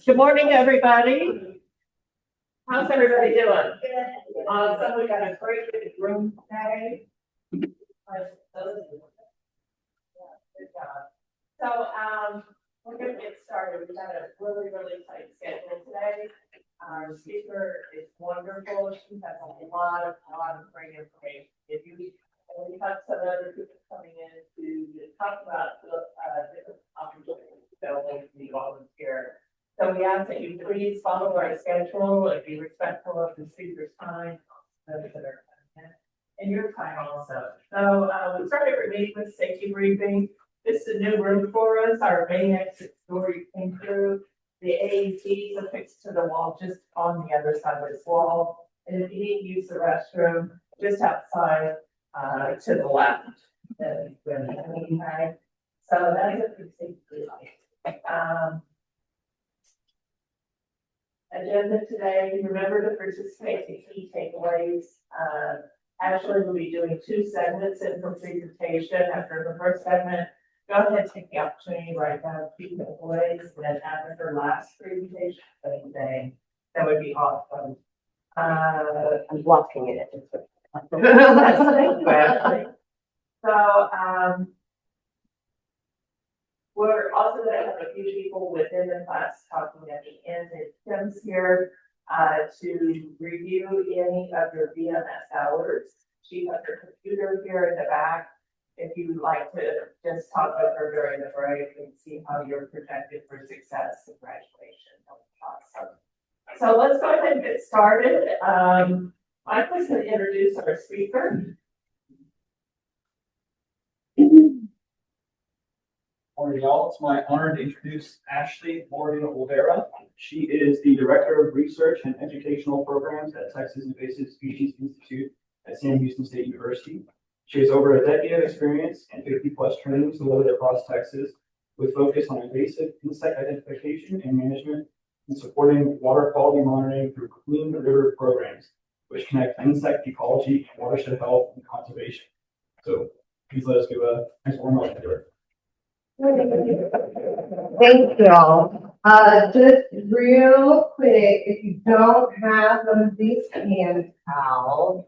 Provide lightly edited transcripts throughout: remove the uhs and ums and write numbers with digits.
Good morning, everybody. How's everybody doing? So we got a great big room today. Good job. So, we're gonna get started. We've got a really tight schedule today. Our speaker is wonderful. She has a lot of great information. If you, and we have some other people coming in to talk about different opportunities, so they can be volunteer. So we ask that you please follow our schedule and be respectful of the speaker's time, and your time also. So we started our meeting with safety briefing. This is a new room for us. Our main exit door you came through. The AECs are fixed to the wall just on the other side of this wall. And if you need to use the restroom, just outside to the left. Okay. So that's a pretty safe. Agenda today, remember to participate in key takeaways. Ashley will be doing 2 segments in her presentation. After the first segment, go ahead and take the opportunity to write down key takeaways, and then after her last presentation for the day, that would be awesome. I'm blocking it. So, we're also going to have a few people within the class talking at the end. Tim's here to review any of your VMS hours. She has her computer here in the back. If you would like to just talk with her during the break and see how you're projected for success and graduation. Awesome. So let's go ahead and get started. Michael's going to introduce our speaker. Morning, y'all. It's my honor to introduce Ashley Morgan Olvera. She is the Director of Research and Educational Programs at Texas Invasive Species Institute at Sam Houston State University. She has over a decade of experience and 50+ trainings delivered across Texas with focus on invasive insect identification and management and supporting water quality monitoring through clean river programs, which connect insect ecology, watershed health, and conservation. So please let us give a nice warm welcome to her. Thank you all. Just real quick, if you don't have one of these hand towels,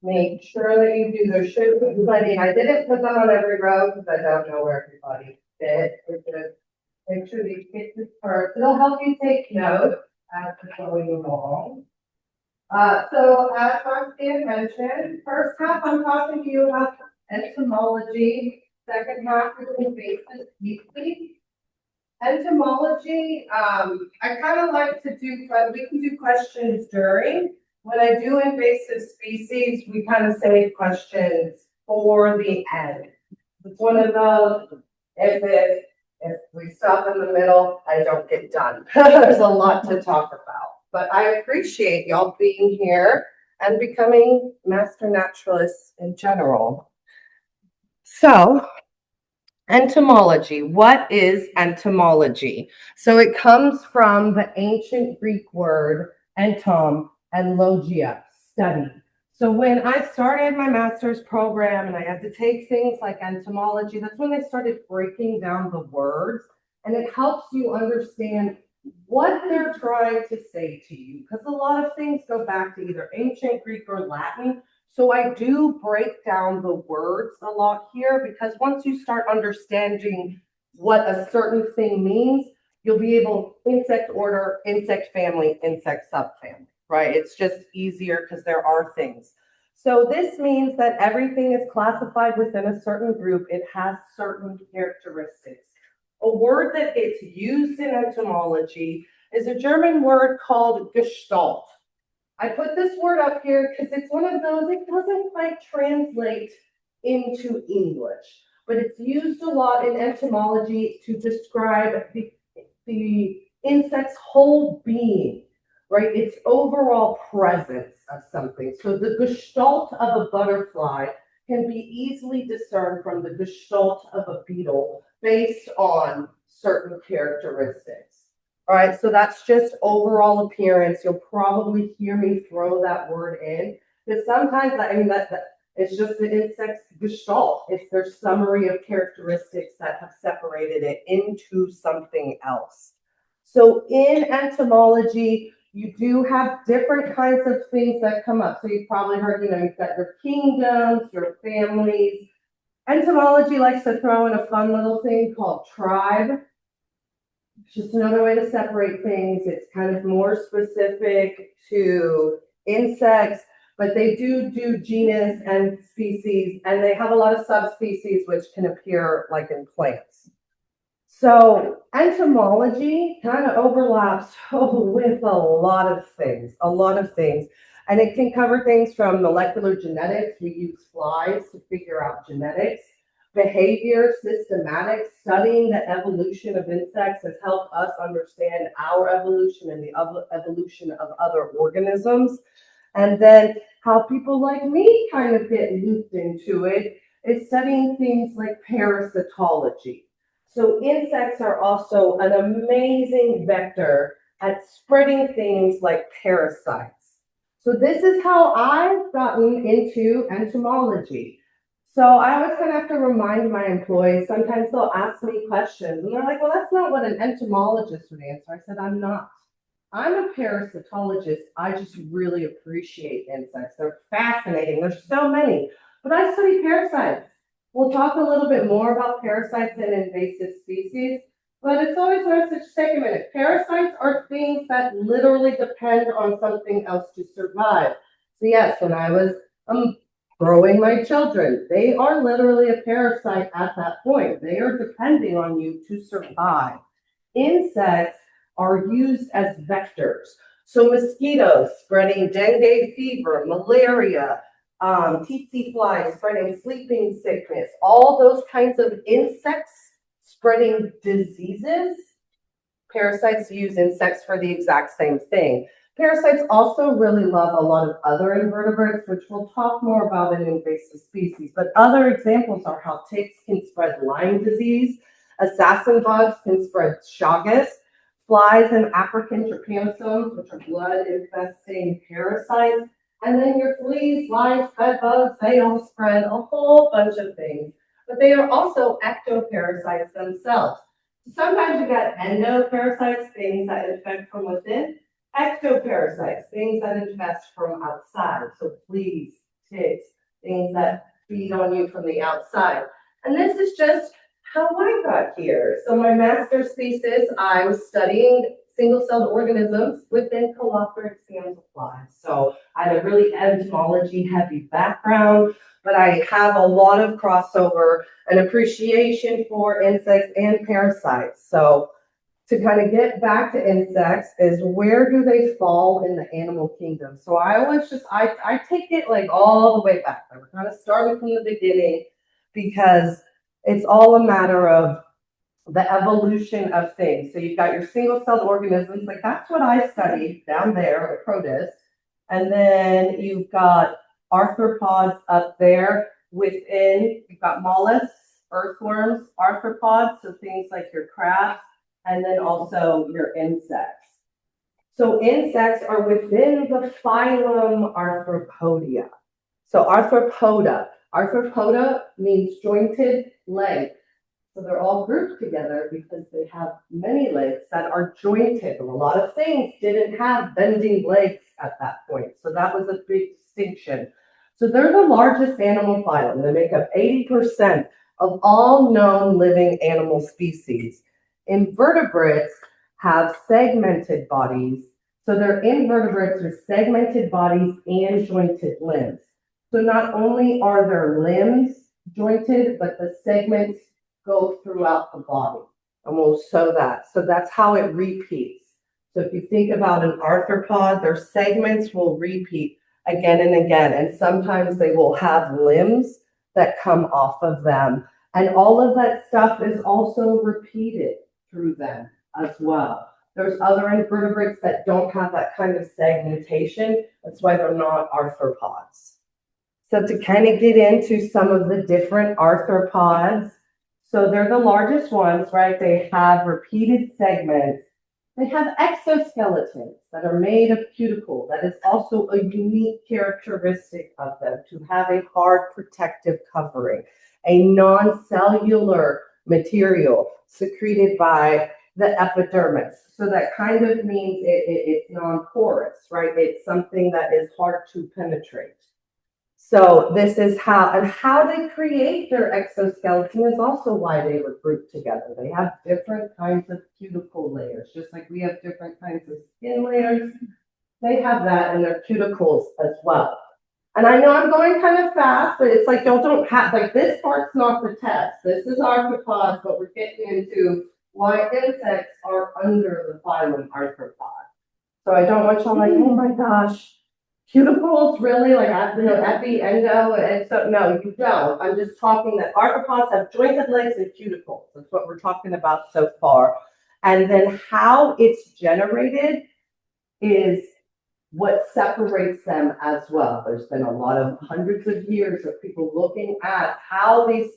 make sure that you do. There should be plenty. I didn't put them on every row because I don't know where everybody fits. Just make sure these fit this first. It'll help you take notes as we're going along. So as Roxanne mentioned, first half I'm talking to you about entomology. Second half is invasive species. Entomology, I kind of like to do, but we can do questions during. When I do invasive species, we kind of save questions for the end. It's one of those, if we stop in the middle, I don't get done. There's a lot to talk about. But I appreciate y'all being here and becoming master naturalists in general. So, entomology. What is entomology? So it comes from the ancient Greek word entom and logia, study. So when I started my master's program and I had to take things like entomology, that's when I started breaking down the words, and it helps you understand what they're trying to say to you, because a lot of things go back to either ancient Greek or Latin. So I do break down the words a lot here, because once you start understanding what a certain thing means, you'll be able, insect order, insect family, insect subfamily, right? It's just easier because there are things. So this means that everything is classified within a certain group. It has certain characteristics. A word that gets used in entomology is a German word called Gestalt. I put this word up here because it's one of those, it doesn't quite translate into English, but it's used a lot in entomology to describe the insect's whole being, right? Its overall presence of something. So the gestalt of a butterfly can be easily discerned from the gestalt of a beetle based on certain characteristics. All right, so that's just overall appearance. You'll probably hear me throw that word in, because sometimes, I mean, It's just the insect's gestalt. It's their summary of characteristics that have separated it into something else. So in entomology, you do have different kinds of things that come up. So you've probably heard, you've got your kingdoms, your families. Entomology likes to throw in a fun little thing called tribe. It's just another way to separate things. It's kind of more specific to insects, but they do genus and species, and they have a lot of subspecies which can appear like in plants. So entomology kind of overlaps with a lot of things, and it can cover things from molecular genetics. We use flies to figure out genetics. Behavior, systematic, studying the evolution of insects has helped us understand our evolution and the evolution of other organisms. And then how people like me kind of get looped into it is studying things like parasitology. So insects are also an amazing vector at spreading things like parasites. So this is how I've gotten into entomology. So I always kind of have to remind my employees, sometimes they'll ask me questions and they're like, well, that's not what an entomologist would answer. I said, I'm not. I'm a parasitologist. I just really appreciate insects. They're fascinating. There's so many, but I study parasites. We'll talk a little bit more about parasites and invasive species, but it's always nice to just take a minute. Parasites are things that literally depend on something else to survive. So yes, when I was growing my children, they are literally a parasite at that point. They are depending on you to survive. Insects are used as vectors. So mosquitoes spreading dengue fever, malaria, tsetse flies spreading sleeping sickness, all those kinds of insects spreading diseases. Parasites use insects for the exact same thing. Parasites also really love a lot of other invertebrates, which we'll talk more about in invasive species. But other examples are how ticks can spread Lyme disease, assassin bugs can spread Chagas, flies and African trypanosomes, which are blood-infesting parasites, and then your fleas, lice, bed bugs, they all spread a whole bunch of things. But they are also ectoparasites themselves. Sometimes you got endoparasites, things that infect from within. Ectoparasites, things that infest from outside. So fleas, ticks, things that feed on you from the outside. And this is just how I got here. So my master's thesis, I was studying single-celled organisms within Caloptrics flies. So I had a really entomology-heavy background, but I have a lot of crossover and appreciation for insects and parasites. So to kind of get back to insects is where do they fall in the animal kingdom? So I always I take it like all the way back. We're kind of starting from the beginning because it's all a matter of the evolution of things. So you've got your single-celled organisms, like that's what I studied down there, the protists. And then you've got arthropods up there. Within, you've got mollusks, earthworms, arthropods, so things like your crabs, and then also your insects. So insects are within the phylum Arthropoda. So arthropoda means jointed leg. So they're all grouped together because they have many legs that are jointed. A lot of things didn't have bending legs at that point. So that was a big distinction. So they're the largest animal phylum. They make up 80% of all known living animal species. Invertebrates have segmented bodies. So they're invertebrates with segmented bodies and jointed limbs. So not only are their limbs jointed, but the segments go throughout the body. And we'll show that. So that's how it repeats. So if you think about an arthropod, their segments will repeat again and again. And sometimes they will have limbs that come off of them. And all of that stuff is also repeated through them as well. There's other invertebrates that don't have that kind of segmentation. That's why they're not arthropods. So to kind of get into some of the different arthropods, so they're the largest ones, right? They have repeated segments. They have exoskeletons that are made of cuticle. That is also a unique characteristic of them, to have a hard protective covering, a non-cellular material secreted by the epidermis. So that kind of means it's non-porous, right? It's something that is hard to penetrate. So this is how they create their exoskeleton is also why they were grouped together. They have different kinds of cuticle layers, just like we have different kinds of skin layers. They have that in their cuticles as well. And I know I'm going kind of fast, but it's like y'all don't have, like, this part's not the test. This is arthropods, but we're getting into why insects are under the phylum arthropod. So I don't want y'all like, oh my gosh, cuticles really, like, epi, endo, and so, no, you don't. I'm just talking that arthropods have jointed legs and cuticles. That's what we're talking about so far. And then how it's generated is what separates them as well. There's been a lot of hundreds of years of people looking at how these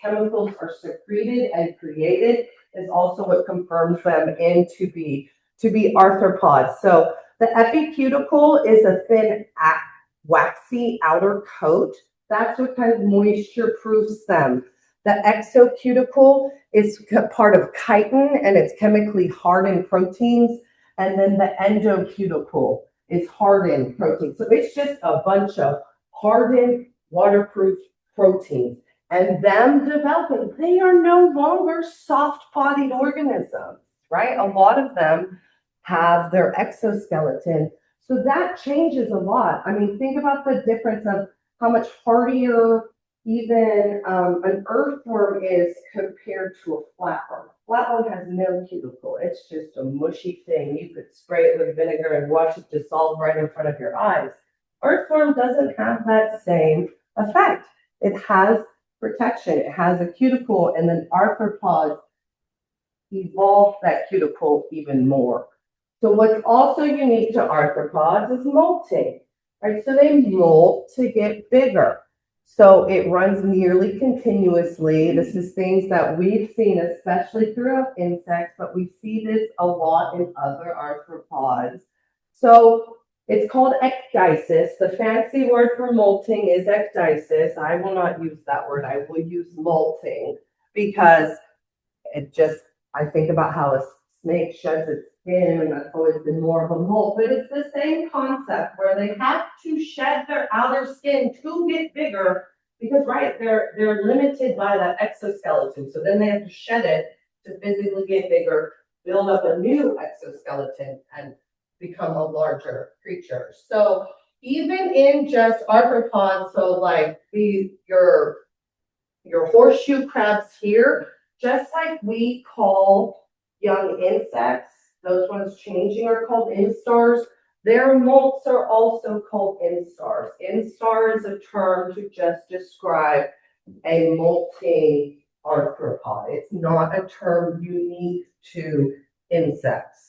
chemicals are secreted and created is also what confirms them to be arthropods. So the epicuticle is a thin, waxy outer coat. That's what kind of moisture proofs them. The exocuticle is part of chitin, and it's chemically hardened proteins. And then the endocuticle is hardened protein. So it's just a bunch of hardened, waterproof proteins. And them developing, they are no longer soft-bodied organisms, right? A lot of them have their exoskeleton. So that changes a lot. I mean, think about the difference of how much hardier even an earthworm is compared to a flatworm. Flatworm has no cuticle. It's just a mushy thing. You could spray it with vinegar and watch it dissolve right in front of your eyes. Earthworm doesn't have that same effect. It has protection. It has a cuticle, and then arthropods evolve that cuticle even more. So what's also unique to arthropods is molting, right? So they molt to get bigger. So it runs nearly continuously. This is things that we've seen, especially throughout insects, but we see this a lot in other arthropods. So it's called ecdysis. The fancy word for molting is ecdysis. I will not use that word. I will use molting because I think about how a snake sheds its skin, and that's always been more of a molt, but it's the same concept where they have to shed their outer skin to get bigger because, right, they're limited by that exoskeleton. So then they have to shed it to physically get bigger, build up a new exoskeleton, and become a larger creature. So even in just arthropods, so like your horseshoe crabs here, just like we call young insects, those ones changing are called instars. Their molts are also called instars. Instar is a term to just describe a molting arthropod. It's not a term unique to insects.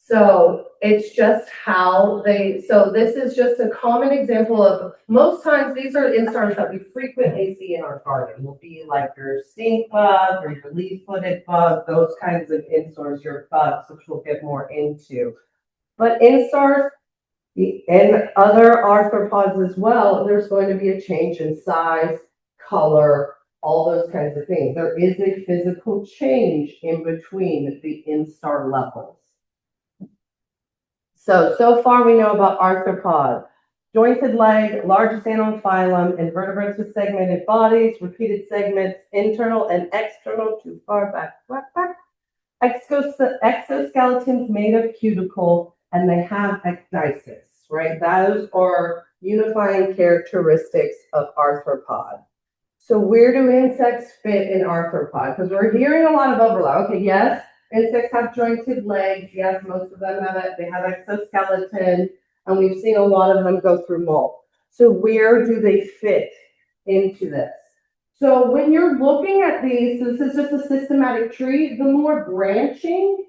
So it's just how so this is just a common example of, most times these are instars that we frequently see in our garden. Will be like your stink bug or your leaf-footed bug, those kinds of instars, your bugs, which we'll get more into. But instars and other arthropods as well, there's going to be a change in size, color, all those kinds of things. There is a physical change in between the instar levels. So far we know about arthropod. Jointed leg, largest animal phylum, invertebrates with segmented bodies, repeated segments, internal and external, too far back. Exoskeletons made of cuticle, and they have ecdysis, right? Those are unifying characteristics of arthropod. So where do insects fit in arthropod? Because we're hearing a lot of overlap. Okay, yes, insects have jointed legs. Yes, most of them have it. They have exoskeleton, and we've seen a lot of them go through molt. So where do they fit into this? So when you're looking at these, this is just a systematic tree. The more branching,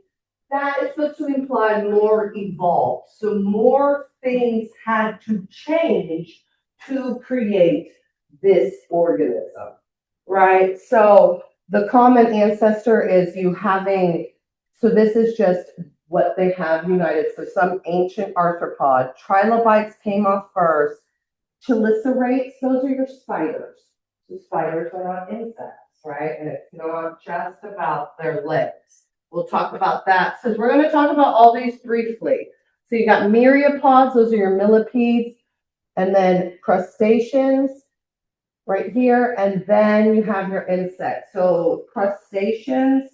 that is supposed to imply more evolved. So more things had to change to create this organism, right? So the common ancestor is you having So this is just what they have united. So some ancient arthropod, trilobites came off first. Chelicerates, those are your spiders. So spiders are not insects, right? And it's not just about their legs. We'll talk about that. So we're going to talk about all these briefly. So you got myriapods, those are your millipedes, and then crustaceans right here, and then you have your insects. So crustaceans,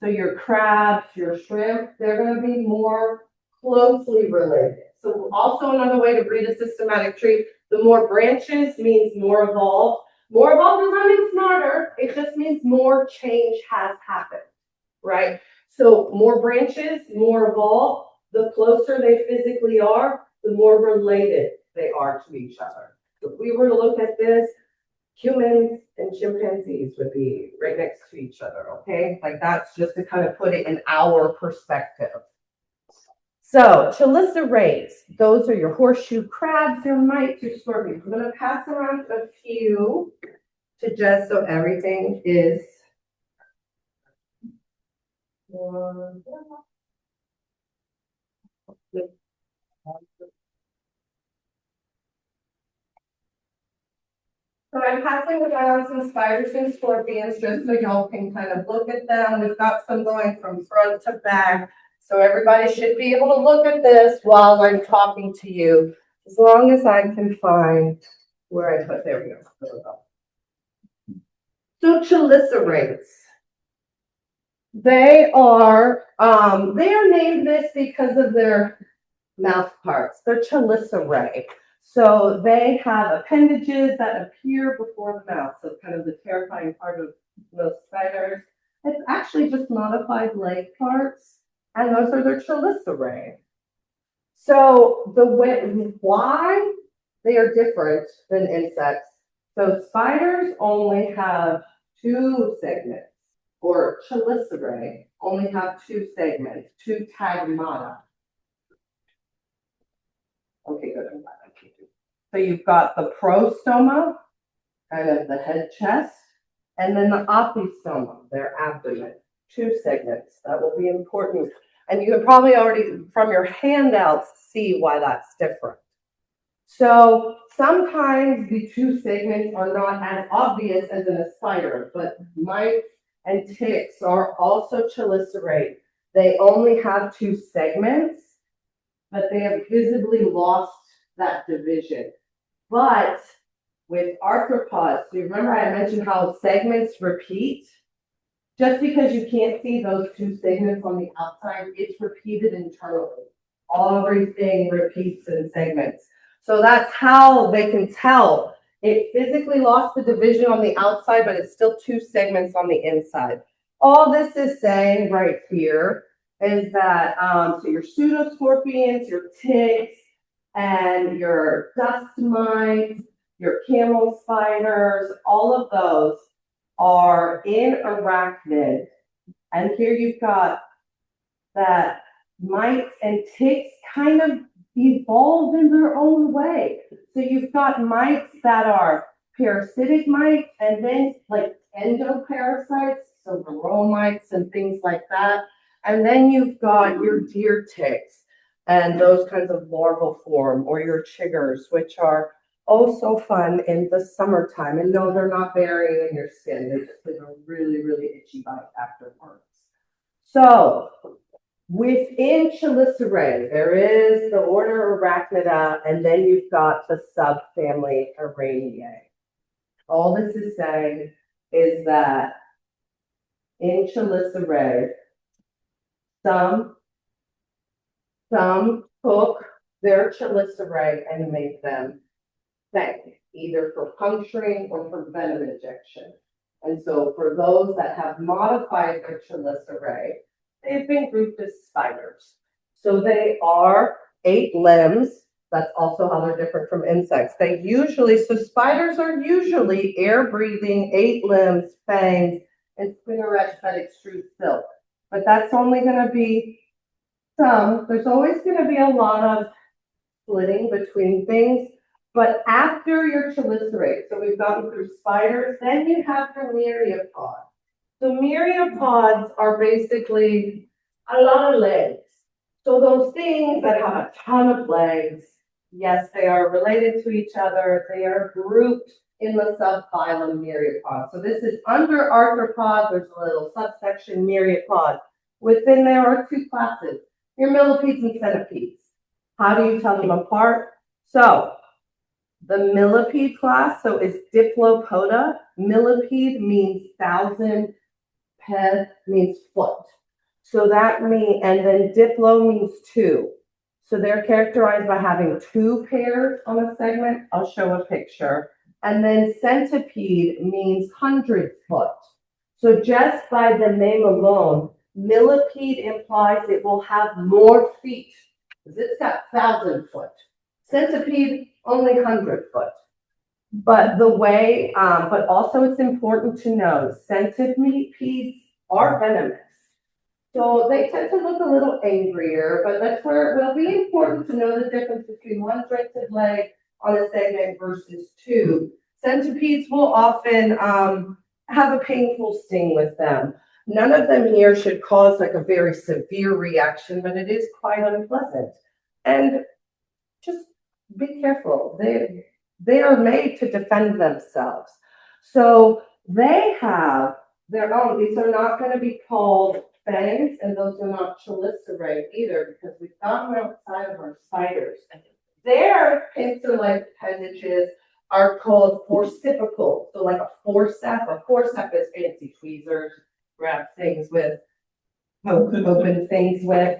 so your crabs, your shrimp, they're going to be more closely related. So also another way to read a systematic tree, the more branches means more evolved. More evolved does not mean smarter, it just means more change has happened, right? So more branches, more evolved, the closer they physically are, the more related they are to each other. So if we were to look at this, humans and chimpanzees would be right next to each other, okay? Like that's just to kind of put it in our perspective. So chelicerates, those are your horseshoe crabs, your mites, your scorpions. I'm going to pass around a few to just so everything is. So I'm passing around some spiders and scorpions just so y'all can kind of look at them. We've got some going from front to back. So everybody should be able to look at this while I'm talking to you, as long as I can find where I put, there we go. There we go. So chelicerates. They are named this because of their mouth parts. They're chelicerae. So they have appendages that appear before the mouth. So kind of the terrifying part of most spiders. It's actually just modified leg parts, and those are their chelicerae. So the way why they are different than insects. So spiders only have two segments, or chelicerae only have two segments, two tagmata. Okay, good. I'm glad I can do. So you've got the prostoma, kind of the head chest, and then the opistoma, their abdomen. Two segments. That will be important. And you can probably already, from your handouts, see why that's different. So sometimes the two segments are not as obvious as in a spider, but mites and ticks are also chelicerae. They only have two segments, but they have visibly lost that division. But with arthropods, so you remember I mentioned how segments repeat? Just because you can't see those two segments on the outside, it's repeated internally. Everything repeats in segments. So that's how they can tell. It physically lost the division on the outside, but it's still two segments on the inside. All this is saying right here is that, so your pseudoscorpions, your ticks, and your dust mites, your camel spiders, all of those are in arachnid. And here you've got that mites and ticks kind of evolved in their own way. So you've got mites that are parasitic mites, and then like endoparasites, so baromites and things like that. And then you've got your deer ticks and those kinds of larval form, or your chiggers, which are oh so fun in the summertime. And no, they're not burying in your skin. They just leave a really, really itchy bite afterwards. So within chelicerae, there is the order Arachnida, and then you've got the subfamily Araneae. All this is saying is that in chelicerae, some took their chelicerae and made them fangs, either for puncturing or for venom injection. And so for those that have modified their chelicerae, they've been grouped as spiders. So they are 8 limbs. That's also how they're different from insects. So spiders are usually air-breathing, 8 limbs, fangs, and spinnerets that extrude silk. But that's only going to be some. There's always going to be a lot of splitting between things. But after your chelicerae, so we've gotten through spiders, then you have your myriapods. So myriapods are basically a lot of legs. So those things that have a ton of legs, yes, they are related to each other. They are grouped in the subphylum Myriapod. So this is under arthropod. There's a little subsection Myriapod. Within there are two classes, your millipedes and centipedes. How do you tell them apart? So the millipede class, so is Diplopoda. Millipede means 1,000, ped means foot. So that means, and then diplo means two. So they're characterized by having two pairs on a segment. I'll show a picture. And then centipede means 100 foot. So just by the name alone, millipede implies it will have more feet, because it's got 1,000 foot. Centipede, only 100 foot. But the way, but also it's important to know, centipedes are venomous. So they tend to look a little angrier, but that's where it will be important to know the difference between one jointed leg on a segment versus two. Centipedes will often have a painful sting with them. None of them here should cause like a very severe reaction, but it is quite unpleasant. And just be careful. They are made to defend themselves. So they have their own. These are not going to be called fangs, and those are not chelicerae either, because we've got them outside of our spiders. Their pincer-like appendages are called forcipicals. So like a forceps. A forceps is fancy tweezers, grab things with, open things with.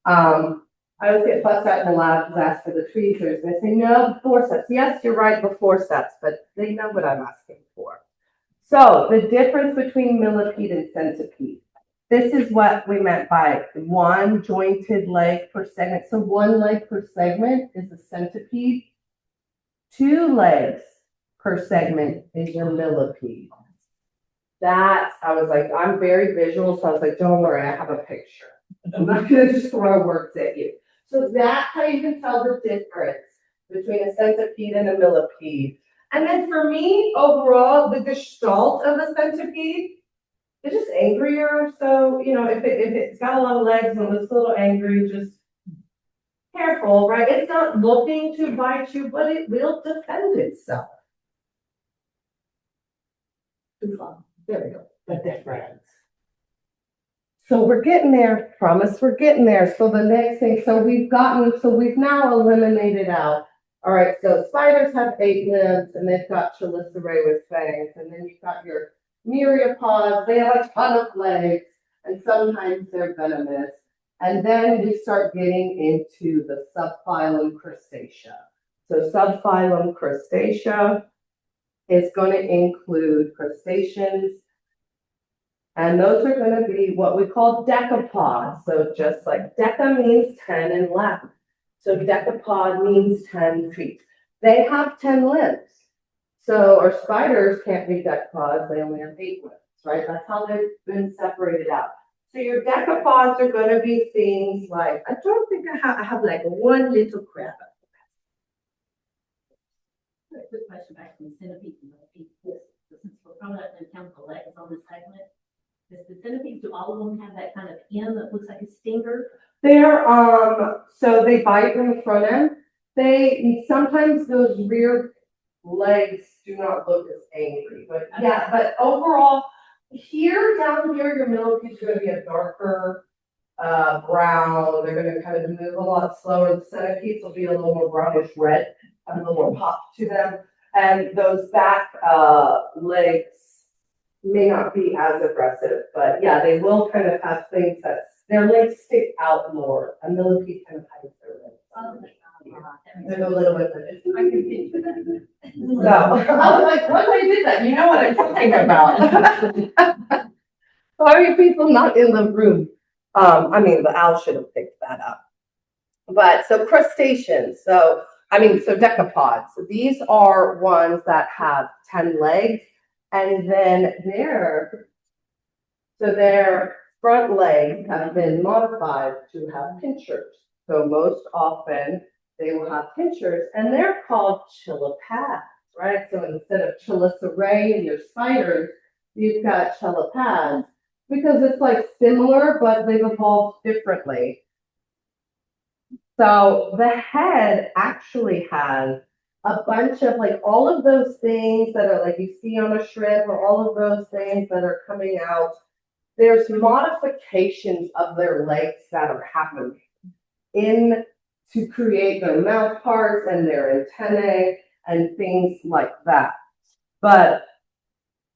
I always get fussed at in the lab because I ask for the tweezers, and they say, no, the forceps. Yes, you're right, the forceps, but they know what I'm asking for. So the difference between millipede and centipede. This is what we meant by one jointed leg per segment. So one leg per segment is a centipede. 2 legs per segment is your millipede. I was like, I'm very visual, so I was like, don't worry, I have a picture. I'm not going to just throw words at you. So that's how you can tell the difference between a centipede and a millipede. And then for me, overall, the gestalt of a centipede is just angrier. So, you know, if it's got a lot of legs and looks a little angry, just careful, right? It's not looking to bite you, but it will defend itself. Too fun. There we go. The difference. So we're getting there. Promise we're getting there. So the next thing, so we've now eliminated out. All right, so spiders have 8 limbs and they've got chelicerae with fangs. And then you've got your myriapods. They have a ton of legs and sometimes they're venomous. And then we start getting into the subphylum Crustacea. So subphylum Crustacea is going to include crustaceans. And those are going to be what we call decapods. So just like deca means 10 in Latin. So decapod means 10 feet. They have 10 limbs. So our spiders can't be decapods. They only have 8 limbs, right? That's how they've been separated out. So your decapods are going to be things like, I don't think I have like one little crab. Quick question back from centipedes and millipedes. Since we're probably not going to count the legs on this segment, does the centipedes, do all of them have that kind of end that looks like a stinger? They're so they bite in the front end. They sometimes those rear legs do not look as angry, but yeah, but overall down here your millipedes are going to be a darker brown. They're going to kind of move a lot slower. The centipedes will be a little more brownish red, a little more pop to them, and those back legs may not be as aggressive, but yeah, they will kind of have things that their legs stick out more. A millipede kind of hides their legs. They're a little bit. I can picture that. So I was like, once I did that, you know what I'm talking about. Sorry, people not in the room. I mean, the owl should have picked that up. But so crustaceans. So decapods. These are ones that have 10 legs. And then their front legs have been modified to have pinchers. So most often they will have pinchers, and they're called chelipads, right? So instead of chelicerae in your spiders, you've got chelipads. because it's like similar, but they've evolved differently. So the head actually has a bunch of like all of those things that are like you see on a shrimp or all of those things that are coming out. There's modifications of their legs that are happening in to create their mouth parts and their antennae and things like that. But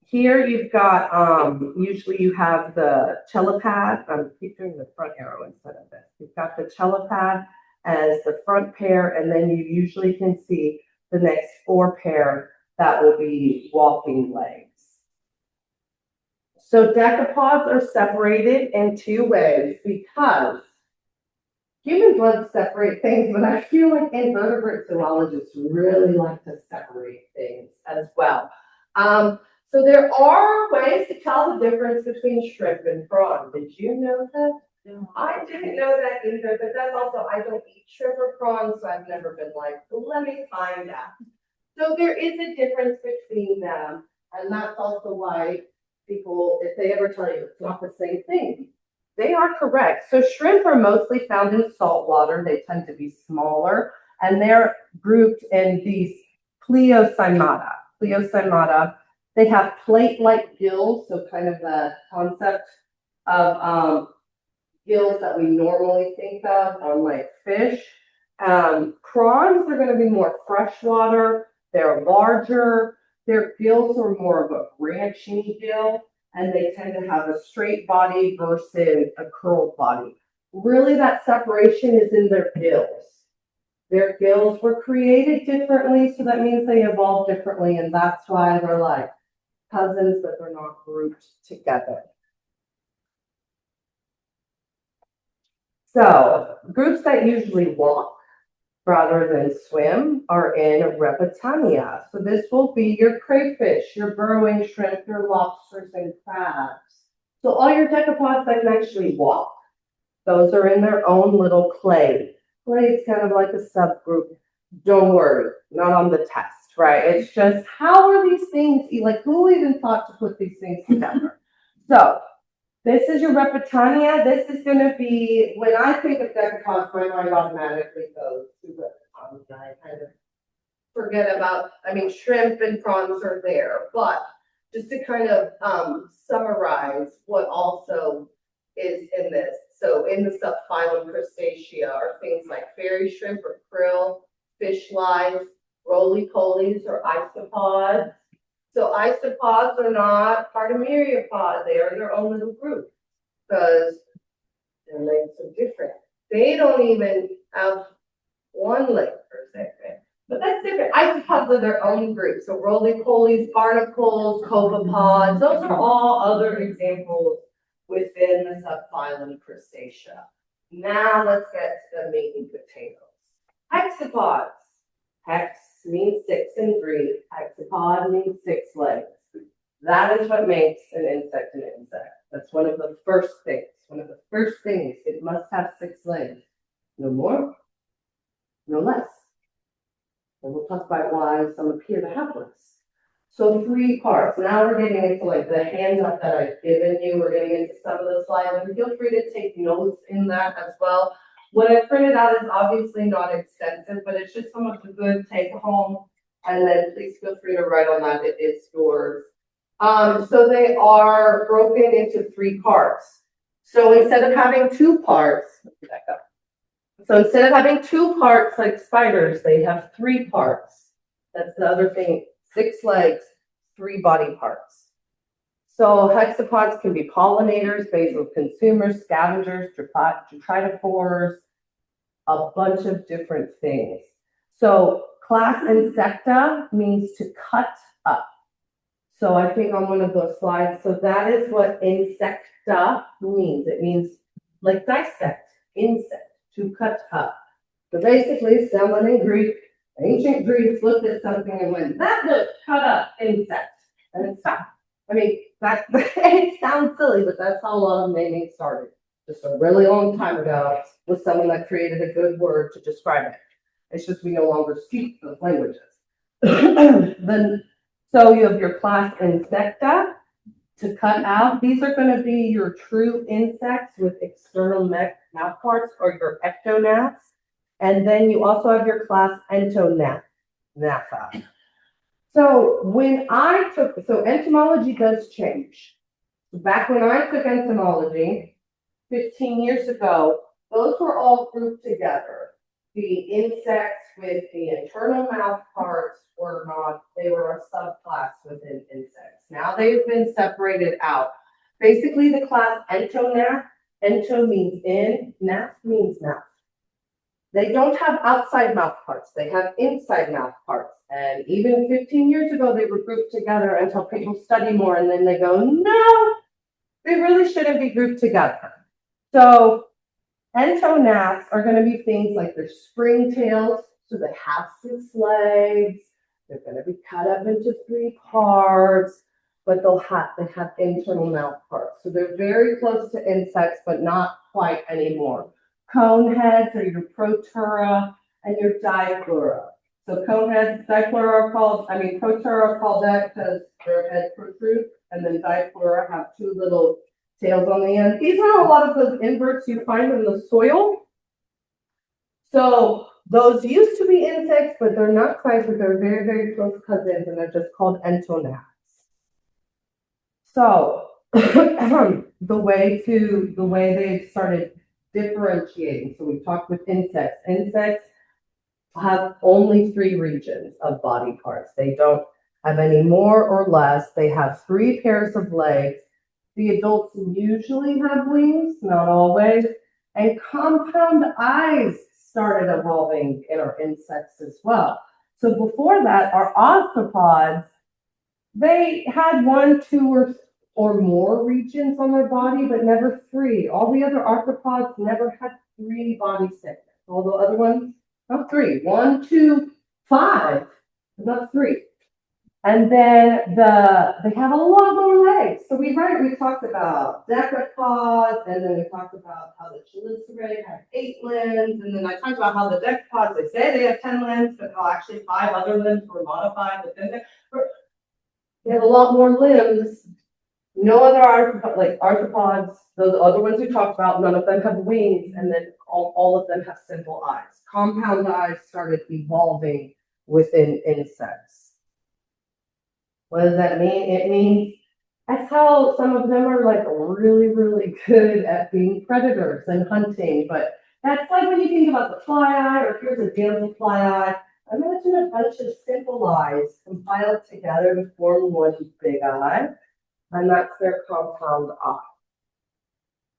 here you've got, usually you have the chelipad. I'm keep doing the front arrow instead of this. You've got the chelipad as the front pair, and then you usually can see the next 4 pair that will be walking legs. So decapods are separated in 2 ways because humans love to separate things, but I feel like invertebrate zoologists really like to separate things as well. So there are ways to tell the difference between shrimp and prawn. Did you know that? No. I didn't know that either, but that's also, I don't eat shrimp or prawns, so I've never been like, well, let me find out. So there is a difference between them, and that's also why people, if they ever tell you it's not the same thing, they are correct. So shrimp are mostly found in salt water. They tend to be smaller, and they're grouped in these Pleocymata. Pleocymata. They have plate-like gills, so kind of the concept of gills that we normally think of on like fish. Prawns are going to be more freshwater. They're larger. Their gills are more of a branching gill, and they tend to have a straight body versus a curled body. Really, that separation is in their gills. Their gills were created differently, so that means they evolved differently, and that's why they're like cousins, but they're not grouped together. So groups that usually walk rather than swim are in Reptania. So this will be your crayfish, your burrowing shrimp, your lobsters and crabs. So all your decapods that can actually walk, those are in their own little clade. Clade is kind of like a subgroup. Don't worry, not on the test, right? It's just how are these things, like who even thought to put these things together? So this is your Reptania. This is going to be, when I think of decapods, my mind automatically goes to Reptania. I kind of forget about, I mean, shrimp and prawns are there, but just to kind of summarize what also is in this. So in the subphylum Crustacea are things like fairy shrimp or krill, fish lice, roly-polies or isopods. So isopods are not part of myriapod. They are their own little group because their legs are different. They don't even have one leg per se, but that's different. Isopods are their own group. So roly-polies, barnacles, copepods, those are all other examples within the subphylum Crustacea. Now let's get to the meat and potatoes. Hexapods. Hex means 6 in Greek. Hexapod means 6 legs. That is what makes an insect an insect. That's one of the first things. One of the first things. It must have 6 legs. No more, no less. And we'll talk about why some appear to have less. So 3 parts. Now we're getting into like the handout that I've given you. We're getting into some of those slides. And feel free to take notes in that as well. What I printed out is obviously not extensive, but it's just some of the good take home. And then please feel free to write on that. It is yours. So they are broken into 3 parts. So instead of having 2 parts, back up. So instead of having 2 parts like spiders, they have 3 parts. That's the other thing. 6 legs, 3 body parts. So hexapods can be pollinators, basal consumers, scavengers, detritivores, a bunch of different things. So class Insecta means to cut up. So I think on one of those slides, so that is what Insecta means. It means like dissect, insect, to cut up. So basically someone in Greek, ancient Greeks looked at something and went, that looks cut up insect. And it's not. I mean, that it sounds silly, but that's how a lot of naming started. Just a really long time ago with someone that created a good word to describe it. It's just we no longer speak those languages. Then, so you have your class Insecta. to cut out. These are going to be your true insects with external mouth parts, or your ectonaphs. And then you also have your class Entomapha. So so entomology does change. Back when I took entomology 15 years ago, those were all grouped together. The insects with the internal mouth parts were not, they were a subclass within insects. Now they've been separated out. Basically, the class Entonaph, ento means in, naph means mouth. They don't have outside mouth parts, they have inside mouth parts. And even 15 years ago, they were grouped together until people study more, and then they go, no, they really shouldn't be grouped together. So entonaphs are going to be things like their springtails, so they have 6 legs. They're going to be cut up into 3 parts, but they have internal mouth parts. So they're very close to insects, but not quite anymore. Coneheads are your Protura and your Dipleura. So coneheads, Dipleura Protura are called that because their heads protrude, and then Dipleura have 2 little tails on the end. These are a lot of those inverts you find in the soil. So those used to be insects, but they're not quite, but they're very, very close cousins, and they're just called entonaphs. So the way they've started differentiating. So we've talked with insects. Insects have only 3 regions of body parts. They don't have any more or less. They have 3 pairs of legs. The adults usually have wings, not always, and compound eyes started evolving in our insects as well. So before that, our arthropods, they had 1, 2, or more regions on their body, but never 3. All the other arthropods never had 3 body segments. All the other ones have 3. 1, 2, 5, not 3. And then they have a lot more legs. So we talked about decapods, and then we talked about how the chelicerae have 8 limbs, and then I talked about how the decapods, they say they have 10 limbs, but how actually 5 other limbs were modified within them. They have a lot more limbs. No other arthropods, those other ones we talked about, none of them have wings, and then all of them have simple eyes. Compound eyes started evolving within insects. What does that mean? It means that's how some of them are like really, really good at being predators and hunting. But that's like when you think about the fly eye, or here's a daily fly eye. Imagine a bunch of simple eyes compiled together to form one big eye, and that's their compound eye.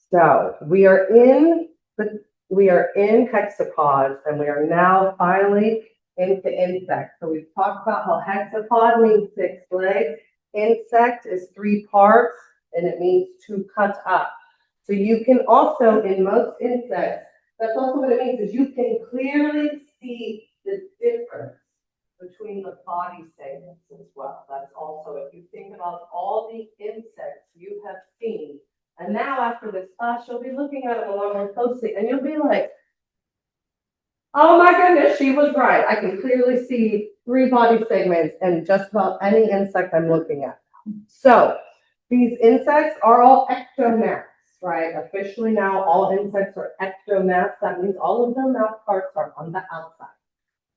So we are in hexapods, and we are now finally into insects. So we've talked about how hexapod means 6 legs. Insect is 3 parts, and it means to cut up. So you can also, in most insects, that's also what it means, is you can clearly see the difference between the body segments as well. That's also, if you think about all the insects you have seen, and now after this class, you'll be looking at them a lot more closely, and you'll be like, oh my goodness, she was right. I can clearly see 3 body segments in just about any insect I'm looking at. So these insects are all ectonaphs, right? Officially now, all insects are ectonaphs. That means all of their mouth parts are on the outside.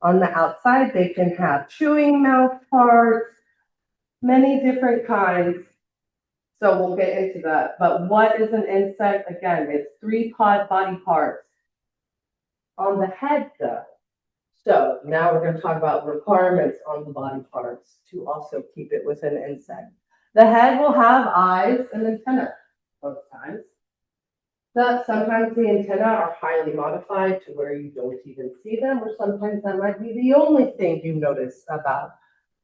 On the outside, they can have chewing mouth parts, many different kinds. So we'll get into that. But what is an insect? Again, it's 3 body parts. On the head, though. So now we're going to talk about requirements on the body parts to also keep it with an insect. The head will have eyes and antennae both times. Sometimes the antennae are highly modified to where you don't even see them, or sometimes that might be the only thing you notice about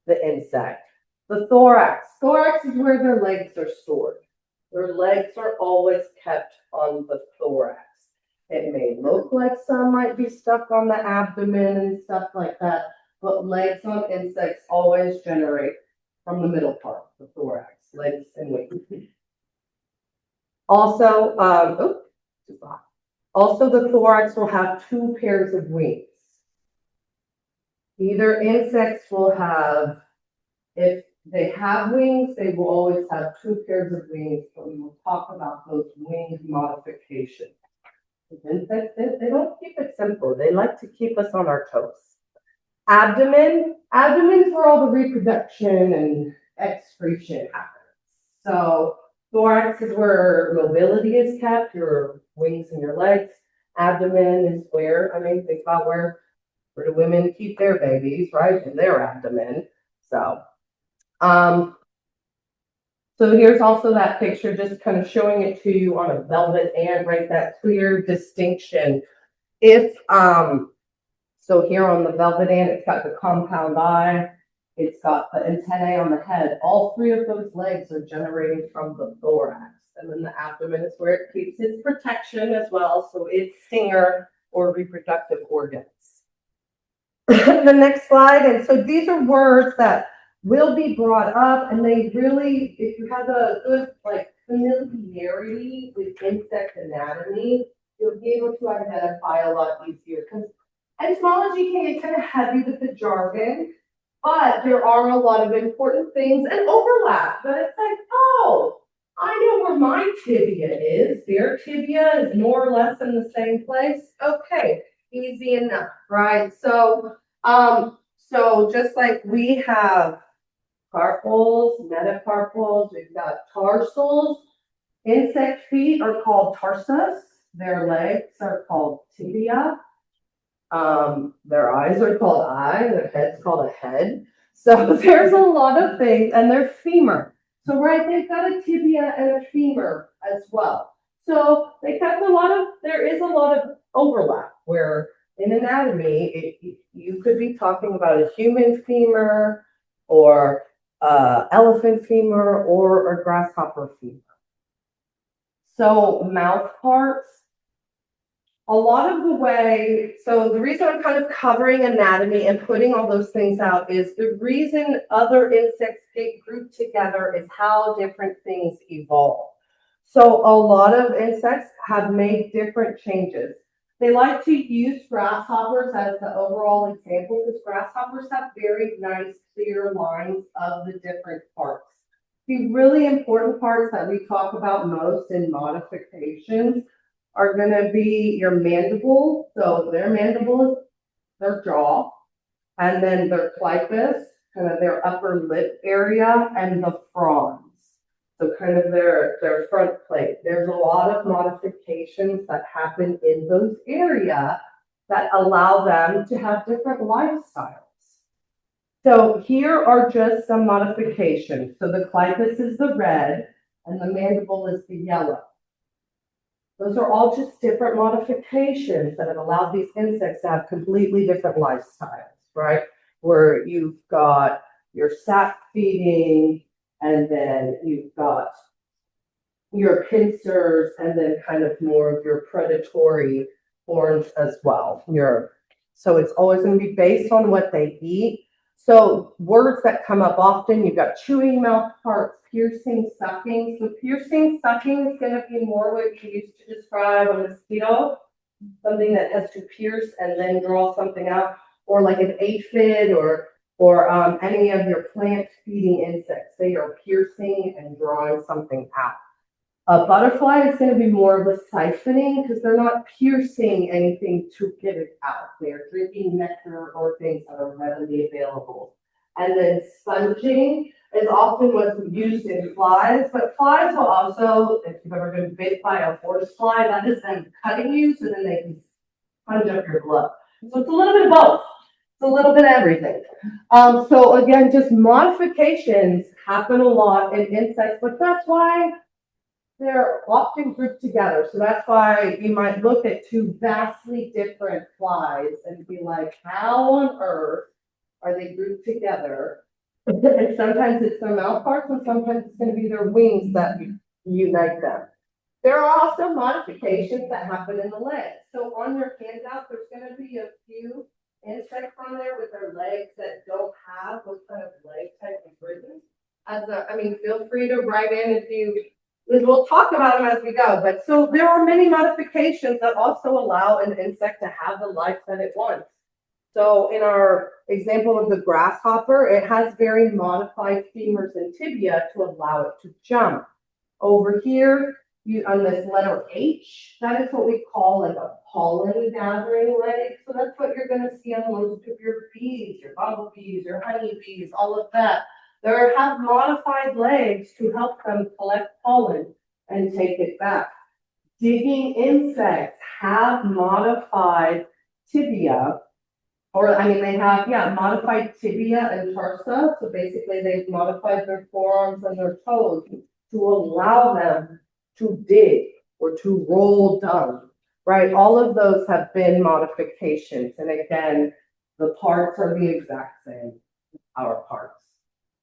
the insect. The thorax. Thorax is where their legs are stored. Their legs are always kept on the thorax. It may look like some might be stuck on the abdomen and stuff like that, but legs on insects always generate from the middle part, the thorax, legs and wings. Also, the thorax will have 2 pairs of wings. Either insects will have, if they have wings, they will always have two pairs of wings, but we will talk about those wing modifications. Insects, they don't keep it simple. They like to keep us on our toes. Abdomen's where all the reproduction and excretion happens. So thorax is where mobility is kept, your wings and your legs. Abdomen is where, think about where the women keep their babies, right? In their abdomen. So here's also that picture, just kind of showing it to you on a velvet ant, right? That clear distinction. If, so here on the velvet ant, it's got the compound eye, it's got the antennae on the head. All three of those legs are generating from the thorax. And then the abdomen is where it keeps its protection as well, so its stinger or reproductive organs. The next slide, and so these are words that will be brought up, and they really, if you have a good familiarity with insect anatomy, you'll be able to identify a lot easier. Because entomology can get kind of heavy with the jargon, but there are a lot of important things and overlap. But it's like, oh, I know where my tibia is. Their tibia is more or less in the same place. Okay, easy enough, right? So just like we have carpals, metacarpals, we've got tarsals. Insect feet are called tarsus. Their legs are called tibia. Their eyes are called eye. Their head's called a head. So there's a lot of things, and their femur. So right, they've got a tibia and a femur as well. So they have there is a lot of overlap where in anatomy, you could be talking about a human femur or elephant femur or a grasshopper femur. So mouth parts, a lot of the way, so the reason I'm kind of covering anatomy and putting all those things out is the reason other insects get grouped together is how different things evolve. So a lot of insects have made different changes. They like to use grasshoppers as the overall example because grasshoppers have very nice, clear lines of the different parts. The really important parts that we talk about most in modifications are going to be your mandible. So their mandible is their jaw, and then their clypeus, kind of their upper lip area, and the fronds. So kind of their front plate. There's a lot of modifications that happen in those areas that allow them to have different lifestyles. So here are just some modifications. So the clypeus is the red, and the mandible is the yellow. Those are all just different modifications that have allowed these insects to have completely different lifestyles, right? Where you've got your sap feeding, and then you've got your pincers, and then kind of more of your predatory horns as well. So it's always going to be based on what they eat. So words that come up often, you've got chewing mouth parts, piercing, sucking. So piercing, sucking is going to be more what you used to describe a mosquito, something that has to pierce and then draw something out, or like an aphid or any of your plant-feeding insects. They are piercing and drawing something out. A butterfly is going to be more of a siphoning because they're not piercing anything to get it out. They're drinking nectar or things that are readily available. And then sponging is often what's used in flies, but flies will also, if you've ever been bit by a horsefly, that is them cutting you so then they can sponge up your blood. So it's a little bit of both. It's a little bit of everything. So again, just modifications happen a lot in insects, but that's why they're often grouped together. So that's why you might look at two vastly different flies and be like, how on earth are they grouped together? And sometimes it's their mouth parts, and sometimes it's going to be their wings that unite them. There are also modifications that happen in the legs. So on your handout, there's going to be a few insects on there with their legs that don't have what kind of leg type of ribbon. Feel free to write in if you. We'll talk about them as we go, but so there are many modifications that also allow an insect to have the life that it wants. So in our example of the grasshopper, it has very modified femurs and tibia to allow it to jump. Over here, on this letter H, that is what we call like a pollen gathering leg. So that's what you're gonna see on most of your bees, your bumblebees, your honeybees, all of that. They have modified legs to help them collect pollen and take it back. Digging insects have modified tibia, or I mean, they have, modified tibia and tarsa. So basically they've modified their forearms and their toes to allow them to dig or to roll dung, right? All of those have been modifications. And again, the parts are the exact same, our parts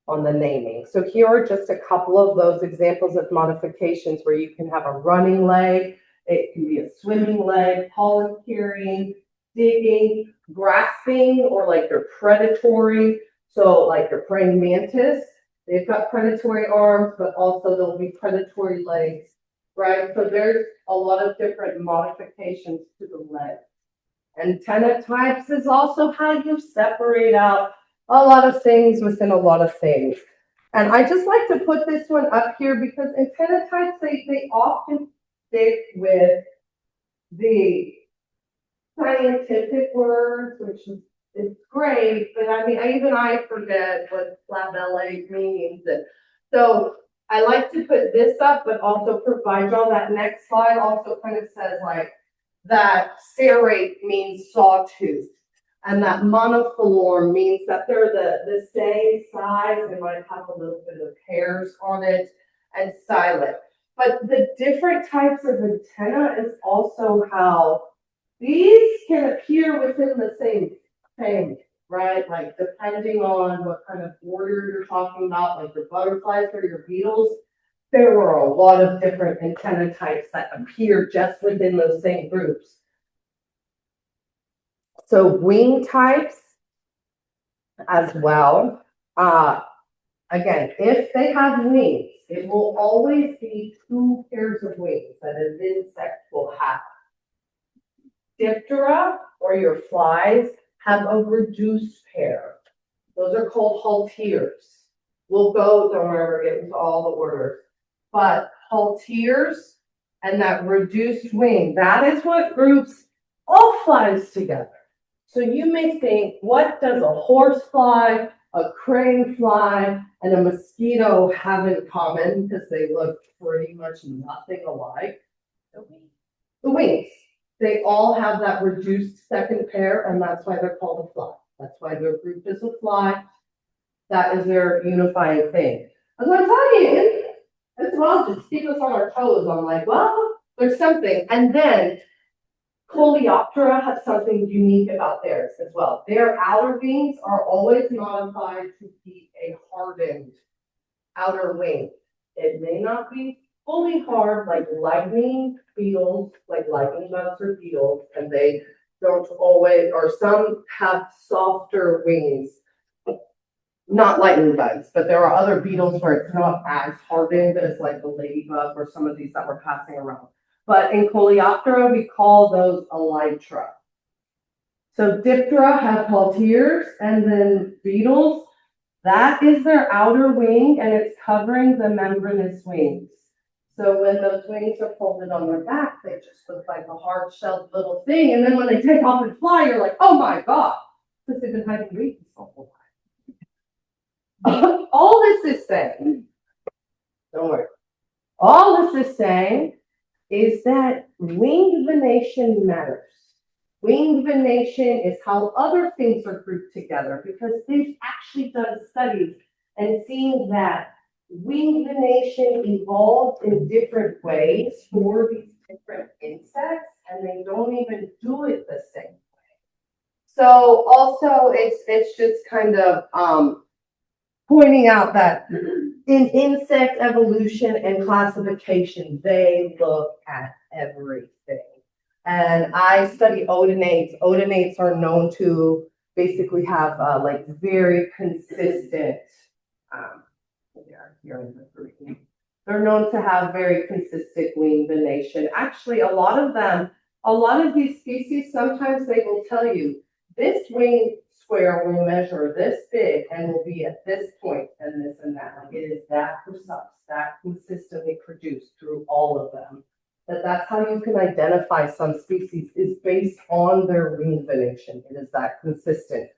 on the naming. So here are just a couple of those examples of modifications where you can have a running leg, it can be a swimming leg, pollen carrying, digging, grasping, or like they're predatory. So like your praying mantis, they've got predatory arms, but also there'll be predatory legs, right? So there's a lot of different modifications to the leg. Antenna types is also how you separate out a lot of things within a lot of things. And I just like to put this one up here because antenna types, they often stick with the scientific words, which is great, but I mean, even I forget what flabellae means. And so I like to put this up, but also provide y'all that next slide also kind of says like that serrate means sawtooth. And that monophyllorm means that they're the same size. They might have a little bit of hairs on it, and silent. But the different types of antenna is also how these can appear within the same family, right? Like depending on what kind of order you're talking about, like your butterflies or your beetles, there were a lot of different antenna types that appear just within those same groups. So wing types as well. Again, if they have wings, it will always be 2 pairs of wings that an insect will have. Diptera, or your flies, have a reduced pair. Those are called halteres. We'll go, don't ever get into all the orders. But halteres and that reduced wing, that is what groups all flies together. So you may think, what does a horsefly, a crane fly, and a mosquito have in common? Because they look pretty much nothing alike. The wings. They all have that reduced second pair, and that's why they're called a fly. That's why their group is a fly. That is their unifying thing. As I'm telling you, as well, just keep us on our toes. I'm like, well, there's something. And then Coleoptera have something unique about theirs as well. Their outer wings are always modified to be a hardened outer wing. It may not be fully hard like lightning beetles, like lightning bugs or beetles, and they don't always, or some have softer wings. Not lightning bugs, but there are other beetles where it's not as hardened as like the ladybug or some of these that we're passing around. But in Coleoptera, we call those elytra. So Diptera have halteres, and then beetles, that is their outer wing, and it's covering the membranous wings. So when those wings are folded on their back, they just look like a hard-shelled little thing. And then when they take off and fly, you're like, oh my God, because they've been hiding wings the whole time. All this is saying, don't worry, all this is saying is that wing venation matters. Wing venation is how other things are grouped together, because they've actually done studies and seen that wing venation evolved in different ways for these different insects, and they don't even do it the same way. So also it's just kind of pointing out that in insect evolution and classification, they look at everything. And I study odinates. Odinates are known to basically have like very consistent, they're known to have very consistent wing venation. Actually, a lot of these species, sometimes they will tell you this wing square will measure this big and will be at this point and this and that. Like it is that precise, that consistently produced through all of them. That's how you can identify some species is based on their wing venation. It is that consistent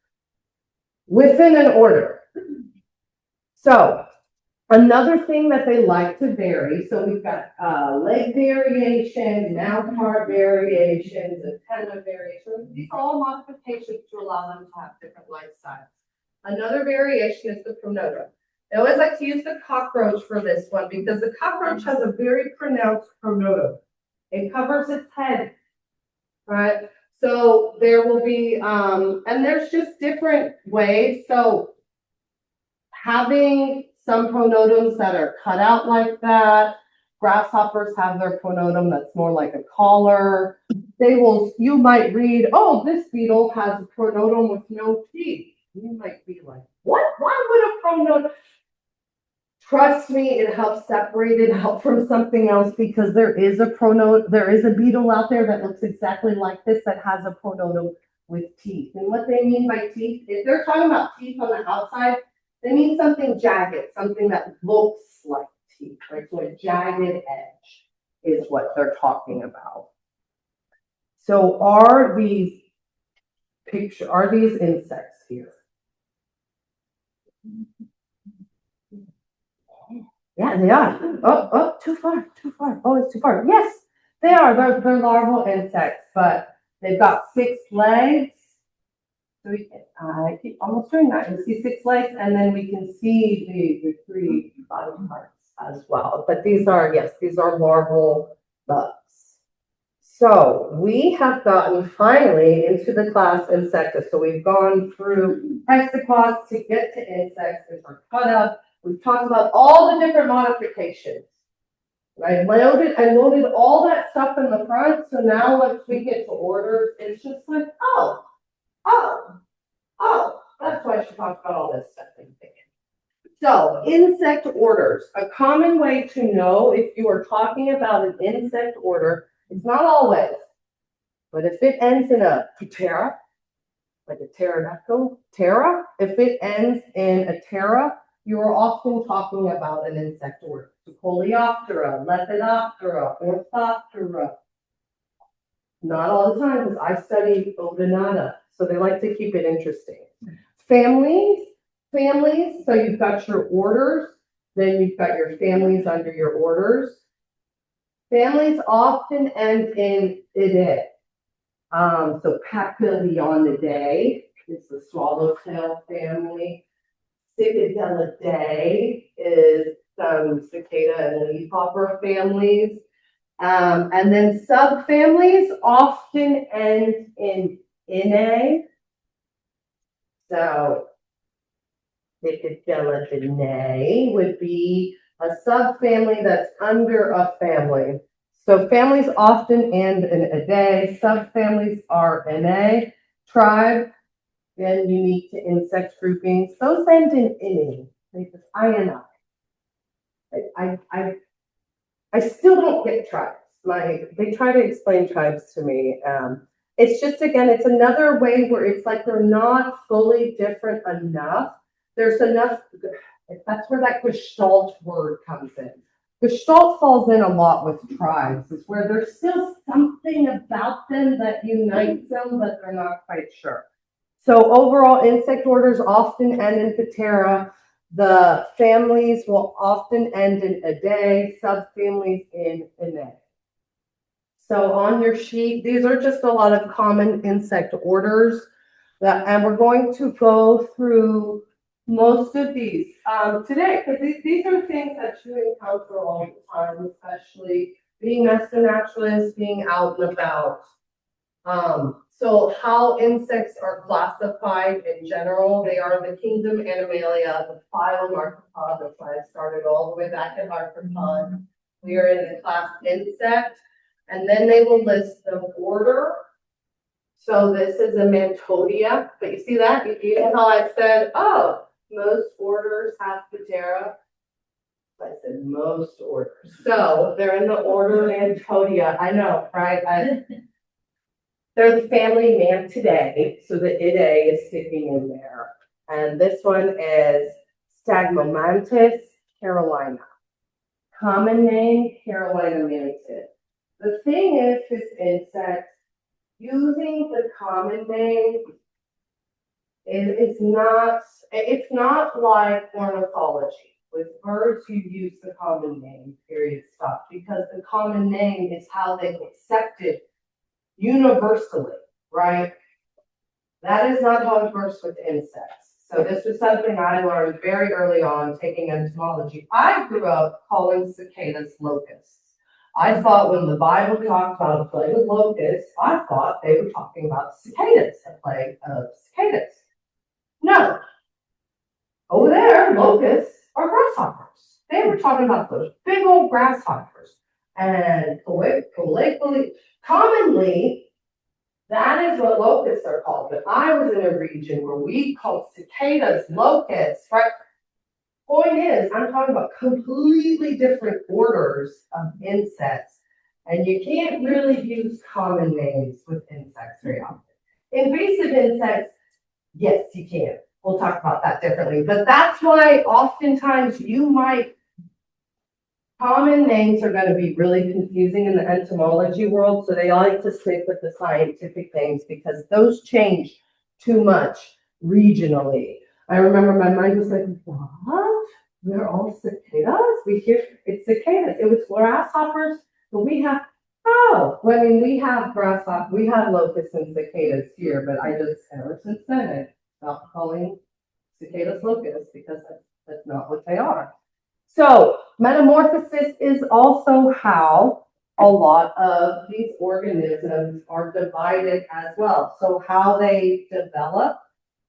within an order. So another thing that they like to vary, so we've got leg variation, mouth part variations, antenna variations. These are all modifications to allow them to have different lifestyles. Another variation is the pronotum. I always like to use the cockroach for this one because the cockroach has a very pronounced pronotum. It covers its head, right? So there will be, and there's just different ways. So having some pronotums that are cut out like that. Grasshoppers have their pronotum that's more like a collar. You might read, oh, this beetle has a pronotum with no teeth. You might be like, what? Why would a pronotum? Trust me, it helps separate it out from something else because there is a beetle out there that looks exactly like this that has a pronotum with teeth. And what they mean by teeth, if they're talking about teeth on the outside, they mean something jagged, something that looks like teeth, right? So a jagged edge is what they're talking about. So are these insects here? Yeah, they are. Oh, too far. Oh, it's too far. Yes, they are. They're larval insects, but they've got 6 legs. So I keep almost doing that. You see 6 legs, and then we can see the 3 body parts as well. But these are larval bugs. So we have gotten finally into the class Insecta. So we've gone through hexapods to get to insects, which are cut up. We've talked about all the different modifications. I loaded all that stuff in the front. So now once we get to orders, it's just like, oh, that's why she talked about all this stuff. So insect orders, a common way to know if you are talking about an insect order, it's not always, but if it ends in a patera, like a pterodactyl, ptera, if it ends in a ptera, you are often talking about an insect order. So Coleoptera, Lepidoptera, Orthoptera. Not all the time, because I study Odonata, so they like to keep it interesting. Families, so you've got your orders, then you've got your families under your orders. Families often end in ide. So Papilionidae is the swallowtail family. Cicadelidae is some cicada and leafhopper families. And then subfamilies often end in ine. So Cicadelidae would be a subfamily that's under a family. So families often end in ide. Subfamilies are ine. Tribe, then unique to insect groupings. Those end in ini. Ini. I still don't get tribes. They try to explain tribes to me. It's just, again, it's another way where it's like they're not fully different enough. There's enough, that's where that Gestalt word comes in. Gestalt falls in a lot with tribes, is where there's still something about them that unites them, but they're not quite sure. So overall, insect orders often end in patera. The families will often end in ide, subfamilies in ine. So on your sheet, these are just a lot of common insect orders, and we're going to go through most of these today, because these are things that you encounter all the time, especially being a naturalist, being out and about. So how insects are classified in general, they are the kingdom Animalia, the phylum Arthropod. That's why I started all the way back at Arthropod. We are in the class insect, and then they will list the order. So this is a Mantodia, but you see that? You know how I said, oh, most orders have patera. I said most orders. So they're in the order Mantodia. I know, right? They're the family Mantidae, so the ida is sticking in there. And this one is Stagmomantis carolina. Common name, Carolina mantis. The thing is, with insects, using the common name, it's not like ornithology. With birds, you use the common name, period, stop, because the common name is how they've accepted universally, right? That is not how it works with insects. So this was something I learned very early on taking entomology. I grew up calling cicadas locusts. I thought when the Bible talked about a plague of locusts, I thought they were talking about cicadas, a plague of cicadas. No. Over there, locusts are grasshoppers. They were talking about those big old grasshoppers. And commonly, that is what locusts are called. But I was in a region where we called cicadas locusts, right? Point is, I'm talking about completely different orders of insects. And you can't really use common names with insects very often. Invasive insects, yes, you can. We'll talk about that differently. But that's why oftentimes common names are going to be really confusing in the entomology world. So they like to stick with the scientific names because those change too much regionally. I remember my mind was like, what? They're all cicadas? We hear it's cicadas. It was grasshoppers, but we have, we have grasshoppers, we have locusts and cicadas here, but ever since then, I stopped calling cicadas locusts because that's not what they are. So metamorphosis is also how a lot of these organisms are divided as well. So how they develop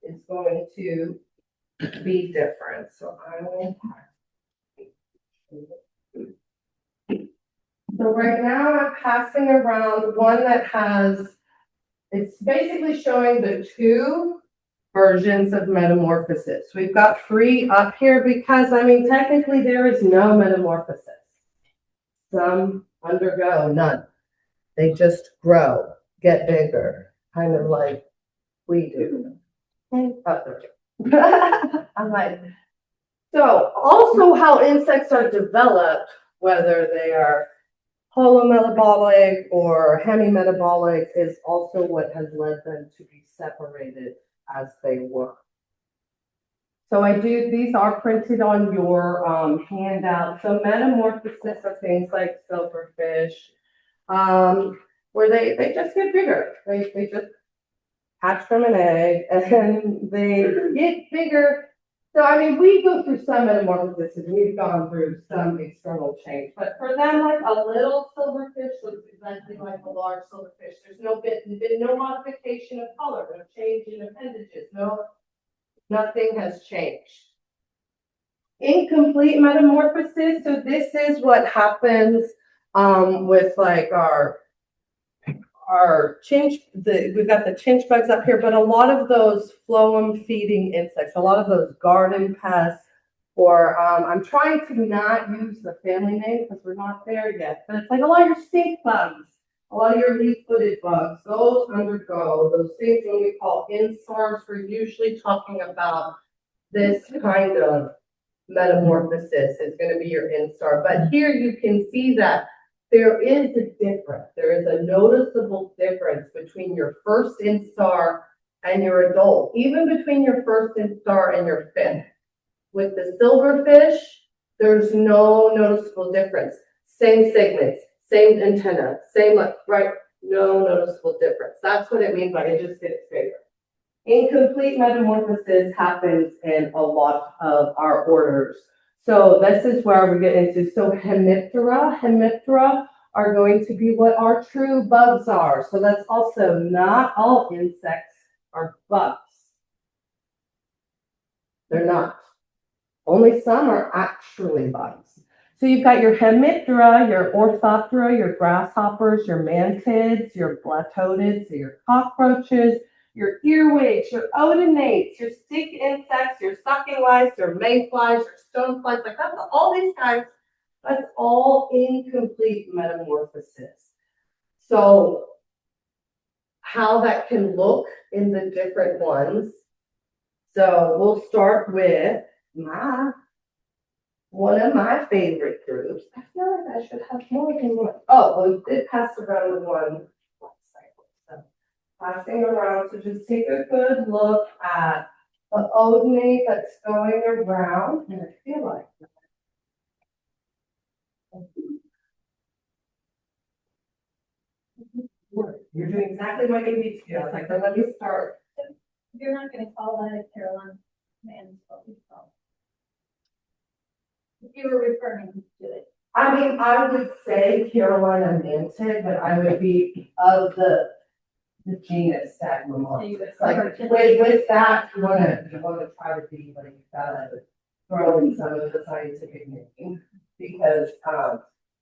is going to be different. So right now I'm passing around one that it's basically showing the two versions of metamorphosis. We've got 3 up here because, technically there is no metamorphosis. Some undergo none. They just grow, get bigger, kind of like we do. I'm like, so also how insects are developed, whether they are holometabolic or hemimetabolic, is also what has led them to be separated as they were. So these are printed on your handout. So metamorphosis are things like silverfish, where they just get bigger. They just hatch from an egg and they get bigger. So we go through some metamorphosis and we've gone through some external change. But for them, like a little silverfish looks exactly like a large silverfish. There's been no modification of color, no change in appendages, nothing has changed. Incomplete metamorphosis. So this is what happens with like our chinch, we've got the chinch bugs up here, but a lot of those phloem feeding insects, a lot of those garden pests, or I'm trying to not use the family name because we're not there yet, but it's like a lot of your stink bugs, a lot of your leaf-footed bugs, those undergo those things when we call instars. We're usually talking about this kind of metamorphosis is going to be your instar. But here you can see that there is a difference. There is a noticeable difference between your first instar and your adult, even between your first instar and your fifth. With the silverfish, there's no noticeable difference. Same segments, same antenna, right? No noticeable difference. That's what it means by it just gets bigger. Incomplete metamorphosis happens in a lot of our orders. So this is where we get into, hemiptera are going to be what our true bugs are. So that's also not all insects are bugs. They're not. Only some are actually bugs. So you've got your hemiptera, your orthoptera, your grasshoppers, your mantids, your blattotids, your cockroaches, your earwigs, your odonates, your stick insects, your sucking lice, your mayflies, your stoneflies, like that's all these guys, that's all incomplete metamorphosis. So how that can look in the different ones. So we'll start with one of my favorite groups. I feel like I should have more than one. Oh, we did pass around one cycle. So passing around, so just take a good look at the odonate that's going around. And I feel like you're doing exactly what you need to do. I was like, then let me start. You're not gonna call that a Caroline man, if you were referring to it. I mean, I would say Carolina Mantic, but I would be of the genus Stagmomorph. Like with that, you wanna try to be like, throw in some of the scientific name. Because,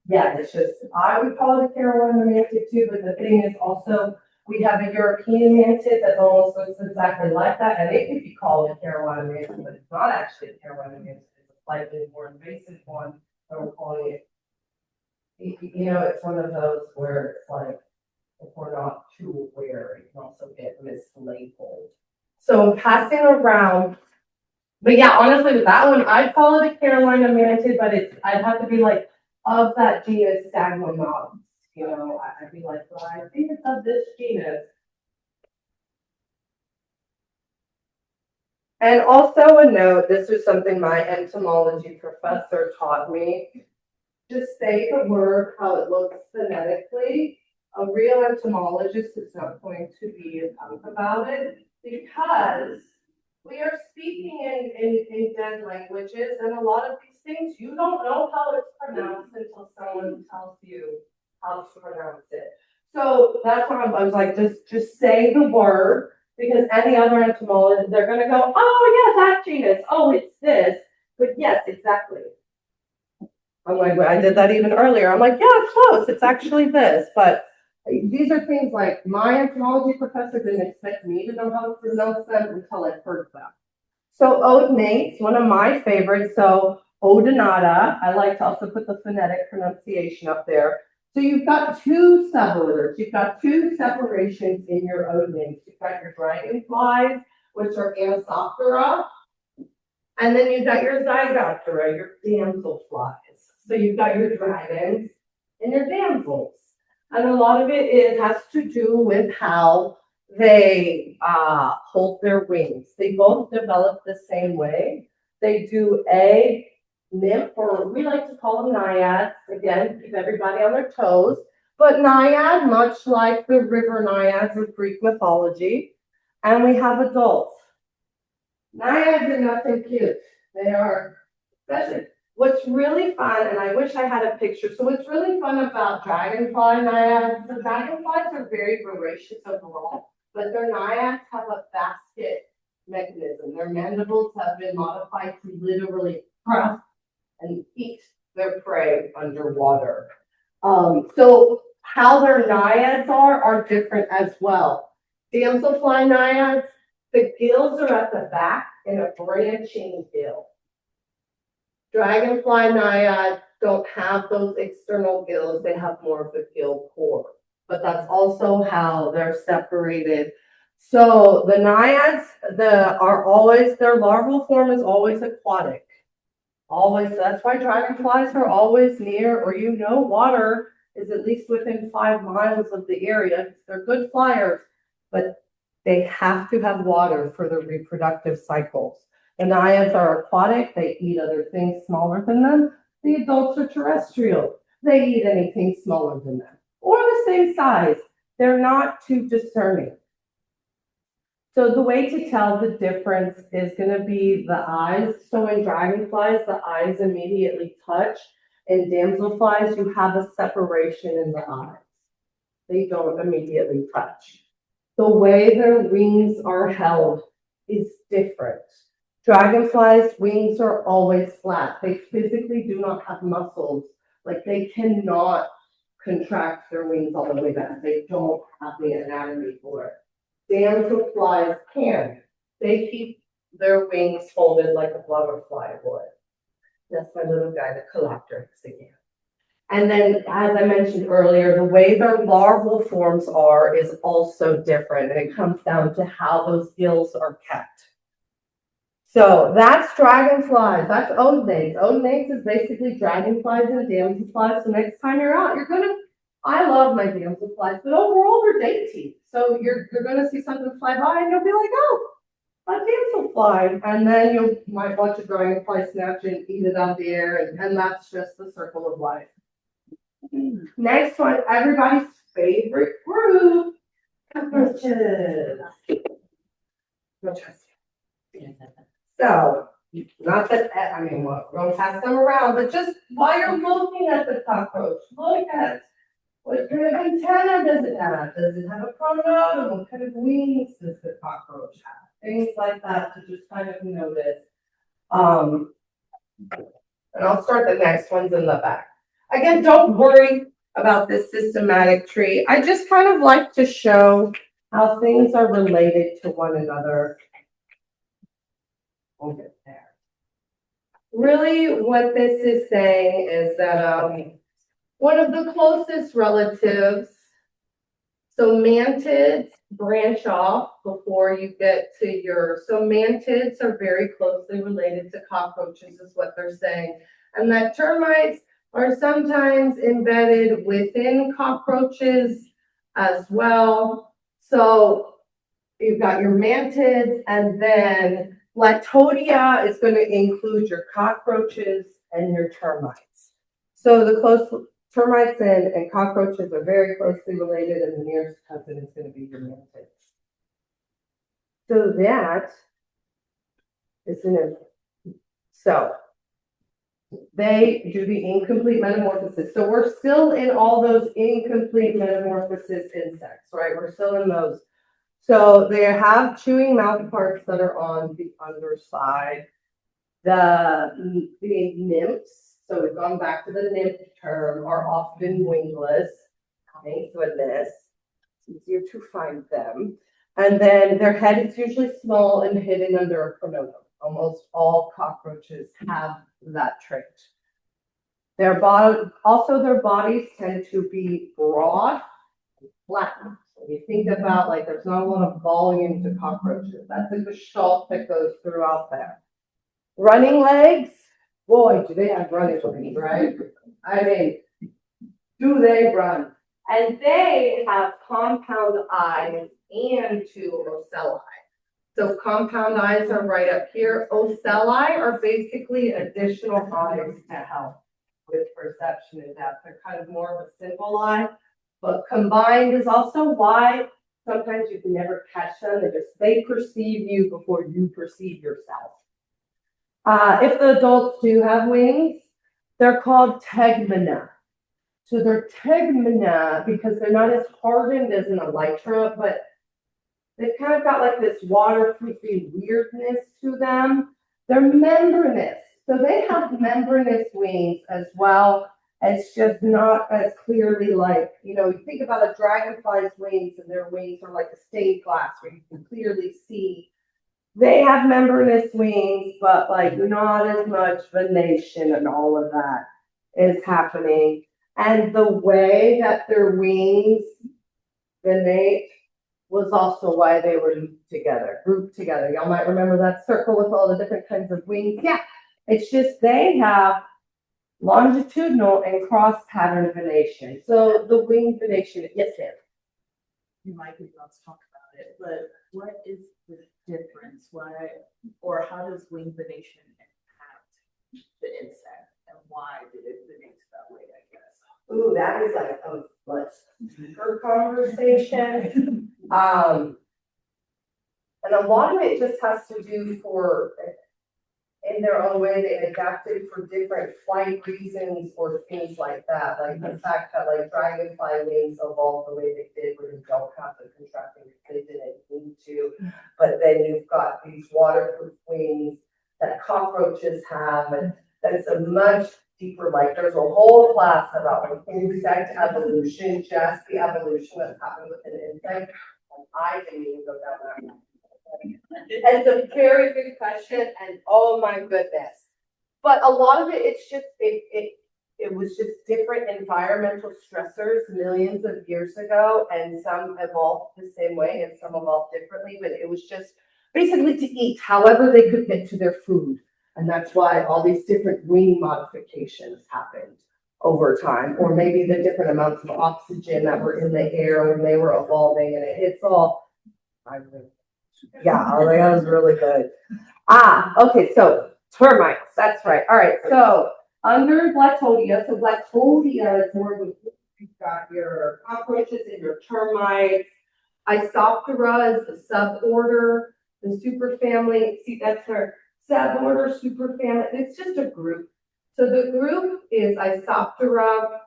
yeah, it's just, I would call it a Carolina Mantic too, but the thing is also, we have a European Mantid that almost looks exactly like that, and it could be called a Carolina Mantid, but it's not actually a Carolina Mantid, it's a slightly more invasive one, and we're calling it. You know, it's one of those where it's like, if we're not too aware, it can also get mislabeled. So I'm passing around, but yeah, honestly, with that one, I'd call it a Carolina Mantid, but I'd have to be like, of that genus Stagmomorph. You know, I'd be like, well, I think it's of this genus. And also a note, this is something my entomology professor taught me. Just say the word how it looks phonetically. A real entomologist is not going to be as tough about it because we are speaking in dead languages, and a lot of these things you don't know how it's pronounced until someone tells you how to pronounce it. So that's why I was like, just say the word, because any other entomologist, they're gonna go, oh yeah, that genus, oh, it's this. But yes, exactly. I'm like, well, I did that even earlier. I'm like, yeah, it's close, it's actually this. But these are things like my entomology professor didn't expect me to know how to pronounce them until I heard them. So odonates, one of my favorites. So odonata, I like to also put the phonetic pronunciation up there. So you've got two suborders, you've got two separations in your odonates. You've got your dragonflies, which are Anisoptera, and then you've got your Zygoptera, your damselflies. So you've got your dragons and your damsels. And a lot of it has to do with how they hold their wings. They both develop the same way. They do egg, nymph, or we like to call them naiads. Again, keep everybody on their toes. But naiad, much like the river naiads of Greek mythology. And we have adults. Naiads are nothing cute. They are, especially, what's really fun, and I wish I had a picture. So what's really fun about dragonfly naiads, the dragonflies are very voracious overall, but their naiads have a basket mechanism. Their mandibles have been modified to literally crush and eat their prey underwater. So how their naiads are different as well. Damselfly naiads, the gills are at the back in a branching gill. Dragonfly naiads don't have those external gills, they have more of the gill core, but that's also how they're separated. So the naiads, their larval form is always aquatic. Always, that's why dragonflies are always near, or water is at least within 5 miles of the area. They're good flyers, but they have to have water for their reproductive cycles. The naiads are aquatic, they eat other things smaller than them. The adults are terrestrial, they eat anything smaller than them, or the same size. They're not too discerning. So the way to tell the difference is going to be the eyes. So in dragonflies, the eyes immediately touch. In damselflies, you have a separation in the eyes. They don't immediately touch. The way their wings are held is different. Dragonflies' wings are always flat. They physically do not have muscles. Like they cannot contract their wings all the way back. They don't have the anatomy for it. Damselflies can. They keep their wings folded like a butterfly would. That's my little guy, the collector again. And then, as I mentioned earlier, the way their larval forms are is also different, and it comes down to how those gills are kept. So that's dragonflies, that's odin eggs. Odin eggs is basically dragonflies and damselflies. So next time you're out, I love my damselflies, but overall they're dainty. So you're gonna see something fly by and you'll be like, oh, a damselfly. And then you might watch a dragonfly snatch and eat it out of the air, and that's just the circle of life. Next one, everybody's favorite fruit, cockroaches. No trust. So, not that, I mean, well, we're gonna pass them around, but just while you're looking at the cockroach, look at what kind of antenna does it have? Does it have a pronotum? What kind of wings does the cockroach have? Things like that to just kind of notice. And I'll start the next ones in the back. Again, don't worry about this systematic tree. I just kind of like to show how things are related to one another. We'll get there. Really, what this is saying is that one of the closest relatives, so mantids branch off before you get to so mantids are very closely related to cockroaches is what they're saying. And that termites are sometimes embedded within cockroaches as well. So you've got your mantids, and then Lactodia is going to include your cockroaches and your termites. So the termites and cockroaches are very closely related, and the nearest cousin is going to be your mantids. So that is so they do the incomplete metamorphosis. So we're still in all those incomplete metamorphosis insects, right? We're still in those. So they have chewing mouth parts that are on the underside. The nymphs, so we've gone back to the nymph term, are often wingless. Thank goodness. It's easier to find them. And then their head is usually small and hidden under a pronotum. Almost all cockroaches have that trait. Their bodies tend to be broad and flat. You think about, like, there's not a lot of volume to cockroaches. That's a gestalt that goes throughout there. Running legs, boy, do they have running legs, right? I mean, do they run? And they have compound eyes and two ocelli. So compound eyes are right up here. Ocelli are basically additional eyes to help with perception and depth. They're kind of more of a simple eye. But combined is also why sometimes you can never catch them. They perceive you before you perceive yourself. If the adults do have wings, they're called tegmina. So they're tegmina because they're not as hardened as an elytra, but they've kind of got like this waterproofy weirdness to them. They're membranous. So they have membranous wings as well. It's just not as clearly like, you think about a dragonfly's wings, and their wings are like a stained glass where you can clearly see. They have membranous wings, but like not as much venation and all of that is happening. And the way that their wings venate was also why they were grouped together. Y'all might remember that circle with all the different kinds of wings. Yeah, it's just they have longitudinal and cross pattern venation. So the wing venation, yes, ma'am. You might be able to talk about it, but what is the difference? Why, or how does wing venation impact the insect, and why did it venate that way, I guess? Ooh, that is like a much deeper conversation. And a lot of it just has to do in their own way, they adapted for different flight reasons or things like that. Like the fact that like dragonfly wings evolved the way they did, where they don't have the contracting they didn't need to. But then you've got these waterproof wings that cockroaches have, and that's a much deeper, like there's a whole class about like insect evolution, just the evolution that's happened with an insect. And I didn't even go down that path. It's a very good question, and oh my goodness. But a lot of it, it's just, It was just different environmental stressors millions of years ago, and some evolved the same way and some evolved differently, but it was just basically to eat however they could get to their food. And that's why all these different wing modifications happened over time, or maybe the different amounts of oxygen that were in the air when they were evolving, and it's all, yeah, oh, that was really good. Okay, so termites, that's right. All right, so under Blacktodia, so Blacktodia is more of a, you've got your cockroaches and your termites. Isoptera is the suborder, the superfamily. See, that's her suborder, superfamily. It's just a group. So the group is Isoptera.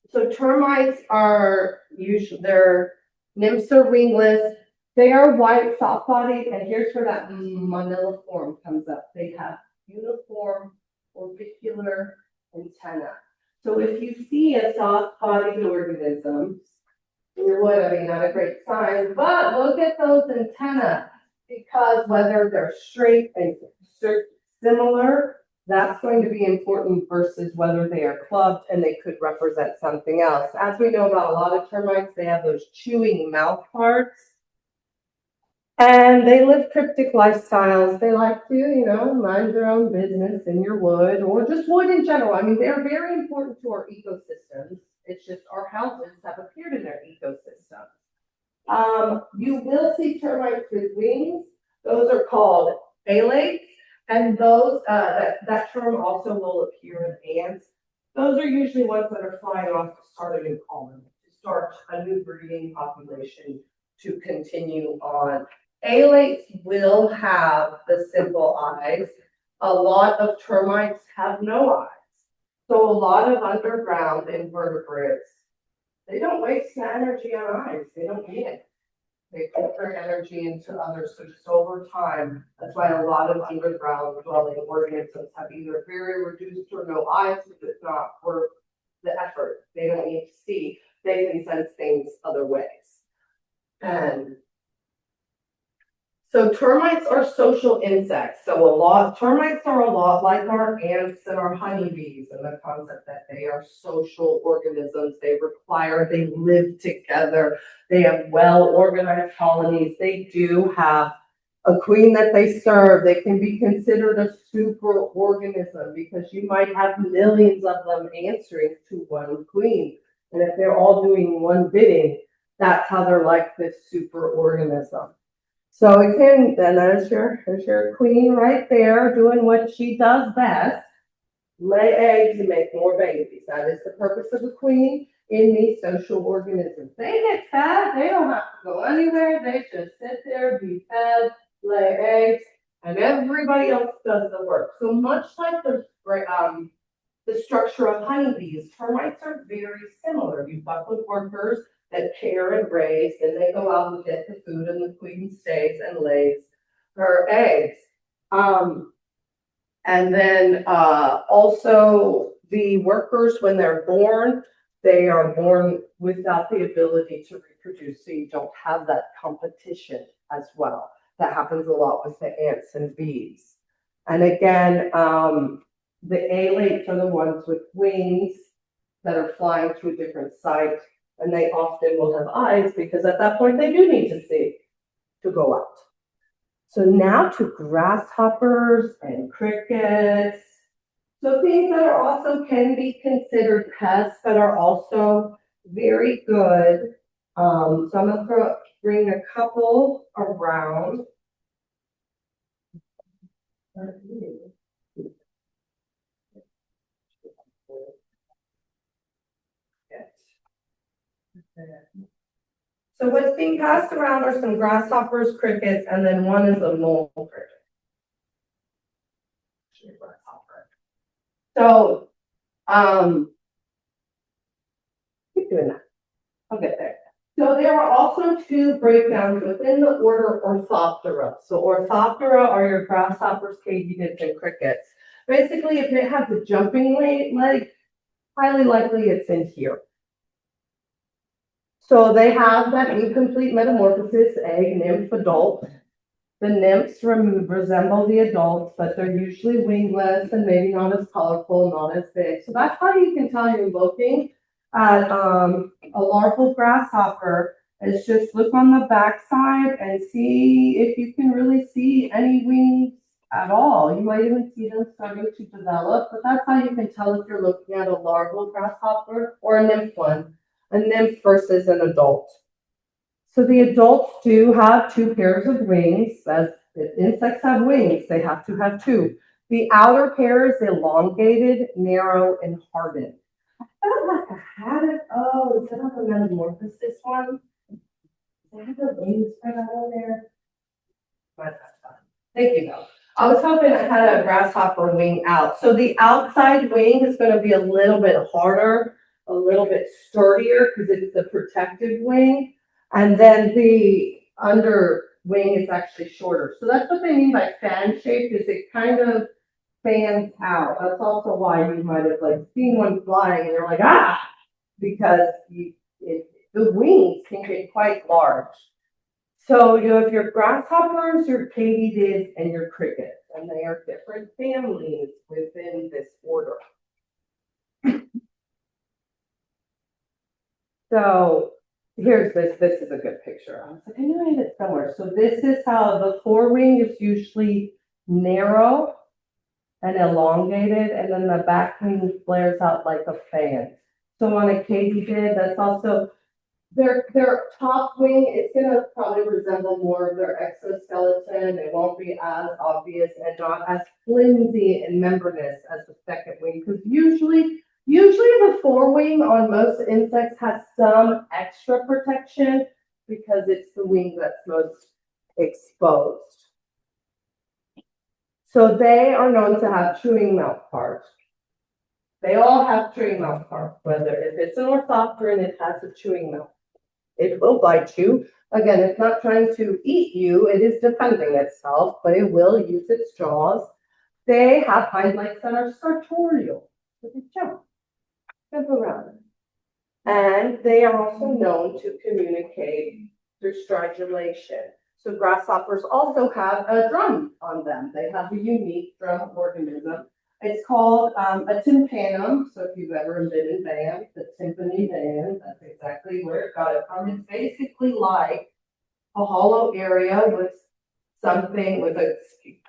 So termites are usually, they're nymphs or wingless. They are white, soft-bodied, and here's where that moniliform comes up. They have uniform orbicular antenna. So if you see a soft-bodied organism, in wood, I mean, not a great sign, but look at those antennae, because whether they're straight and similar, that's going to be important versus whether they are clubbed and they could represent something else. As we know about a lot of termites, they have those chewing mouth parts. And they live cryptic lifestyles. They like to, mind their own business in your wood or just wood in general. I mean, they're very important to our ecosystems. It's just our houses have appeared in their ecosystem. You will see termites with wings. Those are called phalates. And those, that term also will appear in ants. Those are usually ones that are flying off to start a new colony, to start a new breeding population, to continue on. Phalates will have the simple eyes. A lot of termites have no eyes. So a lot of underground invertebrates, they don't waste the energy on eyes. They don't need it. They put their energy into others. So just over time, that's why a lot of underground dwelling organisms have either very reduced or no eyes because it's not worth the effort. They don't need to see. They can sense things other ways. And so termites are social insects. So termites are a lot like our ants and our honeybees, and the concept that they are social organisms. They live together. They have well-organized colonies. They do have a queen that they serve. They can be considered a super organism because you might have millions of them answering to one queen. And if they're all doing one bidding, that's how they're like this super organism. So again, then there's your queen right there doing what she does best, lay eggs and make more babies. That is the purpose of a queen in these social organisms. They get fed, they don't have to go anywhere, they just sit there, be fed, lay eggs, and everybody else does the work. So much like the structure of honeybees, termites are very similar. You've got the workers that care and raise, and they go out and get the food, and the queen stays and lays her eggs. And then also the workers, when they're born, they are born without the ability to reproduce, so you don't have that competition as well. That happens a lot with the ants and bees. And again, the alates are the ones with wings that are flying to a different site. And they often will have eyes because at that point they do need to see to go out. So now to grasshoppers and crickets. So things that are also can be considered pests that are also very good. So I'm going to bring a couple around. So what's being passed around are some grasshoppers, crickets, and then one is a mole cricket. So, keep doing that. I'll get there. So there are also two breakdowns within the order Orthoptera. So Orthoptera are your grasshoppers, katydids, and crickets. Basically, if it has a jumping leg, highly likely it's in here. So they have that incomplete metamorphosis, egg, nymph, adult. The nymphs resemble the adults, but they're usually wingless and maybe not as colorful, not as big. So that's how you can tell you're looking at a larval grasshopper. Is just look on the backside and see if you can really see any wings at all. You might even see them starting to develop, but that's how you can tell if you're looking at a larval grasshopper or a nymph one. A nymph versus an adult. So the adults do have two pairs of wings. As if insects have wings, they have to have two. The outer pair is elongated, narrow, and hardened. I felt like I had it. Oh, is it on the metamorphosis one? They have the wings spread out on there. But that's fine. Thank you, though. I was hoping I had a grasshopper wing out. So the outside wing is going to be a little bit harder, a little bit sturdier because it's the protective wing. And then the under wing is actually shorter. So that's what they mean by fan shaped, is it kind of fans out. That's also why you might have like seen one flying and you're like, ah, because the wings can get quite large. So you have your grasshoppers, your katydids, and your crickets, and they are different families within this order. So here's this. This is a good picture. I was like, I knew I had it somewhere. So this is how the forewing is usually narrow and elongated, and then the back wing flares out like a fan. So on a katydid, that's also their top wing is gonna probably resemble more of their exoskeleton. It won't be as obvious and not as flimsy and membranous as the second wing, because usually the forewing on most insects has some extra protection because it's the wing that's most exposed. So they are known to have chewing mouth parts. They all have chewing mouth parts, whether if it's an orthopteran, it has a chewing mouth. It will bite you. Again, it's not trying to eat you, it is defending itself, but it will use its jaws. They have hind legs that are sartorial, so they jump around. And they are also known to communicate through stridulation. So grasshoppers also have a drum on them. They have a unique drum organism. It's called a tympanum. So if you've ever been in band, the timpani band, that's exactly where it got it from. It's basically like a hollow area with something with a,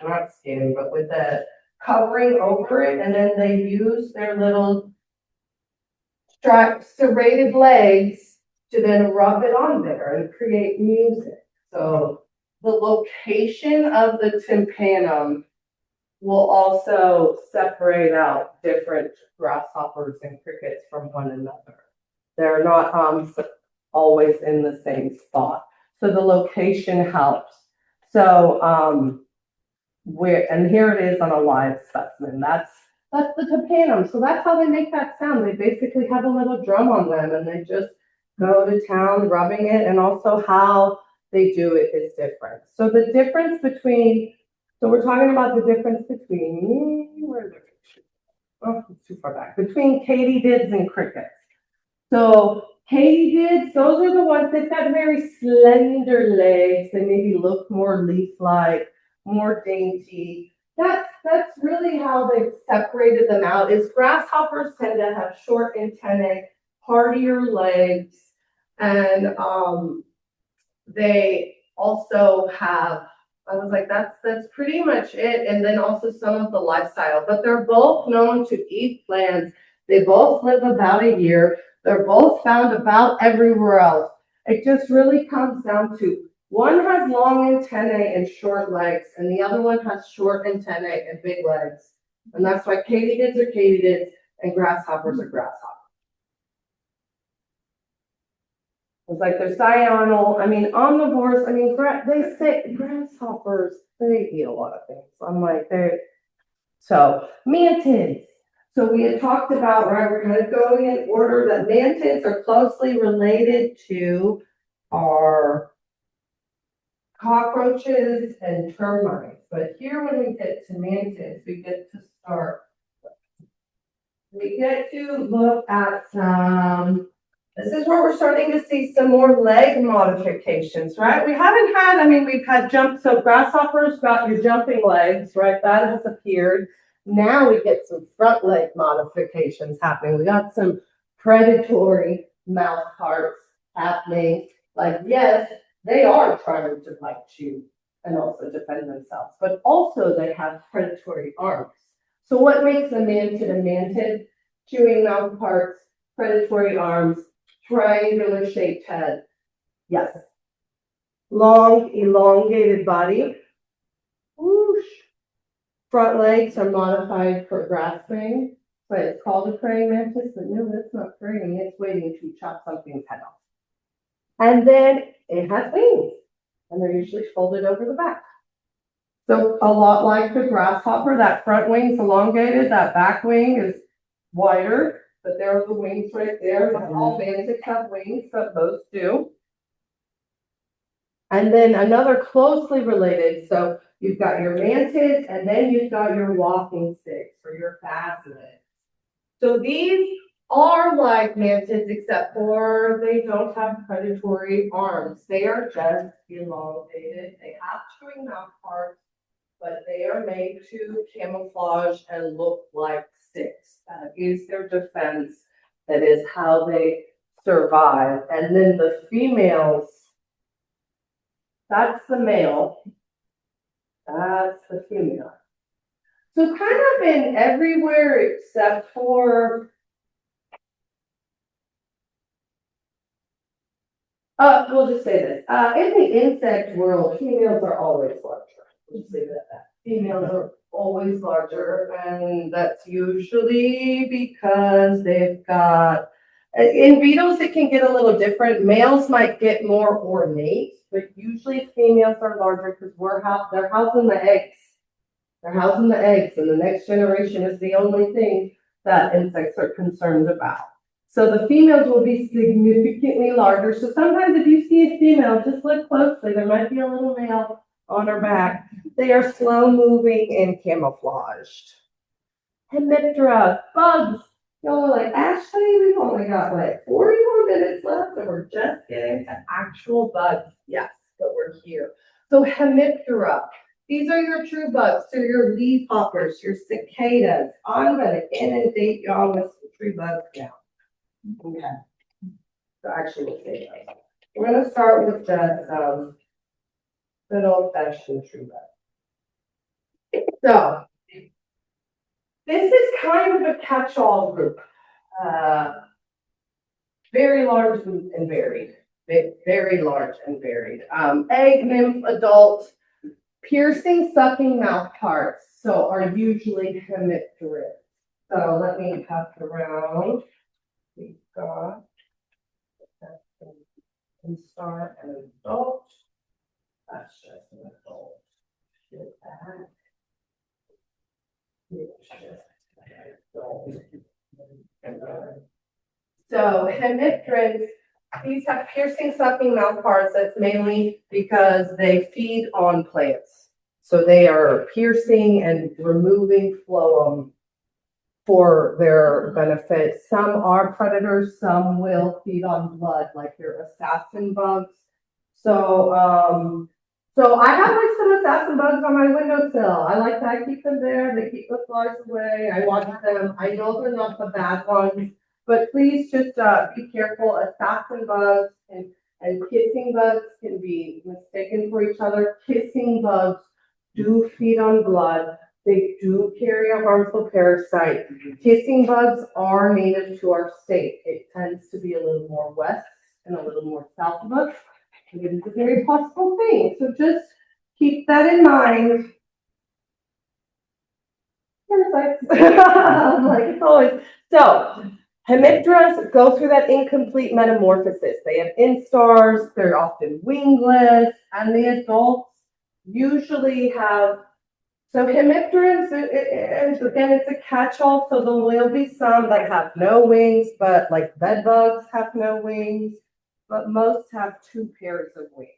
not skin, but with a covering over it. And then they use their little serrated legs to then rub it on there and create music. So the location of the tympanum will also separate out different grasshoppers and crickets from one another. They're not always in the same spot. So the location helps. So and here it is on a live specimen. That's the tympanum. So that's how they make that sound. They basically have a little drum on them and they just go to town rubbing it, and also how they do it is different. So the difference between, so we're talking about the difference between, where is it? Oh, it's too far back. Between katydids and crickets. So katydids, those are the ones that got very slender legs. They maybe look more leaf-like, more dainty. That's really how they've separated them out. Is grasshoppers tend to have short antennae, hardier legs, and they also have, I was like, that's pretty much it. And then also some of the lifestyle, but they're both known to eat plants. They both live about a year. They're both found about everywhere else. It just really comes down to one has long antennae and short legs, and the other one has short antennae and big legs. And that's why katydids are katydids and grasshoppers are grasshoppers. It's like they're diurnal. I mean, omnivores. I mean, they say grasshoppers, they eat a lot of things. I'm like, so mantids. So we had talked about, right, we're kind of going in order that mantids are closely related to our cockroaches and termites. But here when we get to mantids, we get to start. We get to look at some This is where we're starting to see some more leg modifications, right? We haven't had, I mean, we've had so grasshoppers got your jumping legs, right? That has appeared. Now we get some front leg modifications happening. We got some predatory mouth parts happening. Like, yes, they are trying to bite you and also defend themselves, but also they have predatory arms. So what makes a mantid? Chewing mouth parts, predatory arms, triangular shaped head. Yes. Long, elongated body. Whoosh. Front legs are modified for grasping, but it's called a praying mantis, but no, it's not praying, it's waiting to chop something's head off. And then it has wings, and they're usually folded over the back. So a lot like the grasshopper, that front wing's elongated, that back wing is wider. But there are the wings right there. Not all mantids have wings, but most do. And then another closely related, so you've got your mantids, and then you've got your walking sticks or your phasmids. So these are like mantids, except for they don't have predatory arms. They are just elongated. They have chewing mouth parts, but they are made to camouflage and look like sticks. That is their defense. That is how they survive. And then the females, that's the male, that's the female. So kind of in everywhere except for, we'll just say this. In the insect world, females are always larger. We'll just leave it at that. Females are always larger, and that's usually because they've got, in beetles it can get a little different. Males might get more ornate, but usually females are larger because they're housing the eggs. They're housing the eggs, and the next generation is the only thing that insects are concerned about. So the females will be significantly larger. So sometimes if you see a female, just look closely. There might be a little male on her back. They are slow moving and camouflaged. Hemiptera, bugs. Y'all are like, Ashley, we've only got like 40 more minutes left and we're just getting to actual bugs. Yes, but we're here. So Hemiptera, these are your true bugs. So your leaf hoppers, your cicadas. I'm going to inundate y'all with some true bugs now. Okay. So actually, we'll say that. We're going to start with just good old-fashioned true bug. So this is kind of a catch-all group. Very large and varied. Very large and varied. Egg, nymph, adult, piercing, sucking mouth parts. So are usually hemipterous. So let me pass it around. We've got instar and adult. That's just an adult. Get that. So hemipterans, these have piercing, sucking mouth parts. That's mainly because they feed on plants. So they are piercing and removing phloem for their benefit. Some are predators, some will feed on blood, like your assassin bugs. So I have like some assassin bugs on my windowsill. I like that. I keep them there. They keep the flies away. I watch them. I know they're not the bad ones, but please just be careful. Assassin bugs and kissing bugs can be mistaken for each other. Kissing bugs do feed on blood. They do carry a harmful parasite. Kissing bugs are native to our state. It tends to be a little more west and a little more south of us. It is a very possible thing. So just keep that in mind. Parasites. Like it's always. So hemipteras go through that incomplete metamorphosis. They have instars, they're often wingless, and the adults usually have. So hemipterans, again, it's a catch-all. So there will be some that have no wings, but like bed bugs have no wings, but most have 2 pairs of wings.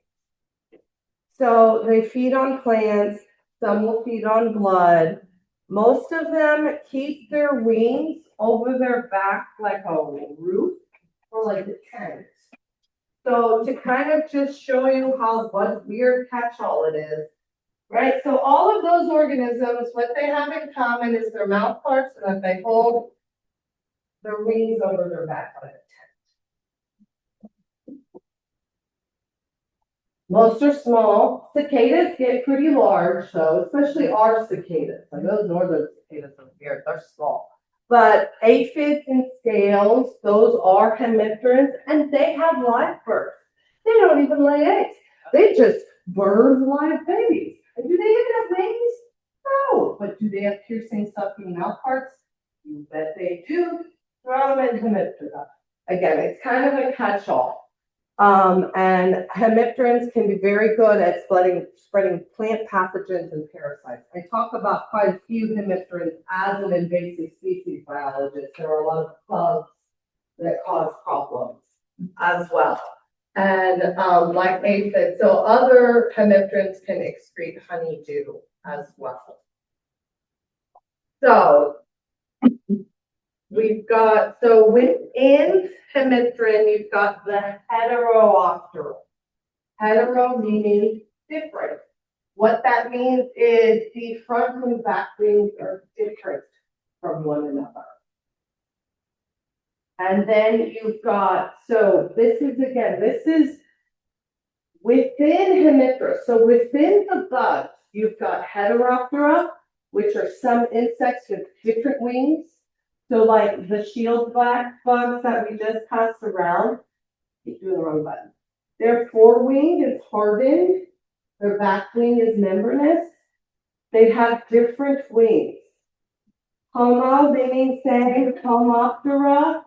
So they feed on plants. Some will feed on blood. Most of them keep their wings over their back like a roof. or like a tent. So to kind of just show you what weird catch-all it is, right? So all of those organisms, what they have in common is their mouth parts and that they hold their wings over their back like a tent. Most are small. Cicadas get pretty large, though, especially our cicadas. Like those northern cicadas over here, they're small. But aphids and scales, those are hemipterans, and they have live births. They don't even lay eggs. They just birth live babies. And do they even have wings? No. But do they have piercing, sucking mouth parts? You bet they do. Throw them in hemiptera. Again, it's kind of a catch-all. And hemipterans can be very good at spreading plant pathogens and parasites. I talk about quite a few hemipterans as an invasive species biologist. There are a lot of bugs that cause problems as well. And like aphids, so other hemipterans can excrete honeydew as well. So we've got, so within hemipteran, you've got the heteroptera. Hetero meaning different. What that means is the front and back wings are different from one another. And then you've got, so this is within hemiptera. So within the bugs, you've got heteroptera, which are some insects with different wings. So like the shield black bugs that we just passed around, keep doing the wrong button. Their forewing is hardened. Their back wing is membranous. They have different wings. Homo, they mean same. Homoptera,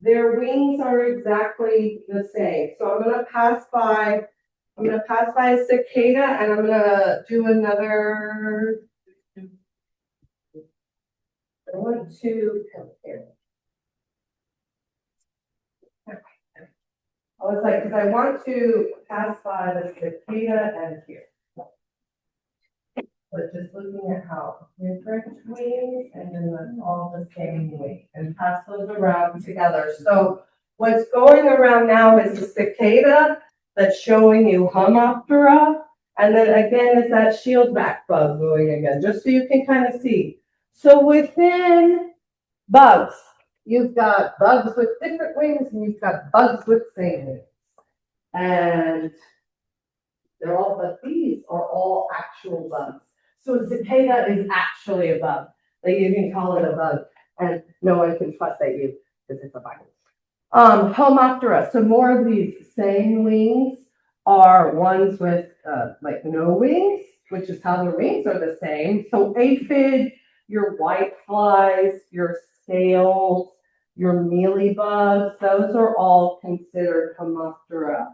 their wings are exactly the same. So I'm gonna pass by a cicada and I'm gonna do another. I want to compare. I was like, because I want to pass by the cicada and here. But just looking at how different wings and then that's all the same wing and pass those around together. So what's going around now is a cicada that's showing you Homoptera. And then again is that shieldback bug going again, just so you can kind of see. So within bugs, you've got bugs with different wings and you've got bugs with same wings. And they're all, but these are all actual bugs. So a cicada is actually a bug. They even call it a bug. And no one can fuss at you because it's a bug. Homoptera. So more of these same wings are ones with like no wings, which is how their wings are the same. So aphids, your whiteflies, your scales, your mealybugs, those are all considered Homoptera,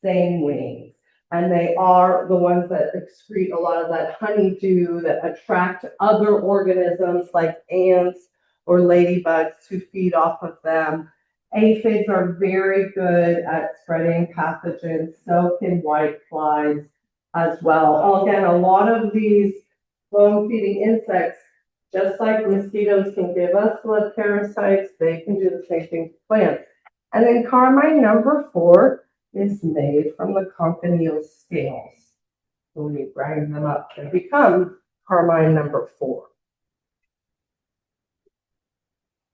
same wings. And they are the ones that excrete a lot of that honeydew that attract other organisms like ants or ladybugs to feed off of them. Aphids are very good at spreading pathogens, so can whiteflies as well. Again, a lot of these bone-feeding insects, just like mosquitoes can give us blood parasites, they can do the same thing to plants. And then carmine number 4 is made from the cochineal scales. So we grind them up and become carmine number 4.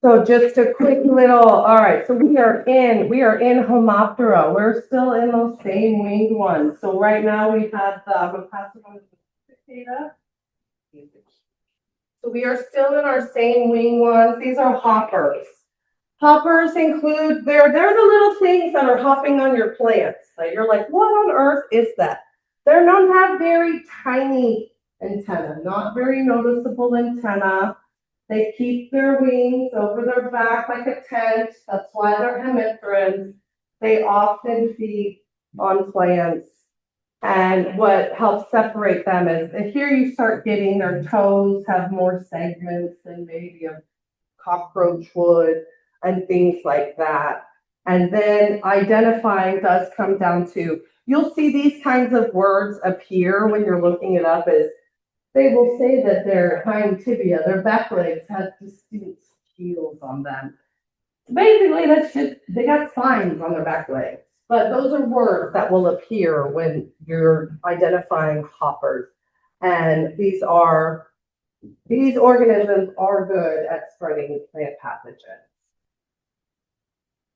So just a quick little, all right, so we are in Homoptera. We're still in those same winged ones. So right now we have the, I'm going to pass it on to the cicada. So we are still in our same wing ones. These are hoppers. Hoppers include, they're the little things that are hopping on your plants. So you're like, what on earth is that? They're known to have very tiny antenna, not very noticeable antenna. They keep their wings over their back like a tent. That's why they're hemipterans. They often feed on plants. And what helps separate them is that here you start getting their toes have more segments than maybe a cockroach would and things like that. And then identifying does come down to, you'll see these kinds of words appear when you're looking it up as they will say that their hind tibia, their back legs have distinct heels on them. Basically, that's just, they got signs on their back legs. But those are words that will appear when you're identifying hoppers. And these organisms are good at spreading plant pathogens.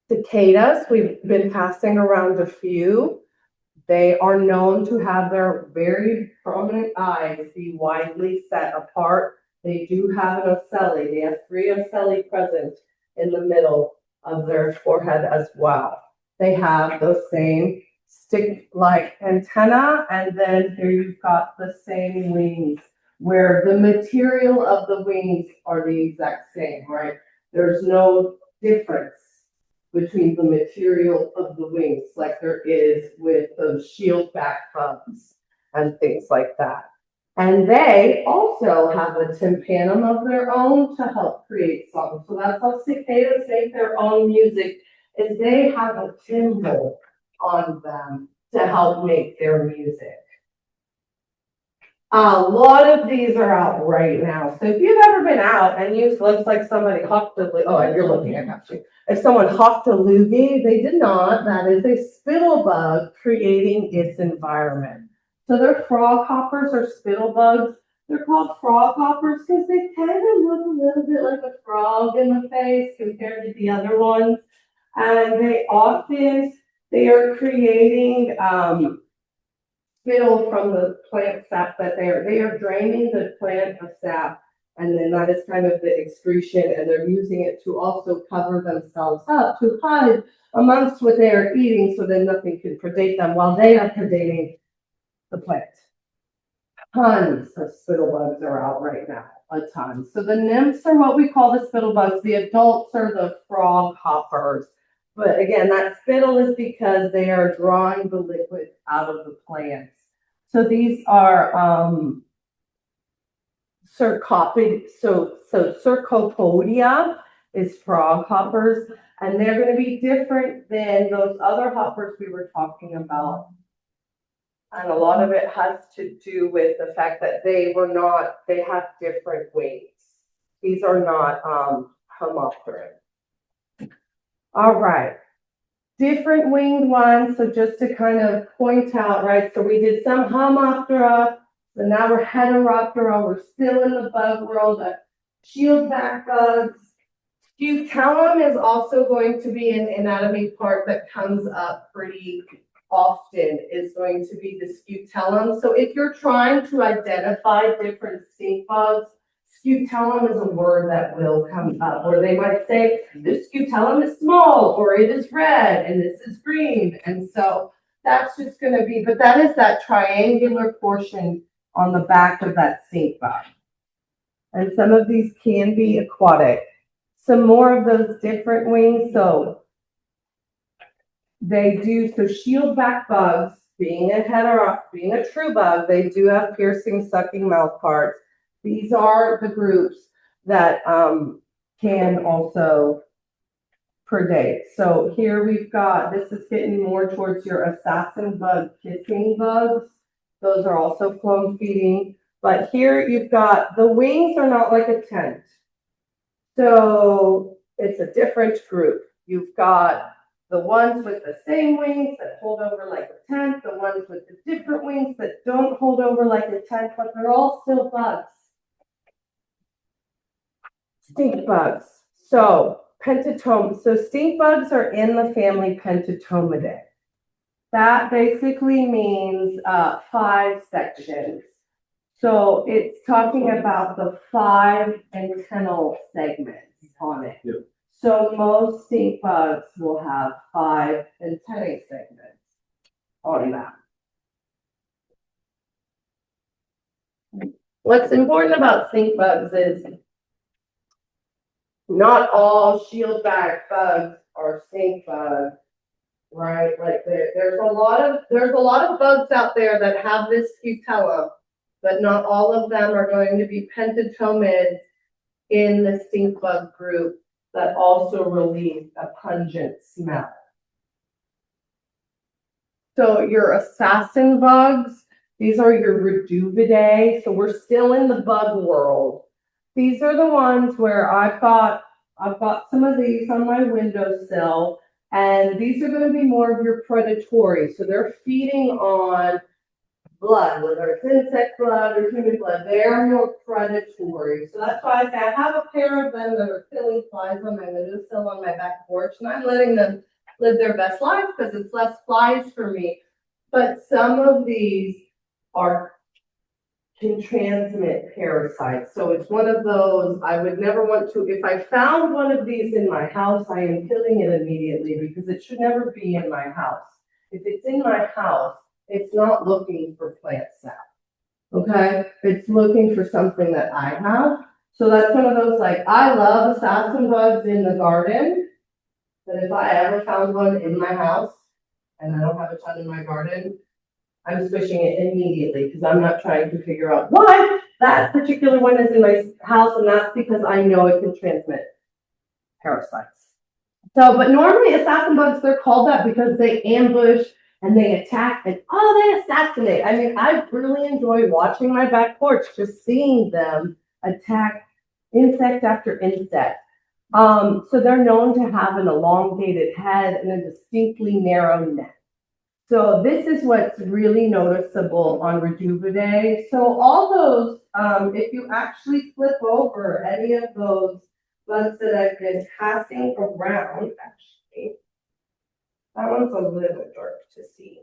Cicadas, we've been passing around a few. They are known to have their very prominent eyes be widely set apart. They do have an ocelli. They have 3 ocelli present in the middle of their forehead as well. They have those same stick-like antenna, and then here you've got the same wings, where the material of the wings are the exact same, right? There's no difference between the material of the wings like there is with those shieldback bugs and things like that. And they also have a tympanum of their own to help create song. So that's how cicadas make their own music, is they have a timbral on them to help make their music. A lot of these are out right now. So if you've ever been out and you looks like somebody hawked a, oh, you're looking, I got you. If someone hawked a loogie, they did not. That is a spittle bug creating its environment. So they're frog hoppers or spittle bugs. They're called frog hoppers because they kind of look a little bit like a frog in the face compared to the other ones. And they are creating spittle from the plant sap that they are draining the plant of sap, and then that is kind of the excretion, and they're using it to also cover themselves up to hide amongst what they are eating so then nothing can predate them while they are predating the plant. Tons of spittle bugs are out right now, a ton. So the nymphs are what we call the spittle bugs. The adults are the frog hoppers. But again, that spittle is because they are drawing the liquid out of the plants. So these are Cercopodia is frog hoppers, and they're going to be different than those other hoppers we were talking about. And a lot of it has to do with the fact that they have different wings. These are not homopteran. All right, different winged ones. So just to kind of point out, right? So we did some Homoptera, so now we're Heteroptera. We're still in the bug world of shieldback bugs. Scutellum is also going to be an anatomy part that comes up pretty often, is going to be the scutellum. So if you're trying to identify different stink bugs, scutellum is a word that will come up, or they might say this scutellum is small, or it is red, and this is green. And so that's just going to be, but that is that triangular portion on the back of that stink bug. And some of these can be aquatic. Some more of those different wings. So they do, so shieldback bugs, being a true bug, they do have piercing, sucking mouth parts. These are the groups that can also predate. So here we've got, this is getting more towards your assassin bug kissing bugs. Those are also clone feeding. But here you've got, the wings are not like a tent. So it's a different group. You've got the ones with the same wings that hold over like a tent, the ones with the different wings that don't hold over like a tent, but they're all still bugs. Stink bugs. So stink bugs are in the family Pentatomidae. That basically means 5 sections. So it's talking about the 5 antennal segments on it. Yep. So most stink bugs will have 5 antennae segments on that. What's important about stink bugs is not all shieldback bugs are stink bugs, right? Like there's a lot of bugs out there that have this scutellum, but not all of them are going to be pentatomids in the stink bug group that also relieve a pungent smell. So your assassin bugs, these are your reduvidae. So we're still in the bug world. These are the ones where I've got I've got some of these on my windowsill, and these are gonna be more of your predatory, so they're feeding on blood, whether it's insect blood or human blood, they're more predatory. So that's why I say I have a pair of them that are killing flies on my windowsill on my back porch, and I'm letting them live their best life because it's less flies for me. But some of these can transmit parasites. So it's one of those, I would never want to, if I found one of these in my house, I am killing it immediately because it should never be in my house. If it's in my house, it's not looking for plant sap. Okay, it's looking for something that I have. So that's one of those, like, I love assassin bugs in the garden, but if I ever found one in my house and I don't have a ton in my garden, I'm switching it immediately because I'm not trying to figure out why that particular one is in my house, and that's because I know it can transmit parasites. So, but normally assassin bugs, they're called that because they ambush and they attack and they assassinate. I mean, I really enjoy watching my back porch, just seeing them attack insect after insect. So they're known to have an elongated head and a distinctly narrow neck. So this is what's really noticeable on Rejuvenate. So all those, if you actually flip over any of those bugs that I've been passing around, actually, that one's a little dark to see,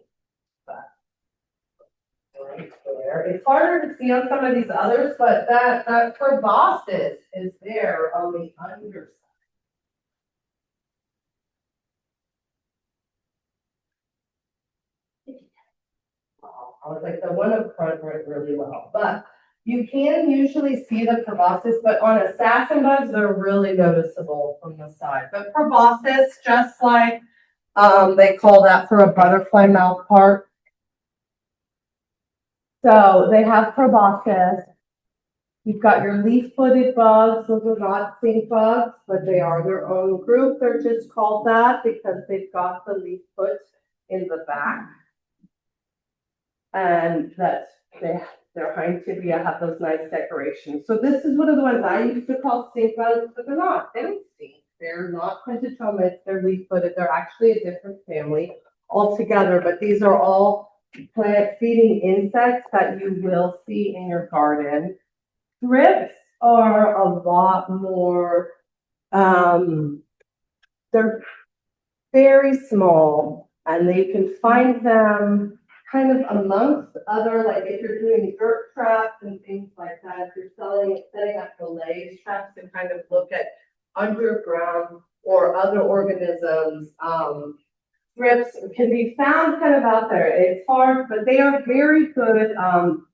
but there. It's harder to see on some of these others, but that proboscis is there on the underside. I was like, the one up front went really well, but you can usually see the proboscis, but on assassin bugs, they're really noticeable from the side. But proboscis, just like they call that for a butterfly mouth part. So they have proboscis. You've got your leaf-footed bugs. Those are not stink bugs, but they are their own group. They're just called that because they've got the leaf foot in the back. And they're Heartwood have those nice decorations. So this is one of the ones I used to call stink bugs, but they're not. They don't stink. They're not pentatomids. They're leaf-footed. They're actually a different family altogether. But these are all plant-feeding insects that you will see in your garden. Thrips are a lot more. They're very small, and they can find them kind of amongst other, like if you're doing dirt traps and things like that, if you're setting up delays traps to kind of look at underground or other organisms, thrips can be found kind of out there. It's hard, but they are very good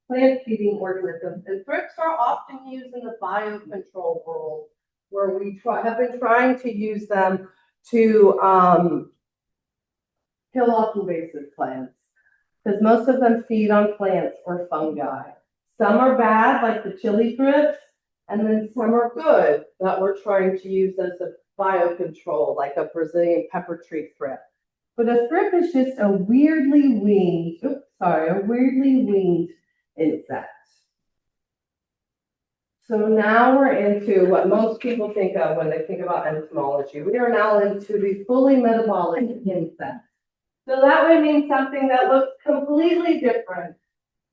plant feeding organisms. And thrips are often used in the biocontrol world, where we have been trying to use them to kill off invasive plants. Because most of them feed on plants or fungi. Some are bad, like the chili thrips, and then some are good that we're trying to use as a biocontrol, like a Brazilian pepper tree thrip. But a thrip is just a weirdly winged insect. So now we're into what most people think of when they think about entomology. We are now into the fully metabolic insect. So that would mean something that looks completely different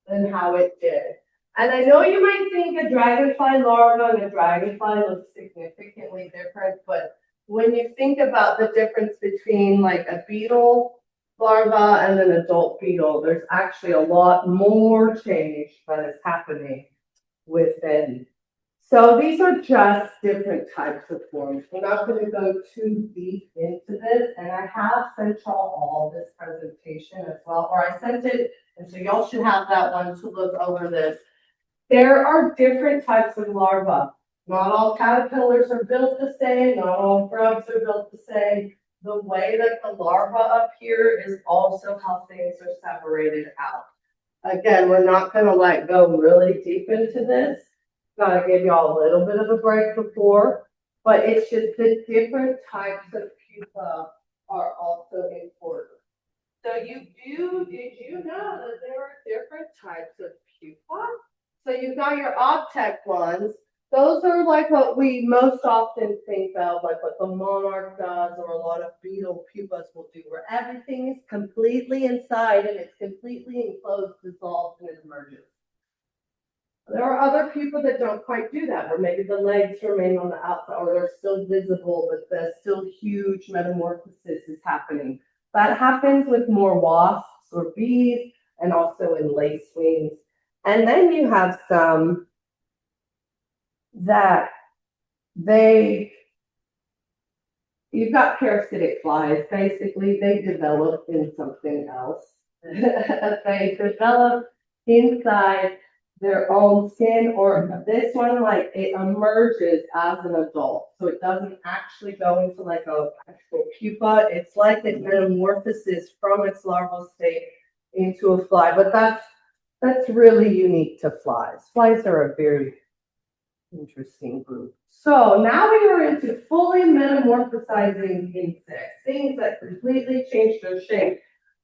than how it did. And I know you might think a dragonfly larva and a dragonfly looks significantly different, but when you think about the difference between like a beetle larva and an adult beetle, there's actually a lot more change that is happening within. So these are just different types of forms. We're not going to go too deep into this, and I have sent y'all all this presentation as well, or I sent it, and so y'all should have that one to look over this. There are different types of larvae. Not all caterpillars are built the same, not all grubs are built the same. The way that the larva up here is also how things are separated out. Again, we're not going to go really deep into this. Gotta give y'all a little bit of a break before, but it's just the different types of pupa are also important. So did you know that there are different types of pupa? So you've got your obtech ones. those are like what we most often think of, like what the monarch does, or a lot of beetle pupas will do, where everything is completely inside and it's completely enclosed, dissolved, and it emerges. There are other people that don't quite do that, where maybe the legs remain on the outside, or they're still visible, but the still huge metamorphosis is happening. That happens with more wasps or bees, and also in lacewings. And then you have some that you've got parasitic flies. Basically, they develop in something else. They develop inside their own skin, or this one, like, it emerges as an adult. So it doesn't actually go into like a actual pupa. It's like it metamorphoses from its larval state into a fly. But that's really unique to flies. Flies are a very interesting group. So now we are into fully metamorphosizing insects, things that completely change their shape.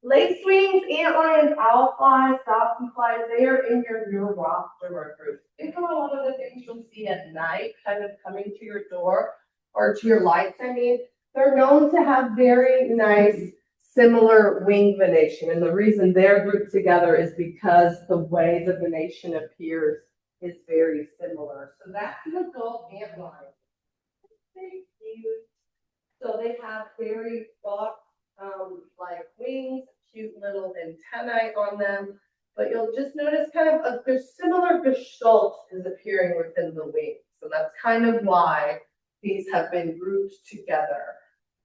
Lacewings, antlions, owl flies, dobson flies, they are in your Neuroptera group. Think of a lot of the things you'll see at night, kind of coming to your door or to your lights, I mean. They're known to have very nice, similar wing venation. And the reason they're grouped together is because the way the venation appears is very similar. So that's an adult antlion. Very cute. So they have very soft, like wings, cute little antennae on them. But you'll just notice kind of a similar gestalt is appearing within the wings. So that's kind of why these have been grouped together.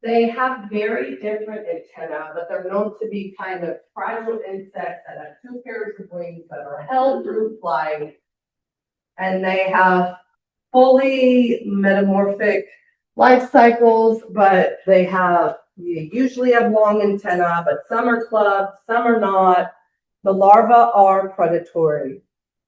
They have very different antennae, but they're known to be kind of fragile insects that have two pairs of wings that are held through flying. And they have fully metamorphic life cycles, but you usually have long antennae, but some are clubbed, some are not. The larvae are predatory.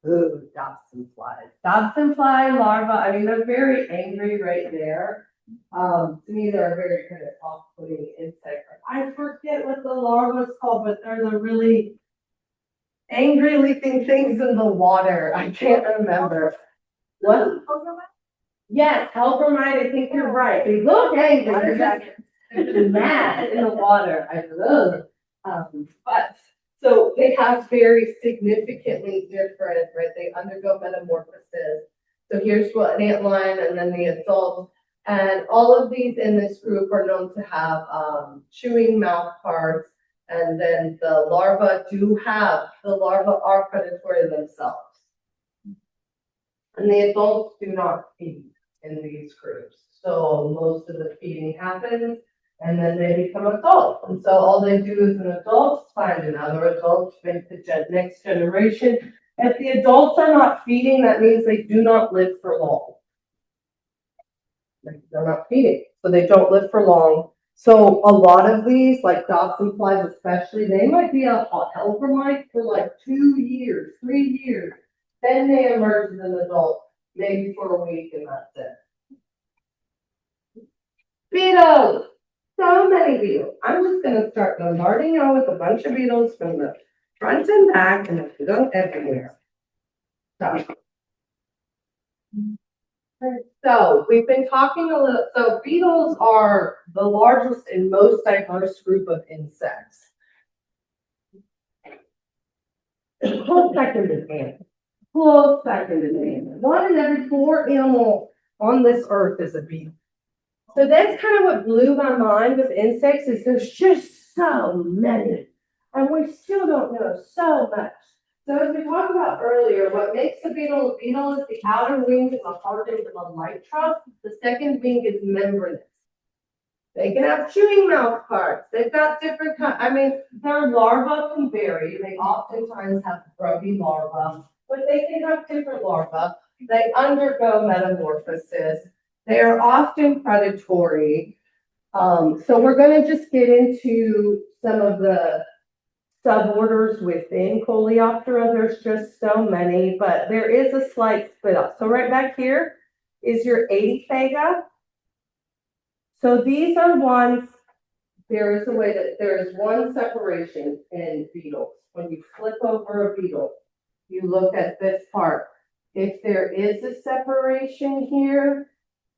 Ooh, Dobson flies. Dobson fly larvae, I mean, they're very angry right there. To me, they're a very kind of off-putting insect. I forget what the larva is called, but they're the really angry leaping things in the water. I can't remember. What? Yes, Helpermite, I think you're right. They look angry. They're mad in the water. I love. But so they have very significantly different, right? They undergo metamorphosis. So here's what an antlion and then the adult. And all of these in this group are known to have chewing mouth parts. And then the larvae are predatory themselves. And the adults do not feed in these groups. So most of the feeding happens and then they become adults. And so all they do as an adult is find another adult to make the next generation. If the adults are not feeding, that means they do not live for long. They're not feeding, so they don't live for long. So a lot of these, like Dobson flies especially, they might be a helpermite for like 2 years, 3 years. Then they emerge as an adult, maybe for a week, and that's it. Beetles! So many beetles. I'm just going to start bombarding you with a bunch of beetles from the front and back, and they go everywhere. So we've been talking a little, so beetles are the largest and most diverse group of insects. Close second is ant. Close second is ant. 1 in every 4 animals on this earth is a beetle. So that's kind of what blew my mind with insects, is there's just so many. And we still don't know so much. So as we talked about earlier, what makes a beetle is the outer wing is a hard end of a elytra. The second wing is membranous. They can have chewing mouth parts. They've got different kinds. I mean, their larvae can vary. They oftentimes have grubby larvae, but they can have different larvae. They undergo metamorphosis. They are often predatory. So we're going to just get into some of the suborders within Coleoptera. There's just so many, but there is a slight split up. So right back here is your Adyphaga. So these are ones, there is a way that there is one separation in beetles. When you flip over a beetle, you look at this part. if there is a separation here,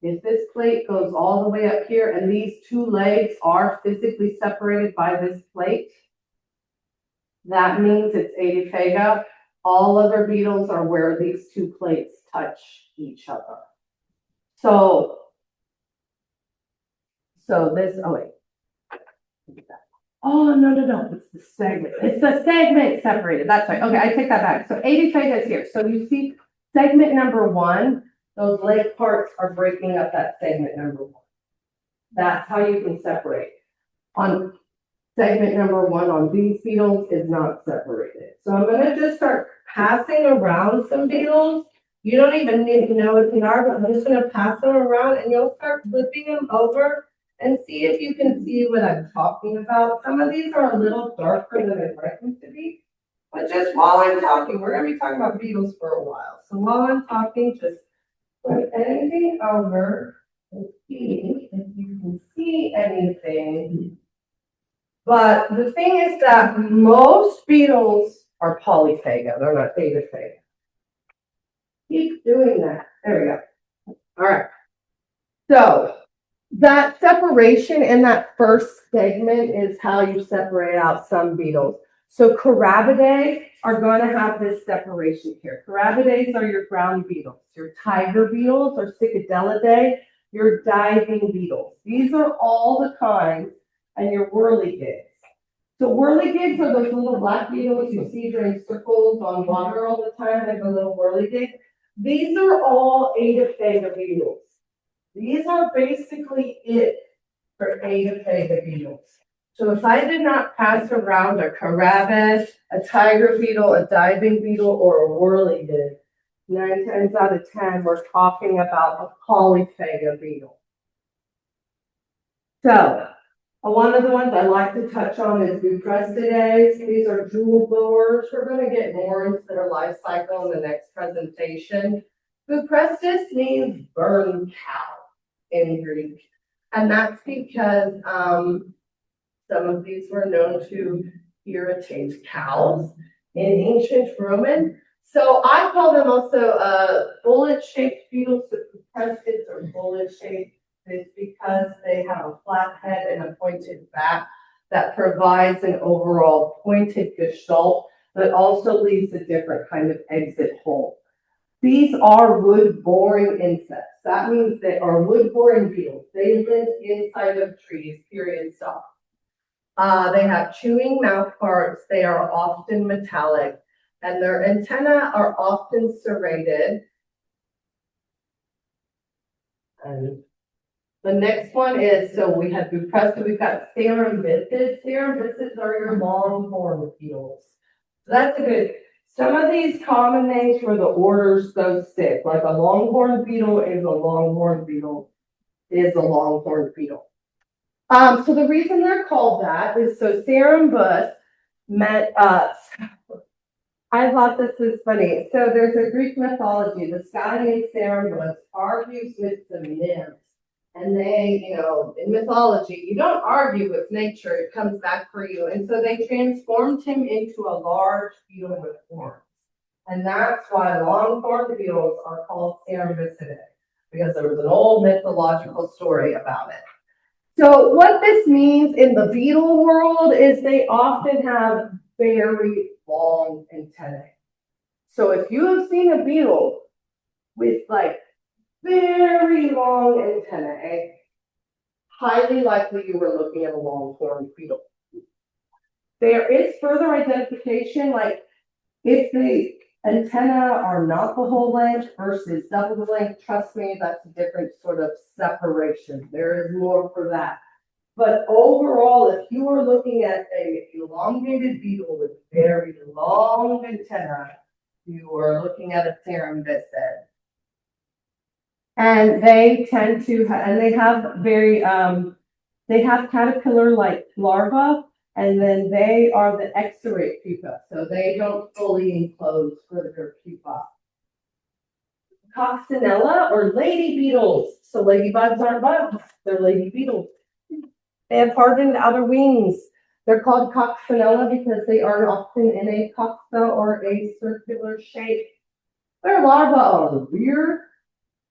if this plate goes all the way up here and these two legs are physically separated by this plate, that means it's Adiphaga. All other beetles are where these two plates touch each other. So this, oh wait. Oh, no, it's the segment. It's the segment separated. That's right. Okay, I take that back. So Adiphaga is here. So you see segment number 1, those leg parts are breaking up that segment number 1. That's how you can separate. On segment number 1 on these beetles is not separated. So I'm going to just start passing around some beetles. You don't even need to know what they are, but I'm just going to pass them around and you'll start flipping them over and see if you can see what I'm talking about. Some of these are a little darker than I'd like them to be. But just while I'm talking, we're going to be talking about beetles for a while. So while I'm talking, just flip anything over and see if you can see anything. But the thing is that most beetles are polyphaga. They're not Adiphaga. Keep doing that. There we go. All right. So that separation in that first segment is how you separate out some beetles. So Carabidae are going to have this separation here. Carabidae are your ground beetles. Your tiger beetles or Cicadelidae, your diving beetles. These are all the kinds, and your whirligigs. So whirligigs are those little black beetles you see doing circles on water all the time, like a little whirligig. These are all Adiphaga beetles. These are basically it for Adiphaga beetles. So if I did not pass around a carabid, a tiger beetle, a diving beetle, or a whirligig, 9 times out of 10, we're talking about a polyphaga beetle. So one of the ones I like to touch on is Buprestidae. These are jewel blowers. We're going to get more into their life cycle in the next presentation. Buprestis means burn cow in Greek. And that's because some of these were known to irritate cows in ancient Roman. So I call them also bullet-shaped beetles. The Buprestis are bullet-shaped. It's because they have a flat head and a pointed back that provides an overall pointed gestalt, but also leaves a different kind of exit hole. These are wood-boring insects. That means they are wood-boring beetles. They live inside of trees, period, stop. They have chewing mouth parts. They are often metallic, and their antennae are often serrated. And the next one is, so we have Bupresta, we've got Cerambycids. Cerambycids are your longhorn beetles. So that's a good, some of these common names for the orders so stick, like a longhorn beetle is a longhorn beetle is a longhorn beetle. So the reason they're called that is so Cerambus meant, I thought this was funny. So there's a Greek mythology, this guy named Cerambus argues with some nymphs. And they, in mythology, you don't argue with nature, it comes back for you. And so they transformed him into a large beetle with horns. And that's why longhorn beetles are called Cerambycidae, because there was an old mythological story about it. So what this means in the beetle world is they often have very long antennae. So if you have seen a beetle with very long antennae, highly likely you were looking at a longhorn beetle. There is further identification, like if the antennae are not the whole length versus double the length, trust me, that's a different sort of separation. There is more for that. But overall, if you are looking at an elongated beetle with very long antennae, you are looking at a Cerambycid. And they tend to, and they have very, they have caterpillar-like larvae, and then they are the exarate pupa, so they don't fully enclose further pupa. Coccinella or lady beetles. So ladybugs aren't bugs, they're lady beetles. They have hardened outer wings. They're called coccinella because they are often in a coxa or a circular shape. Their larvae are weird,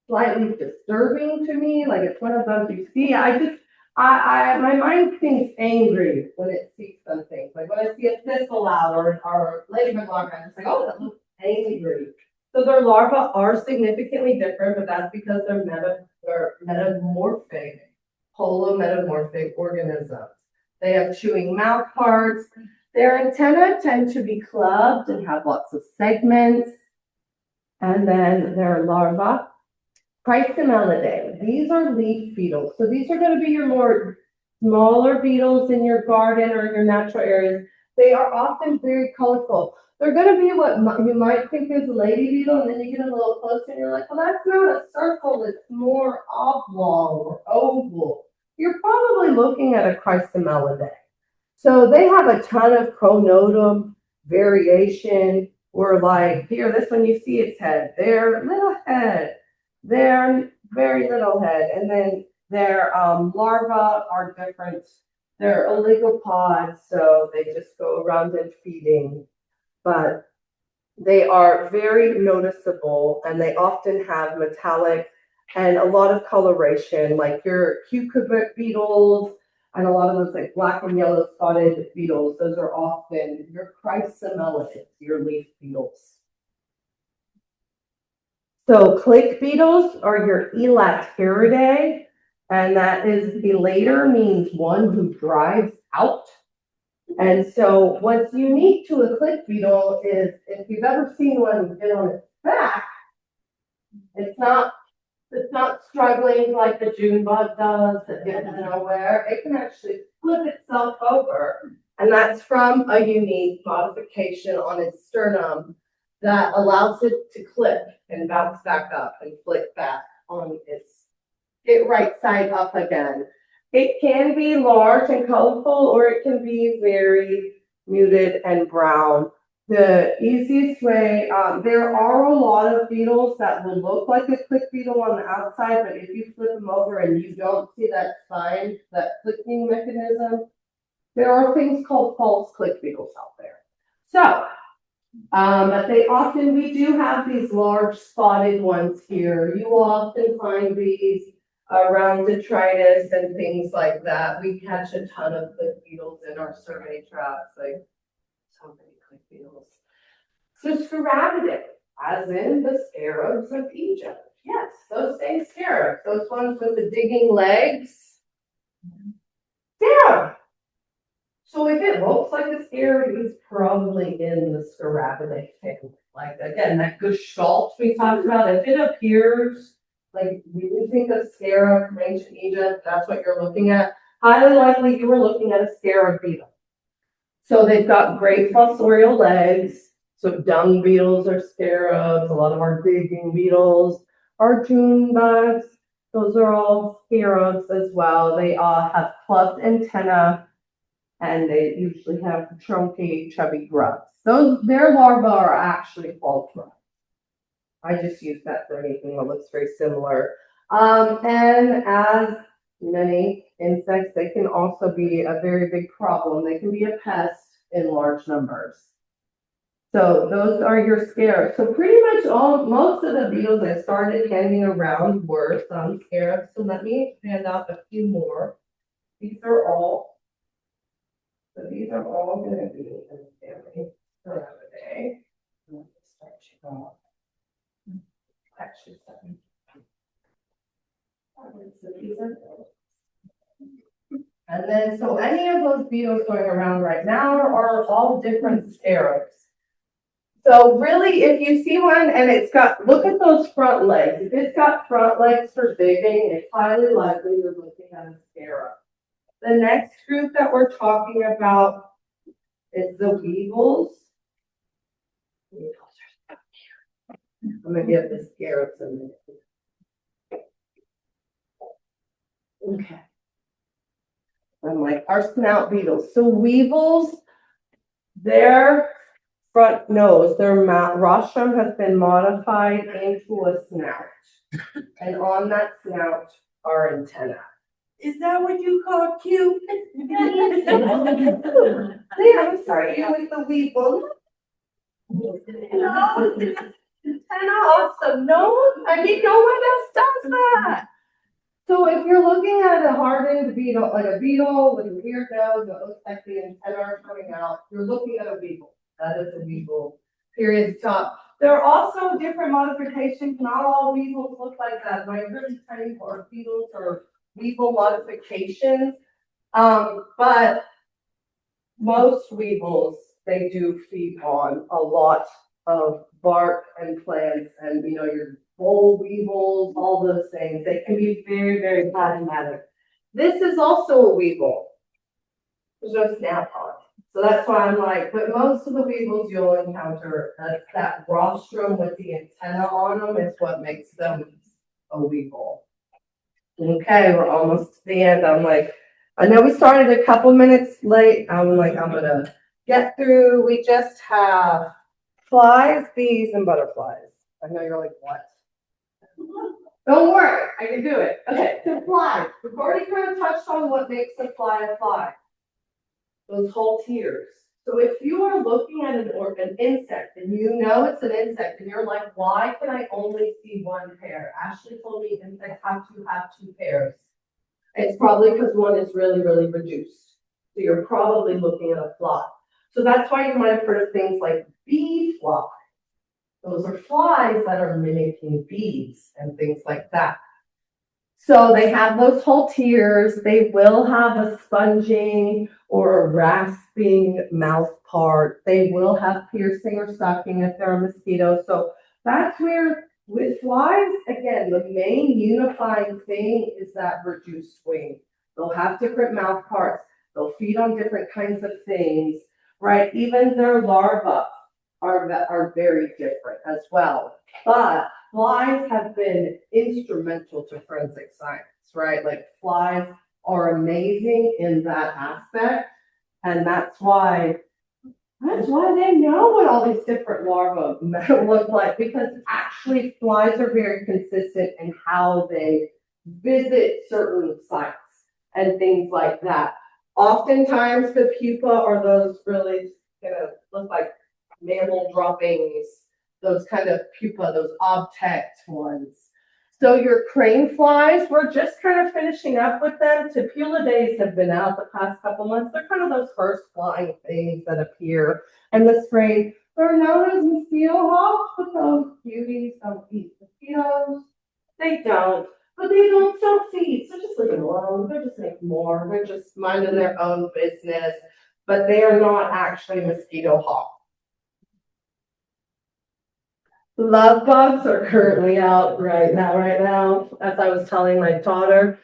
slightly disturbing to me, like it's one of those you see, my mind thinks angry when it sees some things. Like when I see a thistle out or ladybug larva, I'm just like, oh, that looks angry. So their larvae are significantly different, but that's because they're metamorphic, holometamorphic organisms. They have chewing mouth parts. Their antennae tend to be clubbed and have lots of segments. And then their larvae, Chrysomelidae. These are leaf beetles. So these are going to be your more smaller beetles in your garden or your natural areas. They are often very colorful. They're going to be what you might think is a lady beetle, and then you get a little closer and you're like, well, that's not a circle. It's more oblong or oval. You're probably looking at a Chrysomelidae. So they have a ton of pronotum variation. We're like, here, this one you see its head, their little head, their very little head, and then their larvae are different. They're oligopods, so they just go around and feeding, but they are very noticeable, and they often have metallic and a lot of coloration, like your cucumber beetles and a lot of those like black and yellow spotted beetles. Those are often your Chrysomelidae, your leaf beetles. So click beetles are your Elateridae, and that is elater means one who drives out. And so what's unique to a click beetle is if you've ever seen one get on its back, it's not struggling like the June bug does that gets nowhere. It can actually flip itself over. And that's from a unique modification on its sternum that allows it to clip and bounce back up and flick back on its, get right side up again. It can be large and colorful, or it can be very muted and brown. The easiest way, there are a lot of beetles that will look like a click beetle on the outside, but if you flip them over and you don't see that sign, that clicking mechanism, there are things called false click beetles out there. So, but we do have these large spotted ones here. You will often find these around detritus and things like that. We catch a ton of click beetles in our survey traps, like so many click beetles. So Scarabidae, as in the scarabs of Egypt. Yes, those same scarabs, those ones with the digging legs. Yeah. So if it looks like a scarab, it's probably in the Scarabidae family. Like again, that gestalt we talked about, if it appears like when you think of scarab from ancient Egypt, that's what you're looking at. Highly likely you were looking at a scarab beetle. So they've got great fossorial legs. So dung beetles are scarabs. A lot of our digging beetles are June bugs. Those are all scarabs as well. They all have clubbed antennae, and they usually have chunky, chubby grubs. Their larvae are actually false grubs. I just use that for anything that looks very similar. And as many insects, they can also be a very big problem. They can be a pest in large numbers. So those are your scarabs. So pretty much most of the beetles I started handing around were some scarabs. So let me hand out a few more. These are all going to be in the family Scarabidae. Let me start you off. Actually, and then, so any of those beetles going around right now are all different scarabs. So really, if you see one and it's got, look at those front legs. If it's got front legs for digging, it's highly likely you're looking at a scarab. The next group that we're talking about is the weevils. I'm going to get the scarabs in there. Okay. I'm like, our snout beetles. So weevils, their front nose, their rostrum has been modified into a snout. And on that snout are antennae. Is that what you call cute? Yeah, I'm sorry, you with the weevil. No, antenna off some nose? I mean, no one else does that. So if you're looking at a hardened beetle, like a beetle with a weird nose that looks like the antenna are coming out, you're looking at a weevil. That is a weevil. Period. Stop. There are also different modifications. Not all weevils look like that. My really tiny or beetles or weevil modifications. But most weevils, they do feed on a lot of bark and plants and, you know, your boll weevils, all those things. They can be very, very problematic. This is also a weevil. There's no snap on it. So that's why I'm like, but most of the weevils you'll encounter, that rostrum with the antenna on them is what makes them a weevil. Okay, we're almost to the end. I'm like, I know we started a couple minutes late. I'm like, I'm gonna get through. We just have flies, bees, and butterflies. I know you're like, what? Don't worry, I can do it. Okay, so flies. We've already kind of touched on what makes a fly a fly. Those whole tiers. So if you are looking at an insect and you know it's an insect and you're like, why can I only see one pair? Ashley told me insects have to have two pairs. It's probably because one is really, really reduced. So you're probably looking at a fly. So that's why you might have heard of things like bee fly. Those are flies that are mimicking bees and things like that. So they have those whole tiers. They will have a sponging or a rasping mouth part. They will have piercing or sucking if they're a mosquito. So that's where, with flies, again, the main unifying thing is that reduced wing. They'll have different mouth parts. They'll feed on different kinds of things, right? Even their larvae are very different as well. But flies have been instrumental to forensic science, right? Like flies are amazing in that aspect. And that's why they know what all these different larvae look like, because actually flies are very consistent in how they visit certain sites and things like that. Oftentimes the pupa are those really gonna look like mammal droppings, those kind of pupa, those object ones. So your crane flies, we're just kind of finishing up with them. Tepulidaes have been out the past couple months. They're kind of those first flying things that appear in the spring. They're known as mosquito hawks, but those beauties don't eat mosquitoes. They don't, but they don't sell seeds. So just leave them alone. They're just making more. They're just minding their own business, but they are not actually mosquito hawks. Love bugs are currently out right now. As I was telling my daughter,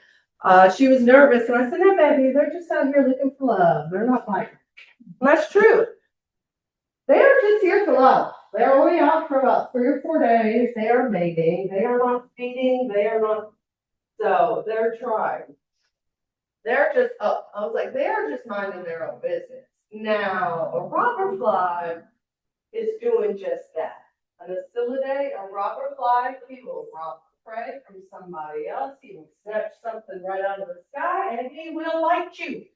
she was nervous, and I said, "No, baby, they're just out here looking for love. They're not biting." And that's true. They are just here for love. They're only out for about 3 or 4 days. They are mating. They are not feeding. They are not. So they're trying. They're just. Oh, I was like, they are just minding their own business. Now, a robber fly is doing just that. An Asilidae, a robber fly, he will rob prey from somebody else. He will snatch something right out of the sky, and he will bite you.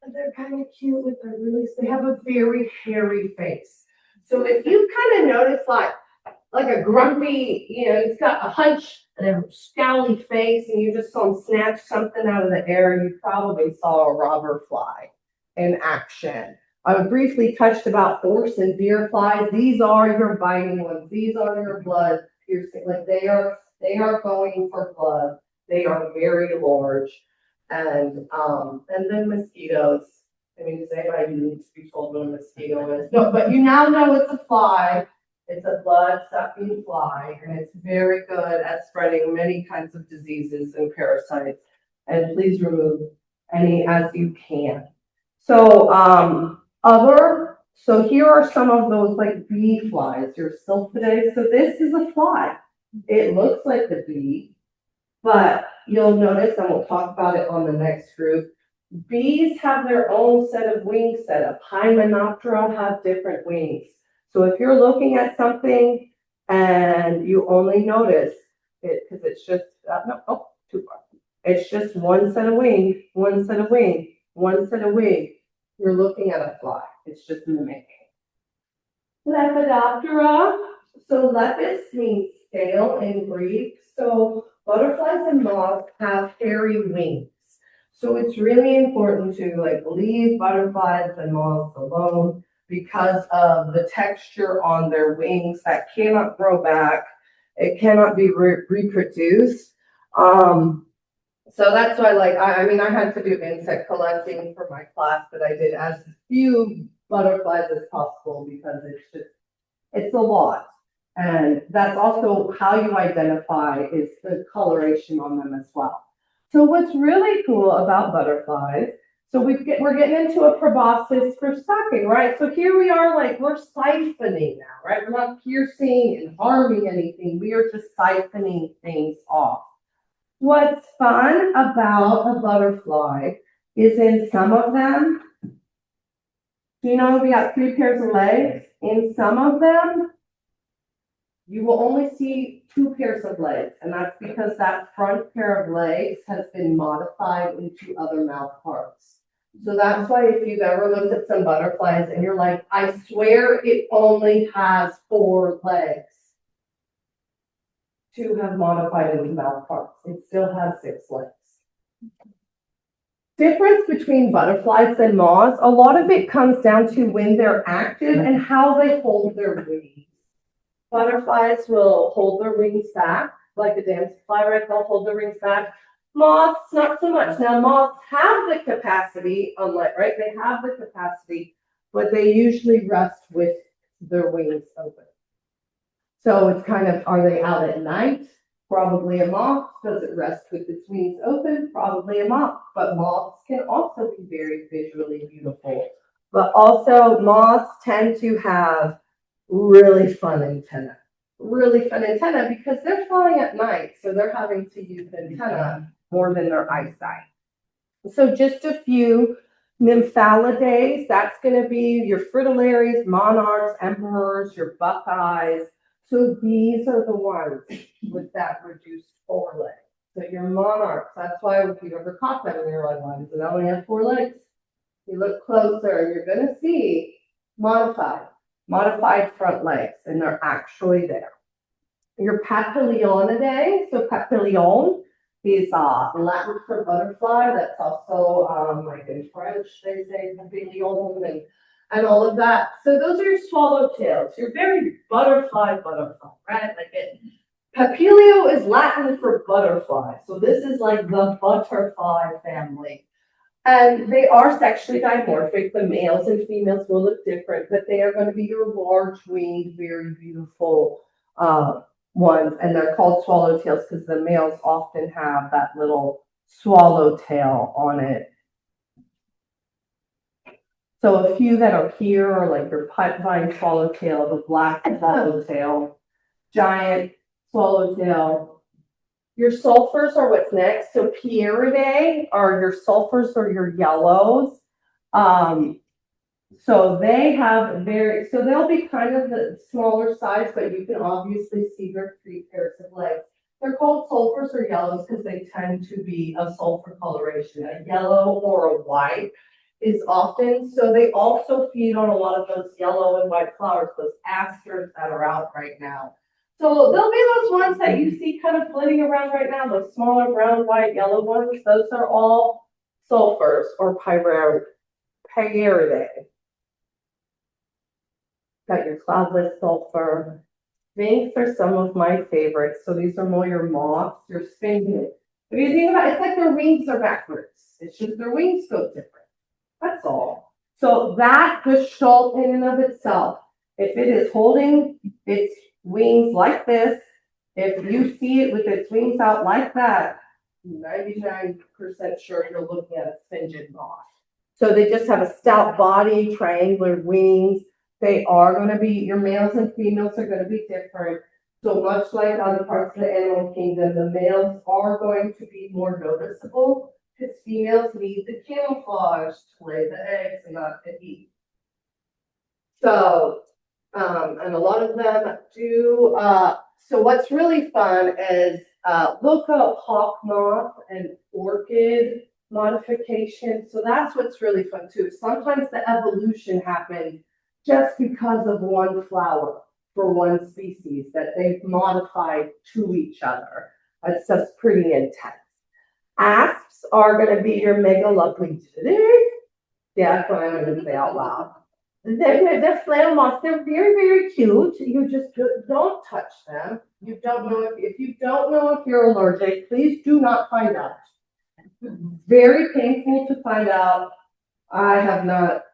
And they're kind of cute with their they have a very hairy face. So if you kind of notice like a grumpy, he's got a hunch and a scowly face, and you just saw him snatch something out of the air, you probably saw a robber fly in action. I briefly touched about horse and deer flies. These are your biting ones. These are your blood piercing. Like they are going for blood. They are very large. And then mosquitoes. I mean, does anybody need to be told what a mosquito is? No, but you now know it's a fly. It's a blood-sucking fly, and it's very good at spreading many kinds of diseases and parasites. And please remove any as you can. So, so here are some of those like bee flies, your sylphidae. So this is a fly. It looks like a bee, but you'll notice, and we'll talk about it on the next group, bees have their own set of wing setup. Hymenoptera have different wings. So if you're looking at something and you only notice it, because it's just, too far. It's just one set of wing, one set of wing, one set of wing. You're looking at a fly. It's just mimicking. Lepidoptera. So lepis means scale in Greek. So butterflies and moths have hairy wings. So it's really important to like leave butterflies and moths alone because of the texture on their wings that cannot grow back. It cannot be reproduced. So that's why, like, I mean, I had to do insect collecting for my class, but I did as few butterflies as possible because it's a lot. And that's also how you identify is the coloration on them as well. So what's really cool about butterflies, so we're getting into a proboscis for sucking, right? So here we are, like, we're siphoning now, right? We're not piercing and harming anything. We are just siphoning things off. What's fun about a butterfly is in some of them, you know, we got 3 pairs of legs. In some of them, you will only see 2 pairs of legs, and that's because that front pair of legs has been modified into other mouth parts. So that's why if you've ever looked at some butterflies and you're like, I swear it only has 4 legs. 2 have modified into mouth parts. It still has 6 legs. Difference between butterflies and moths, a lot of it comes down to when they're active and how they hold their wings. Butterflies will hold their wings back, like a damselfly, right? They'll hold their wings back. Moths, not so much. Now, moths have the capacity, right? They have the capacity, but they usually rest with their wings open. So it's kind of, are they out at night? Probably a moth. Does it rest with its wings open? Probably a moth. But moths can also be very visually beautiful. But also moths tend to have really fun antenna. Really fun antenna because they're flying at night. So they're having to use antenna more than their eyesight. So just a few nymphalidae. That's going to be your fritillaries, monarchs, emperors, your buckeyes. So these are the ones with that reduced foreleg. So your monarchs, that's why if you ever caught them and you're like, why does it only have 4 legs? You look closer and you're going to see modified front legs, and they're actually there. Your Papilionidae, so papillon is Latin for butterfly. That's also like in French, they say papillon and all of that. So those are your swallowtails. You're very butterfly, right? Like it. Papilio is Latin for butterfly. So this is like the butterfly family. And they are sexually dimorphic. The males and females will look different, but they are going to be your large-winged, very beautiful ones. And they're called swallowtails because the males often have that little swallowtail on it. So a few that are here are like your pipevine swallowtail, the black swallowtail, giant swallowtail. Your sulfurs are what's next. So Pieridae are your sulfurs or your yellows. So they have so they'll be kind of the smaller size, but you can obviously see their 3 pairs of legs. They're called sulfurs or yellows because they tend to be a sulfur coloration. A yellow or a white is often, so they also feed on a lot of those yellow and white flowers, those asters that are out right now. So there'll be those ones that you see kind of flitting around right now, those smaller brown, white, yellow ones. Those are all sulfurs or Pieridae. Got your cloudless sulfur. Sphinx are some of my favorites. So these are more your moths, your sphinx. If you think about it, it's like their wings are backwards. It's just their wings go different. That's all. So that gestalt in and of itself, if it is holding its wings like this, if you see it with its wings out like that, 99% sure you're looking at a sphinxed moth. So they just have a stout body, triangular wings. They are going to be, your males and females are going to be different. So much like other parts of the animal kingdom, the males are going to be more noticeable because females need the camouflage to lay the eggs and not to eat. So, and a lot of them do, so what's really fun is look up hawk moth and orchid modification. So that's what's really fun too. Sometimes the evolution happens just because of one flower. for one species that they've modified to each other. It's just pretty intense. Asps are gonna be your mega lovely today. Yeah, that's what I'm gonna say out loud. They're flannel moths. They're very, very cute. You just don't touch them. You don't know if you don't know if you're allergic, please do not find out. Very painful to find out. I have not.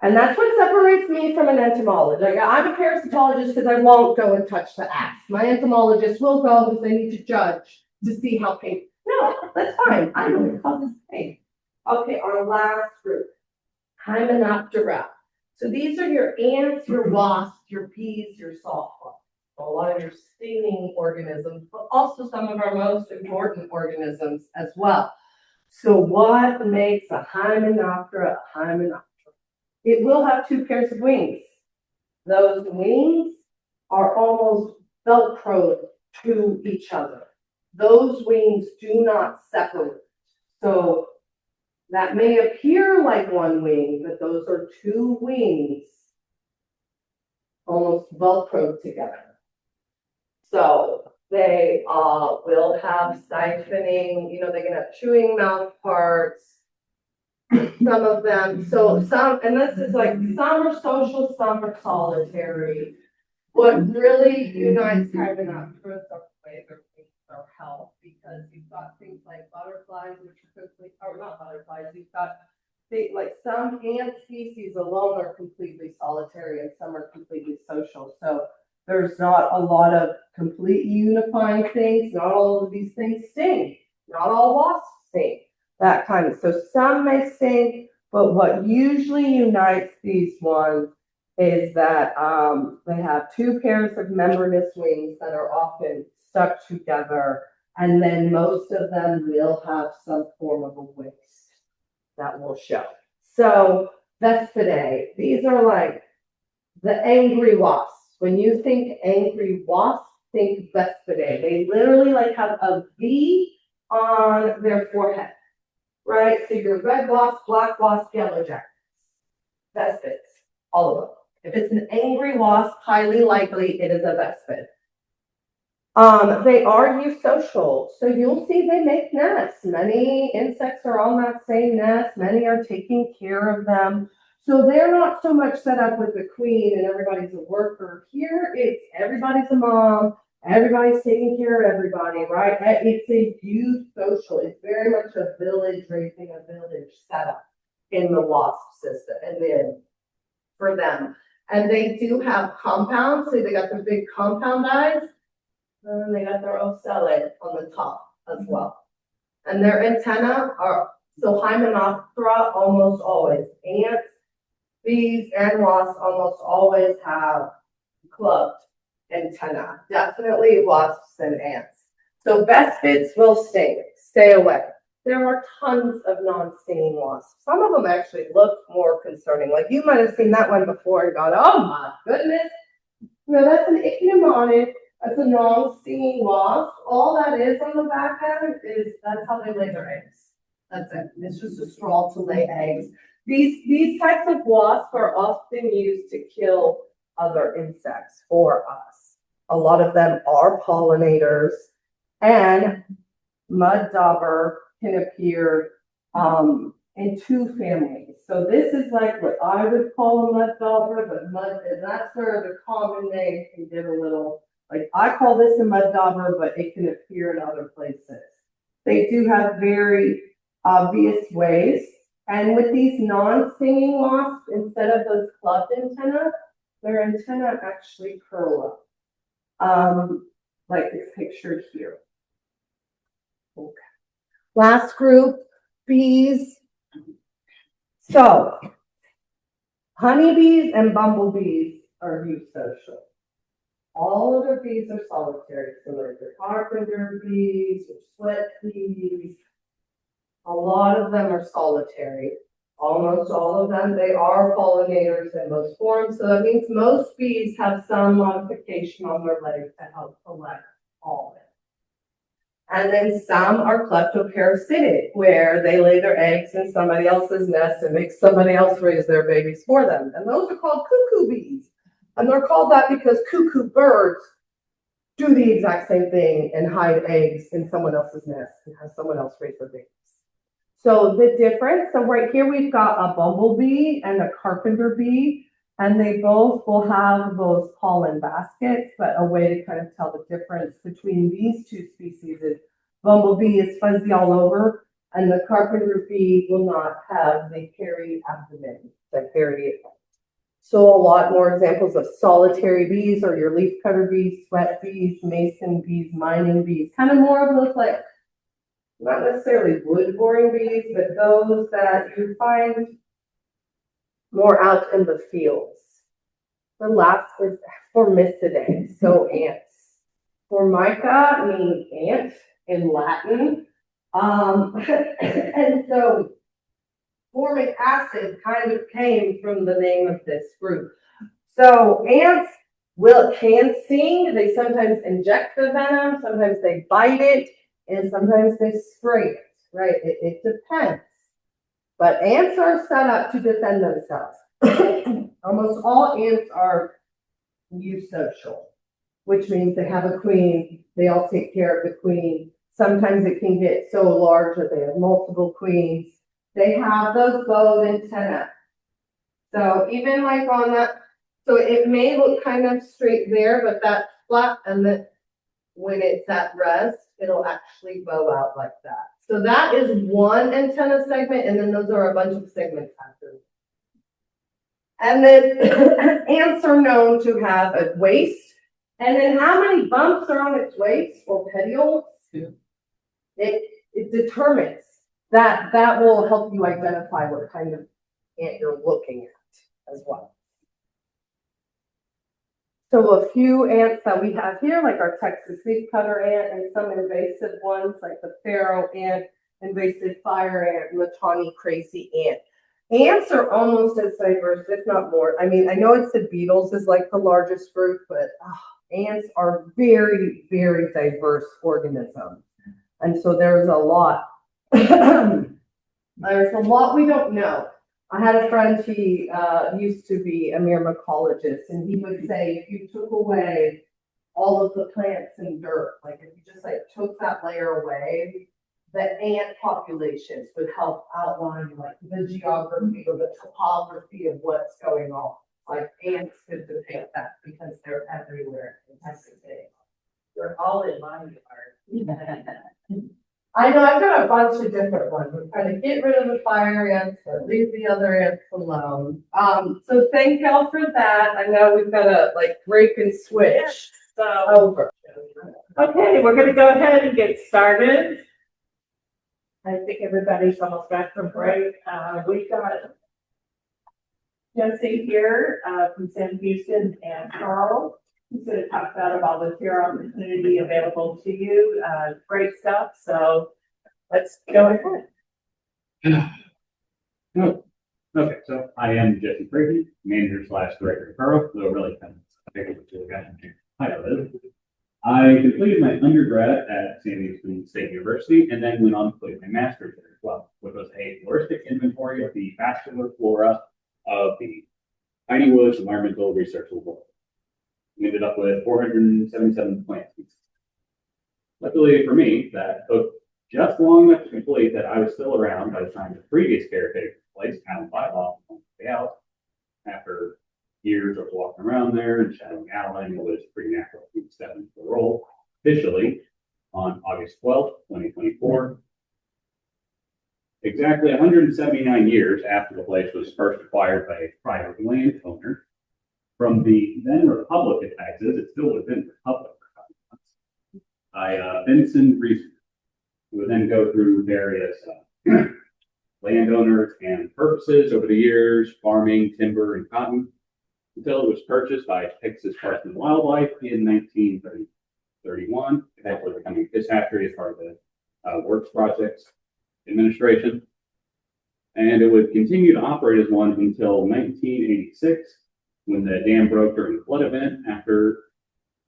And that's what separates me from an entomologist. Like, I'm a parasitologist because I won't go and touch the asp. My entomologist will go because they need to judge to see how painful. No, that's fine. I know it causes pain. Okay, our last group, Hymenoptera. So these are your ants, your wasps, your bees, your sawflies. A lot of your stinging organisms, but also some of our most important organisms as well. So what makes a Hymenoptera a Hymenoptera? It will have two pairs of wings. Those wings are almost Velcroed to each other. Those wings do not separate. So that may appear like one wing, but those are two wings almost Velcroed together. So they will have siphoning, they can have chewing mouth parts, some of them. So some, and this is like, some are social, some are solitary. What really unites Hymenopteras are the way their wings are held, because you've got things like butterflies, which are quickly, or not butterflies, you've got like some ant species alone are completely solitary and some are completely social. So there's not a lot of complete unifying things. Not all of these things sting. Not all wasps sting. That kind of, so some may sting, but what usually unites these ones is that they have two pairs of membranous wings that are often stuck together, and then most of them will have some form of a waist that will show. So Vespidae, these are like the angry wasps. When you think angry wasp, think Vespidae. They literally like have a V on their forehead, right? So your red wasp, black wasp, yellow jackets, Vespids, all of them. If it's an angry wasp, highly likely it is a Vespid. They are eusocial, so you'll see they make nests. Many insects are on that same nest. Many are taking care of them. So they're not so much set up with the queen and everybody's a worker. Here, it's everybody's a mom, everybody's taking care of everybody, right? It's a eusocial. It's very much a village, raising a village setup in the wasp system, and then for them. And they do have compounds, so they got the big compound eyes, and they got their ocelli on the top as well. And their antennae are, so Hymenoptera almost always, ants, bees, and wasps almost always have clubbed antennae. Definitely wasps and ants. So Vespids will sting, stay away. There are tons of non-stinging wasps. Some of them actually look more concerning. Like you might have seen that one before and gone, oh my goodness. No, that's an ichneumoniid. That's a non-stinging wasp. All that is on the back end is, that's how they lay their eggs. That's it. It's just a straw to lay eggs. These types of wasps are often used to kill other insects for us. A lot of them are pollinators, and mud dauber can appear in two families. So this is like what I would call a mud dauber, but mud, and that's where the common name can get a little, like I call this a mud dauber, but it can appear in other places. They do have very obvious ways. And with these non-stinging wasps, instead of those clubbed antennae, their antennae actually curl up, like it's pictured here. Okay. Last group, bees. So, honeybees and bumblebees are eusocial. All of their bees are solitary, so like your carpenter bees, your sweat bees. A lot of them are solitary. Almost all of them, they are pollinators in most forms. So that means most bees have some modification on their legs to help collect pollen. And then some are kleptoparasitic, where they lay their eggs in somebody else's nest and make somebody else raise their babies for them. And those are called cuckoo bees. And they're called that because cuckoo birds do the exact same thing and hide eggs in someone else's nest and have someone else raise their babies. So the difference, so right here we've got a bumblebee and a carpenter bee, and they both will have those pollen baskets, but a way to kind of tell the difference between these two species is bumblebee is fuzzy all over, and the carpenter bee will not have the hairy abdomen, the hairy. So a lot more examples of solitary bees or your leafcutter bees, sweat bees, mason bees, mining bees, kind of more of those like, not necessarily wood boring bees, but those that you find more out in the fields. The last is Formicidae, so ants. Formica means ant in Latin. And so formic acid kind of came from the name of this group. So ants can sting. They sometimes inject the venom, sometimes they bite it, and sometimes they spray it, right? It depends. But ants are set up to defend themselves. Almost all ants are eusocial, which means they have a queen, they all take care of the queen. Sometimes it can get so large that they have multiple queens. They have those bowed antennae. So even like on that, so it may look kind of straight there, but that's flat, and then when it's at rest, it'll actually bow out like that. So that is one antenna segment, and then those are a bunch of segments after. And then ants are known to have a waist, and then how many bumps are on its waist or petioles? It determines that. That will help you identify what kind of ant you're looking at as well. So a few ants that we have here, like our Texas leafcutter ant, and some invasive ones like the pharaoh ant, invasive fire ant, and the tawny crazy ant. Ants are almost as diverse, if not more. I mean, I know it's the beetles is like the largest group, but ants are very, very diverse organisms. And so there's a lot. There's a lot we don't know. I had a friend, he used to be a myrmecologist, and he would say if you took away all of the plants and dirt, like if you just like took that layer away, the ant populations would help outline like the geography or the topography of what's going on. Like ants could depict that because they're everywhere in Texas. They're all in my yard. I know, I've got a bunch of different ones. We're trying to get rid of the fire ants, but leave the other ants alone. So thank y'all for that. I know we've got to like break and switch over. Okay, we're gonna go ahead and get started. I think everybody's almost back from break. We've got Jesse here, from San Houston, and Carl, who's gonna talk about a volunteer opportunity available to you. Great stuff, so let's go ahead. Okay, so I am Jesse Brady, manager / director of Carl, so really kind of pick up the guy. Hi, Liz. I completed my undergrad at San Houston State University and then went on to complete my master's there as well, which was a floristic inventory of the vascular flora of the Tiny Woods Environmental Research Laboratory. We ended up with 477 plant species. Luckily for me, that took just long enough to complete that I was still around by the time the previous caretaker placed Alan Bylaw on the way out. After years of walking around there and shadowing Alan, it was pretty natural to step into the role officially on August 12th, 2024. Exactly 179 years after the place was first acquired by a private landowner. From the then Republic of Texas, it still would have been Republic by Vincent Reese, who would then go through various landowners and purposes over the years, farming, timber, and cotton, until it was purchased by Texas Parks and Wildlife in 1931. That was becoming Pishatchery as part of the Works Projects Administration. And it would continue to operate as one until 1986, when the dam broke during the flood event. After,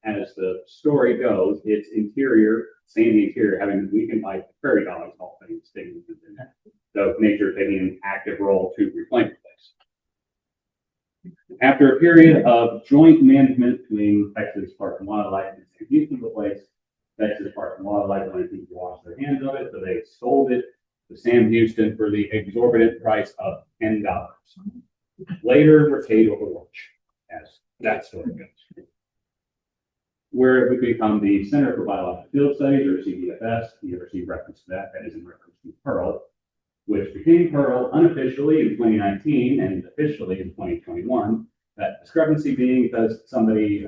as the story goes, its interior, sandy interior, having been weakened by prairie dogs, all things sticking in there. So nature taking an active role to reclaim the place. After a period of joint management between Texas Parks and Wildlife and St. Houston, the place, Texas Parks and Wildlife wanted people to wash their hands of it, so they sold it to Sam Houston for the exorbitant price of $10. Later, were paid overwatch, as that story goes. Where it would become the Center for Biological Field Studies, or CBFS. You ever see reference to that? That is in reference to Pearl, which became Pearl unofficially in 2019 and officially in 2021. That discrepancy being because somebody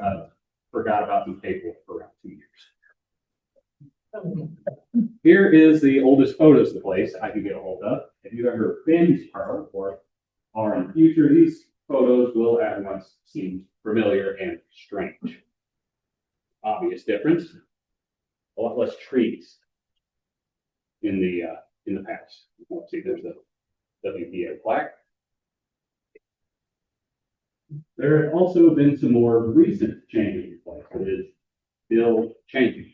forgot about some paperwork for around 2 years. Here is the oldest photos of the place I could get a hold of. If you've ever been to Pearl or are in the future, these photos will at once seem familiar and strange. Obvious difference, a lot less trees in the past. Let's see, there's the WPA plaque. There have also been some more recent changes in place. It is still changing.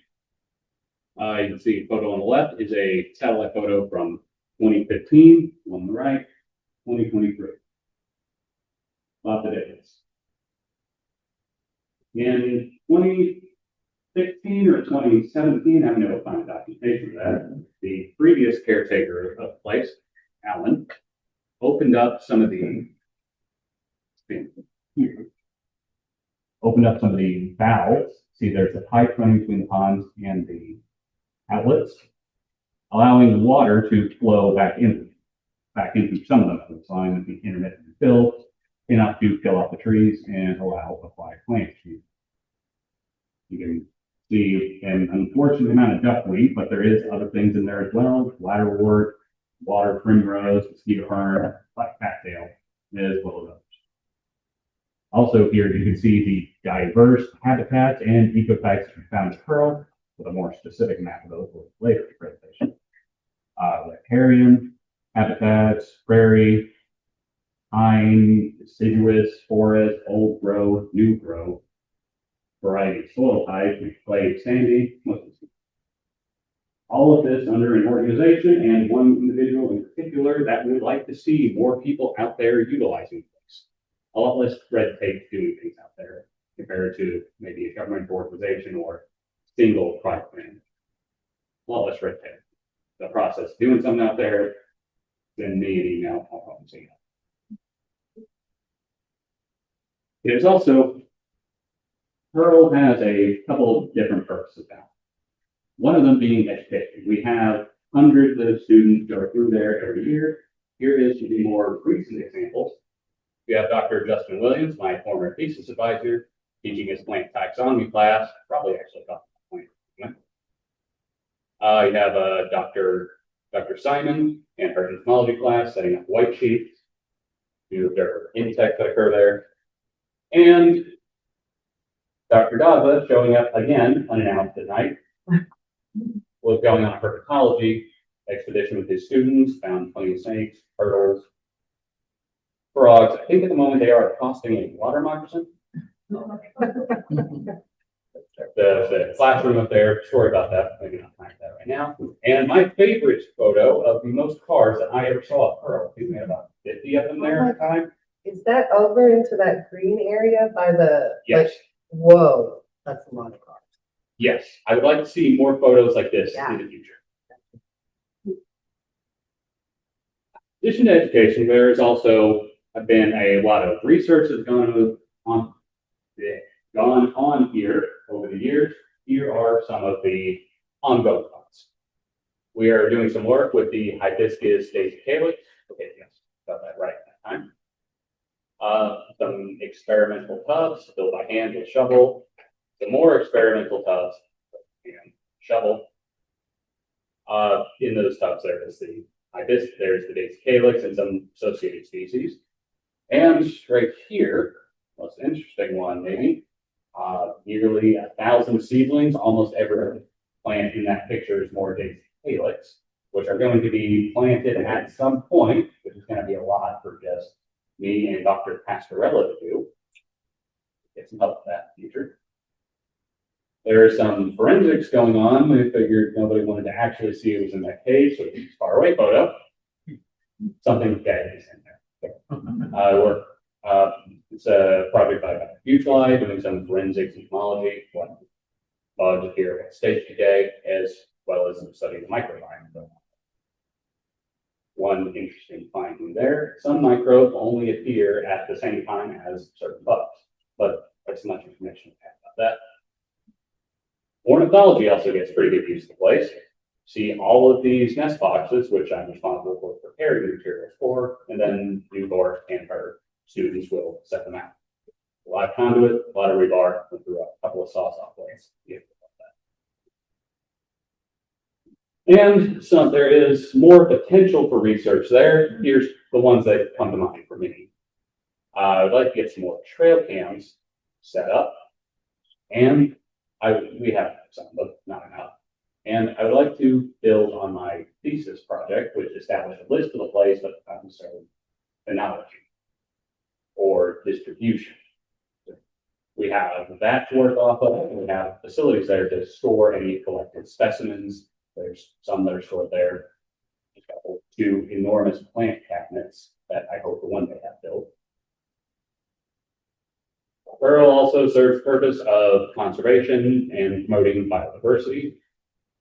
You can see a photo on the left is a satellite photo from 2015, on the right, 2023. Lots of difference. In 2016 or 2017, I have no final documentation of that. The previous caretaker of the place, Alan, opened up some of the valves. See, there's a pipe running between the ponds and the outlets, allowing water to flow back into some of them, allowing them to be intermittently filled, enough to fill up the trees and allow aquatic plants to use. You can see an unfortunate amount of duckweed, but there is other things in there as well: bladderwort, water primrose, mosquito fern, black cattail, as well as others. Also here you can see the diverse habitats and ecotypes found in Pearl, with a more specific map of those for later presentation. Riparian habitats, prairie, pine, deciduous, forest, old growth, new growth, variety of soil types, clay, sandy, all of this under an organization and one individual in particular that would like to see more people out there utilizing this. A lot less red tape doing things out there compared to maybe a government organization or single private brand. A lot less red tape. The process of doing something out there, send me an email, I'll probably see it. It is also, Pearl has a couple of different purposes now. One of them being education. We have hundreds of students go through there every year. Here is the more recent examples. We have Dr. Justin Williams, my former thesis advisor, teaching his plant taxonomy class, probably actually got the point. You have Dr. Simon and her entomology class setting up white sheets to their insects that occur there. And Dr. Dava showing up again unannounced at night, was going on a herpetology expedition with his students, found plenty of snakes, turtles, frogs. I think at the moment they are accosting a water moccasin. The classroom up there, sorry about that, maybe not time for that right now. And my favorite photo of the most cars that I ever saw at Pearl. We had about 50 of them there at the time. Is that over into that green area by the? Yes. Like, whoa, that's a lot of cars. Yes, I would like to see more photos like this Yeah. in the future. In addition to education, there has also been a lot of research that's gone on here over the years. Here are some of the ongoing ones. We are doing some work with the hibiscus daisy calyx. Okay, yes, got that right that time. Some experimental tubs built by hand with shovel. Some more experimental tubs and shovel. In those tubs, there is the hibiscus, there's the daisy calyx and some associated species. And right here, most interesting one maybe, nearly 1,000 seedlings. Almost every plant in that picture is more daisy calyx, which are going to be planted at some point, which is going to be a lot for just me and Dr. Pastorella to do. Get some help with that in the future. There is some forensics going on. We figured nobody wanted to actually see it was in that cave, so it's a far away photo. Something dead is in there. It's a project by Heartwood doing some forensic entomology, one bug here at stage decay, as well as studying the microbiome. One interesting finding there, some microbes only appear at the same time as certain bugs, but that's much information we have about that. Ornithology also gets pretty good use of the place. See all of these nest boxes, which I'm responsible for preparing the materials for, and then Newborn and her students will set them out. A lot of conduit, a lot of rebar, and through a couple of saw-off blades. And so there is more potential for research there. Here's the ones that come to mind for me. I'd like to get some more trail cams set up, and we have some, but not enough. And I would like to build on my thesis project, which established a list of the place, but not necessarily analogy or distribution. We have that to work off of. We have facilities there to store any collected specimens. There's some that are stored there. Two enormous plant cabinets that I hope to one day have built. Burrow also serves the purpose of conservation and promoting biodiversity.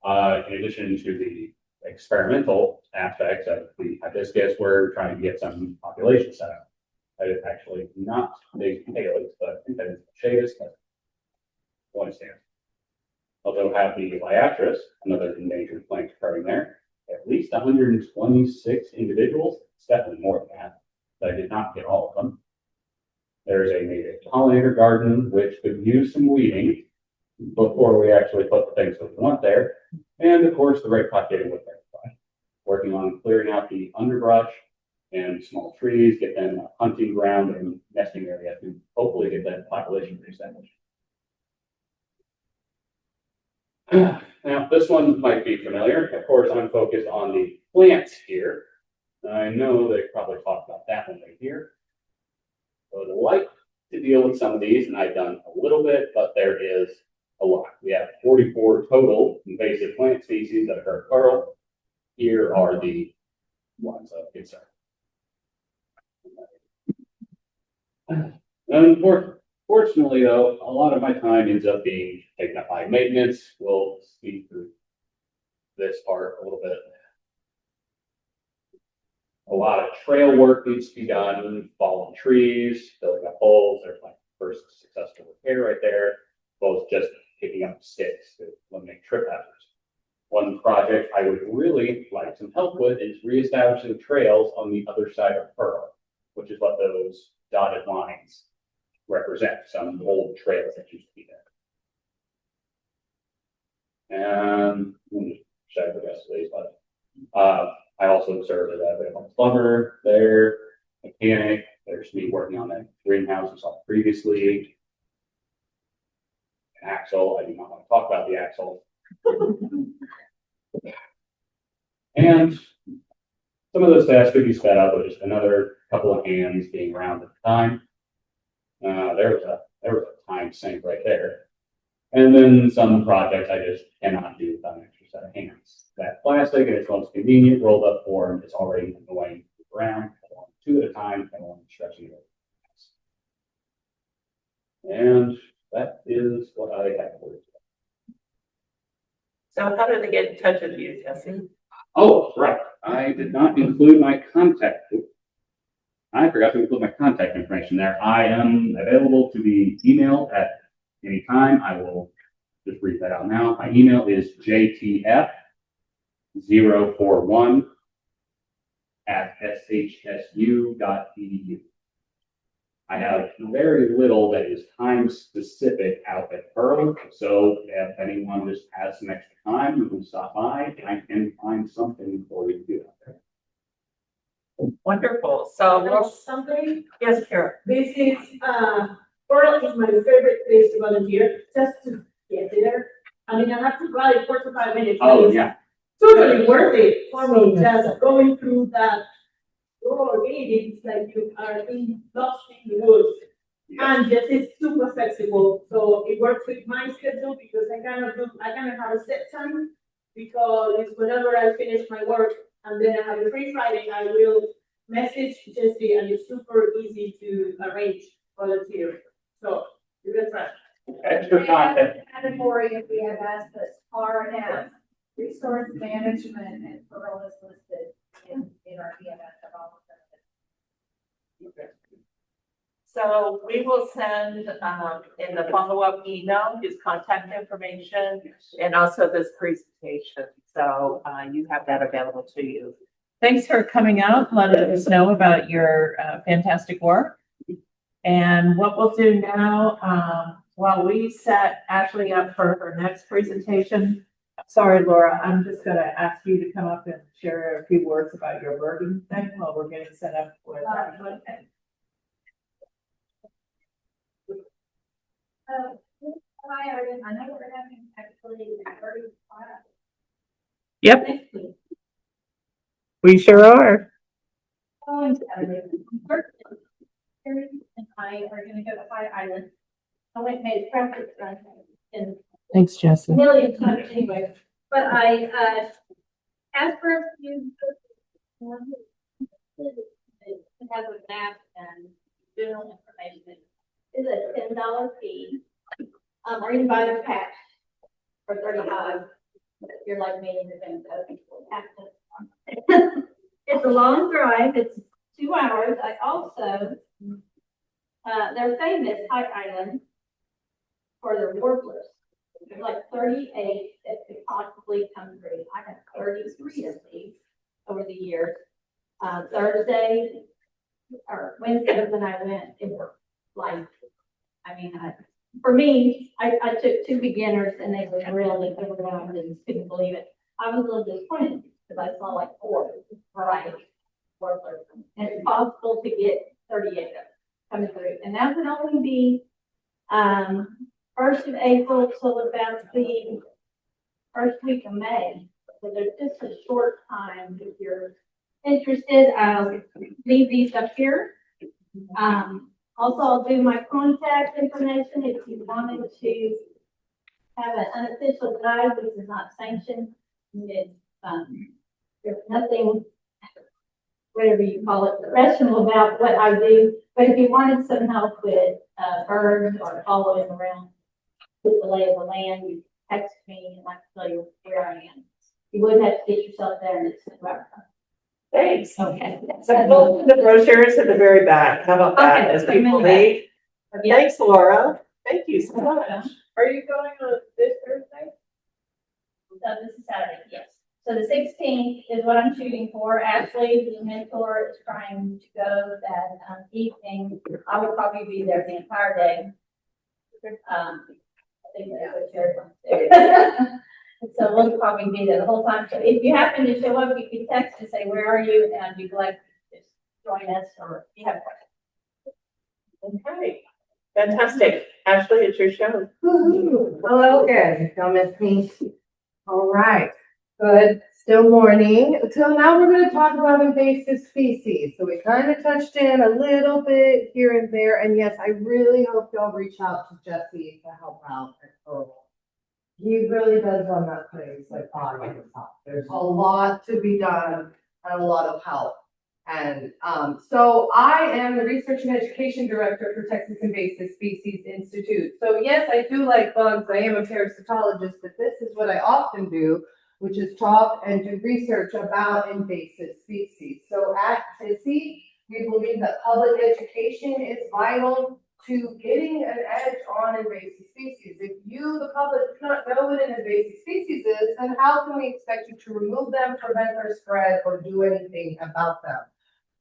In addition to the experimental aspects of the hibiscus, we're trying to get some population set up. That is actually not big potatoes, but I think that is shadus, but one stand. Also have the liatris, another endangered plant occurring there. At least 126 individuals. It's definitely more than that, but I did not get all of them. There's a native pollinator garden, which could use some weeding before we actually put the things that we want there. And of course, the right propagating wood there. Working on clearing out the underbrush and small trees, get them a hunting ground and nesting area to hopefully get that population reestablished. Now, this one might be familiar. Of course, I'm focused on the plants here. I know they probably talked about that one right here. So I'd like to deal with some of these, and I've done a little bit, but there is a lot. We have 44 total invasive plant species that occur at Pearl. Here are the ones of concern. Unfortunately, though, a lot of my time ends up being taken up by maintenance. We'll speed through this part a little bit. A lot of trail work needs to be done, fallen trees, filling up holes. There's my first successful repair right there. Both just picking up sticks to eliminate trip hazards. One project I would really like some help with is reestablishing trails on the other side of Pearl, which is what those dotted lines represent, some old trails that used to be there. And check the rest of these, but I also served as a plumber there, mechanic. There's me working on that greenhouse I saw previously. An axle, I do not want to talk about the axle. And some of those tasks could be sped up with just another couple of hands being around at the time. There was a time sink right there. And then some projects I just cannot do without an extra set of hands. That plastic in its most convenient rolled up form is already going around. I want two at a time. I want stretching it over. And that is what I have for you. So how do they get in touch with you, Jesse? Oh, right. I did not include my contact. I forgot to include my contact information there. I am available to be emailed at any time. I will just read that out now. My email is jtf041@shsu.edu. I have very little that is time specific out at Pearl. So if anyone just has some extra time, you can stop by. I can find something for you to do out there. Wonderful. So, Something, yes, Kara. this is, Pearl is my favorite place to volunteer, just to get there. I mean, I have to drive 45 minutes. but Oh, it's yeah. Totally worth it for me, just going through that door gate, it's like you are lost in the woods. And just it's super flexible, so it works with my schedule because I kind of have a set time. Because it's whenever I finish my work and then I have a free Friday, I will message Jesse, and it's super easy to arrange volunteers. So you can try. Extra content. Category of VMS that's RF, resource management, and Pearl is listed in our VMS of all of them. So we will send, in the follow-up email, his contact information and also this presentation. So, you have that available to you. Thanks for coming out, letting us know about your, fantastic work. And what we'll do now, while we set Ashley up for her next presentation, sorry, Laura, I'm just gonna ask you to come up and share a few words about your burden thing while we're getting set up with. Okay. Hi, Arden. I know we're having actually a very class Yep, next week. we sure are. On Saturday. Terry and I are gonna go to High Island. I went and made a traffic run in Thanks, Jesse. a million times anyway, but I, asked for a few. To have a map and general information. Is a $10 fee. Or you can buy the pack for $35. If you're like me, you're gonna go. It's a long drive. It's 2 hours. I also, they're famous, High Island, for their warblers. There's like 38 that could possibly come through. I have 33 of these over the years. Thursday or Wednesday when I went, it was like, I mean, for me, I took 2 beginners and they were really overwhelmed and couldn't believe it. I was a little disappointed because I saw like 4 varieties warblers. And it's possible to get 38 of them coming through. And that would only be 1st of April till about the 1st week of May. So there's just a short time. If you're interested, I'll leave these up here. Also, I'll do my contact information if you wanted to have an unofficial guide, which is not sanctioned. It's, there's nothing, whatever you call it, professional about what I do. But if you wanted some help with birds or following around with the lay of the land, you text me and I can tell you where I am. You wouldn't have to get yourself there and it's right. Thanks. Okay. So we'll put the brochures at the very back. How about that? Okay, As people I'm in leave. Yeah. Thanks, Laura. Thank you so much. Are you going on this Thursday? This is Saturday, yes. So the 16th is what I'm shooting for. Ashley, the mentor, is trying to go that evening. I will probably be there the entire day. I think that's what Terry wants to do. So we'll probably be there the whole time. So if you happen to show up, you can text and say, where are you? And I'd be glad to just join us or if you have questions. Okay. Fantastic. Ashley, it's your show. Hello again, y'all miss me. All right, good, still morning. Until now, we're gonna talk about invasive species. So we kind of touched in a little bit here and there, and yes, I really hope y'all reach out to Jesse to help out at Pearl. He really does run that place like on the top. There's a lot to be done and a lot of help. And so I am the Research and Education Director for Texas Invasive Species Institute. So yes, I do like bugs. I am a parasitologist, but this is what I often do, which is talk and do research about invasive species. So at TISI, we believe that public education is vital to getting an edge on invasive species. If you, the public, do not know what an invasive species is, then how can we expect you to remove them, prevent their spread, or do anything about them?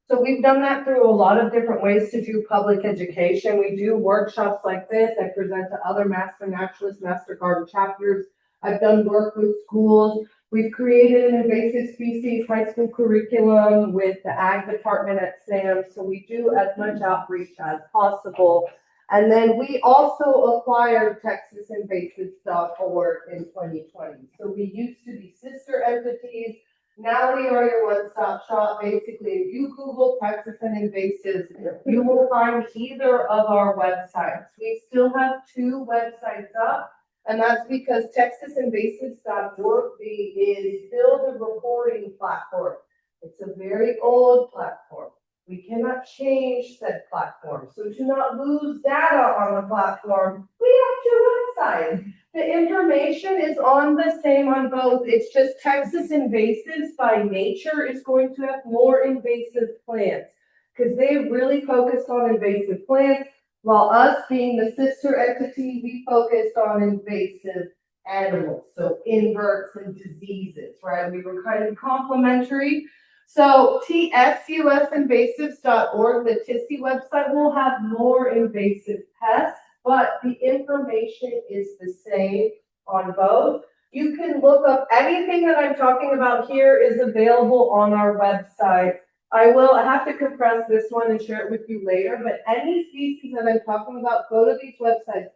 So we've done that through a lot of different ways to do public education. We do workshops like this. I present to other master naturalists, master garden chapters. I've done work with schools. We've created an invasive species high school curriculum with the ag department at SAM. So we do as much outreach as possible. And then we also acquired TexasInvasives.org in 2020. So we used to be sister entities. Now we are your one-stop shop. Basically, if you Google Texas and invasives, you will find either of our websites. We still have 2 websites up, and that's because TexasInvasives.org is still the reporting platform. It's a very old platform. We cannot change said platform. So to not lose data on the platform, we have two websites. The information is on the same on both. It's just Texas Invasives by nature is going to have more invasive plants because they really focused on invasive plants, while us being the sister entity, we focused on invasive animals, so inverts and diseases, right? We were kind of complementary. So tsusinvasives.org, the TISI website, will have more invasive pests, but the information is the same on both. You can look up anything that I'm talking about here is available on our website. I will have to compress this one and share it with you later, but any species that I'm talking about, go to these websites.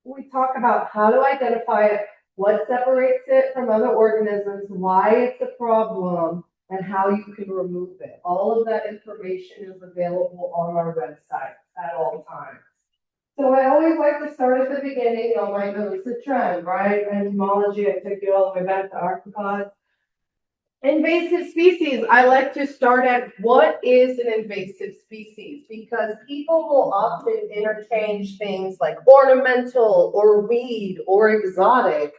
We talk about how to identify it, what separates it from other organisms, why it's a problem, and how you can remove it. All of that information is available on our website at all times. So I always like to start at the beginning. You all might know it's a trend, right? Entomology, I took you all the way back to arthropods. Invasive species, I like to start at what is an invasive species, because people will often interchange things like ornamental or weed or exotic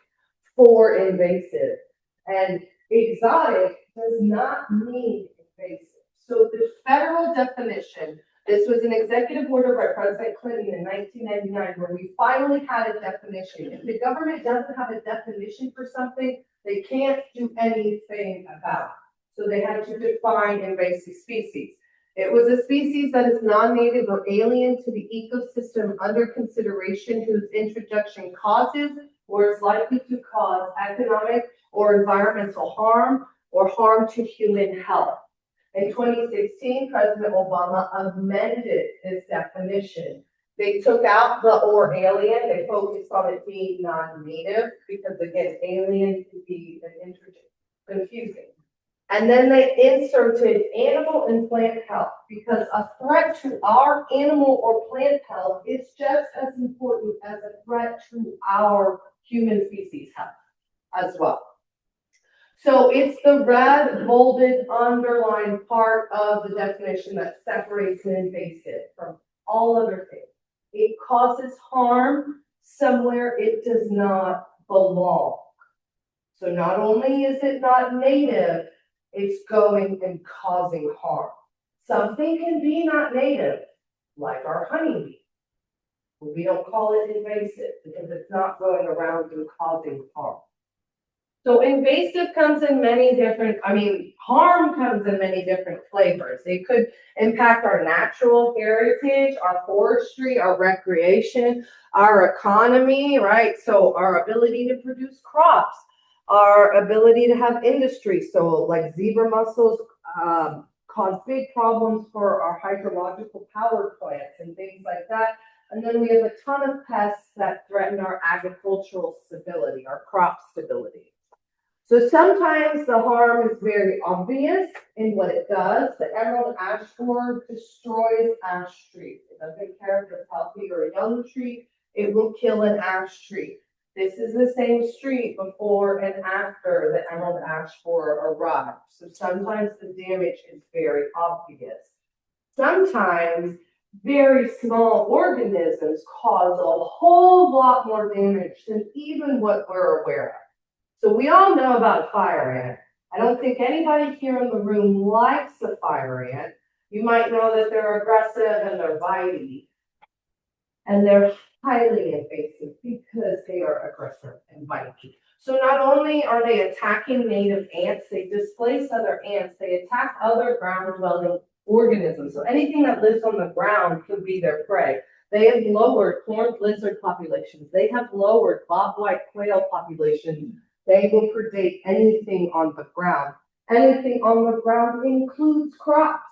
for invasive. And exotic does not mean invasive. So the federal definition, this was an executive order by President Clinton in 1999, where we finally had a definition. If the government doesn't have a definition for something, they can't do anything about it. So they had to define invasive species. It was a species that is non-native or alien to the ecosystem under consideration, whose introduction causes or is likely to cause economic or environmental harm or harm to human health. In 2016, President Obama amended this definition. They took out the or alien. They focused on it being non-native because, again, alien can be confusing. And then they inserted animal and plant health, because a threat to our animal or plant health is just as important as a threat to our human species health as well. So it's the red bolded underlined part of the definition that separates an invasive from all other things. It causes harm somewhere it does not belong. So not only is it not native, it's going and causing harm. Something can be not native, like our honeybee. We don't call it invasive because it's not going around and causing harm. So invasive comes in many different, harm comes in many different flavors. It could impact our natural heritage, our forestry, our recreation, our economy, right? So our ability to produce crops, our ability to have industry. So like zebra mussels cause big problems for our hydrological power plants and things like that. And then we have a ton of pests that threaten our agricultural stability, our crop stability. So sometimes the harm is very obvious in what it does. The emerald ash borer destroys ash trees. It doesn't care if it's healthy or a young tree, it will kill an ash tree. This is the same street before and after the emerald ash borer arrived. So sometimes the damage is very obvious. Sometimes very small organisms cause a whole lot more damage than even what we're aware of. So we all know about a fire ant. I don't think anybody here in the room likes a fire ant. You might know that they're aggressive and they're bitey. And they're highly invasive because they are aggressive and bitey. So not only are they attacking native ants, they displace other ants, they attack other ground-dwelling organisms. So anything that lives on the ground could be their prey. They have lowered horned lizard populations. They have lowered bobwhite quail populations. They will predate anything on the ground. Anything on the ground includes crops.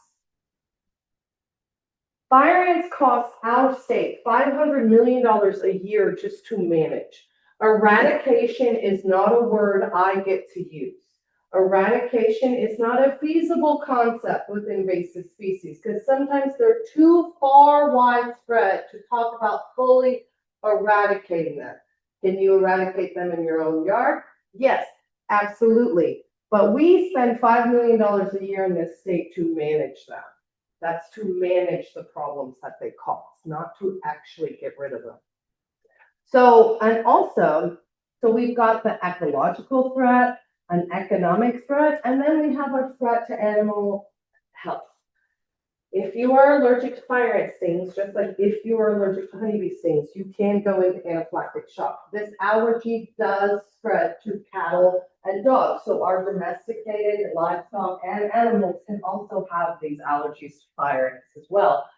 Fire ants cost our state $500 million a year just to manage. Eradication is not a word I get to use. Eradication is not a feasible concept with invasive species because sometimes they're too far widespread to talk about fully eradicating them. Can you eradicate them in your own yard? Yes, absolutely. But we spend $5 million a year in this state to manage them. That's to manage the problems that they cause, not to actually get rid of them. So, and also, so we've got the ecological threat, an economic threat, and then we have a threat to animal health. If you are allergic to fire ant stings, just like if you are allergic to honeybee stings, you can go into anaphylactic shock. This allergy does spread to cattle and dogs. So our domesticated livestock and animals can also have these allergies to fire ants as well.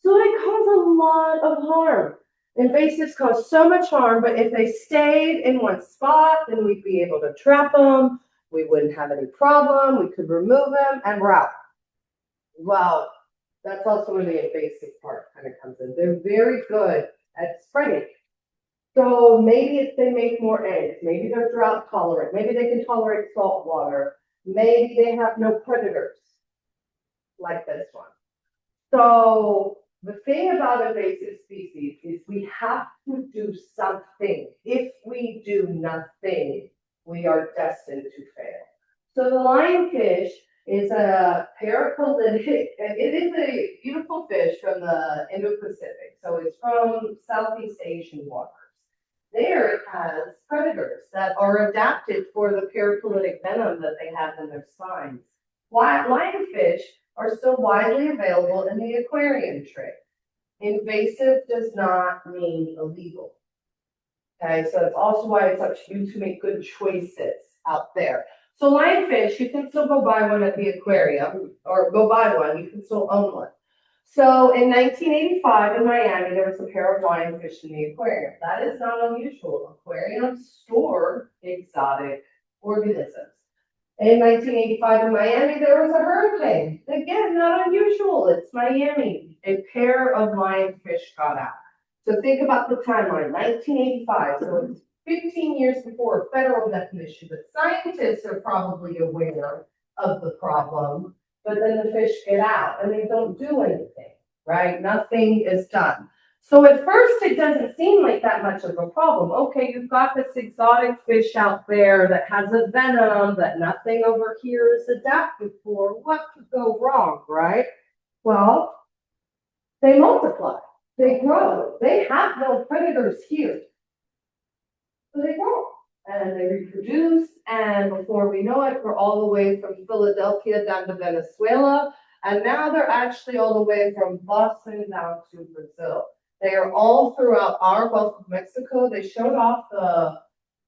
So they cause a lot of harm. Invasives cause so much harm, but if they stayed in one spot, then we'd be able to trap them. We wouldn't have any problem. We could remove them and we're out. Well, that's also where the invasive part kind of comes in. They're very good at spreading. So maybe if they make more eggs, maybe they're drought tolerant, maybe they can tolerate salt water, maybe they have no predators like this one. So the thing about invasive species is we have to do something. If we do nothing, we are destined to fail. So the lionfish is a paraphyletic, and it is a beautiful fish from the Indo-Pacific. So it's from Southeast Asian waters. There it has predators that are adapted for the paraphyletic venom that they have in their spines. Lionfish are still widely available in the aquarium trade. Invasive does not mean illegal. Okay, so that's also why it's up to you to make good choices out there. So lionfish, you can still go buy one at the aquarium, or go buy one, you can still own one. So in 1985 in Miami, there was a pair of lionfish in the aquarium. That is not unusual. Aquariums store exotic organisms. In 1985 in Miami, there was a hurricane. Again, not unusual. It's Miami. A pair of lionfish got out. So think about the timeline, 1985. So it's 15 years before a federal definition, but scientists are probably aware of the problem, but then the fish get out and they don't do anything, right? Nothing is done. So at first it doesn't seem like that much of a problem. Okay, you've got this exotic fish out there that has a venom that nothing over here is adapted for. What could go wrong, right? Well, they multiply, they grow, they have no predators here. So they grow and they reproduce, and before we know it, we're all the way from Philadelphia down to Venezuela, and now they're actually all the way from Boston down to Brazil. They are all throughout our Gulf of Mexico. They showed off the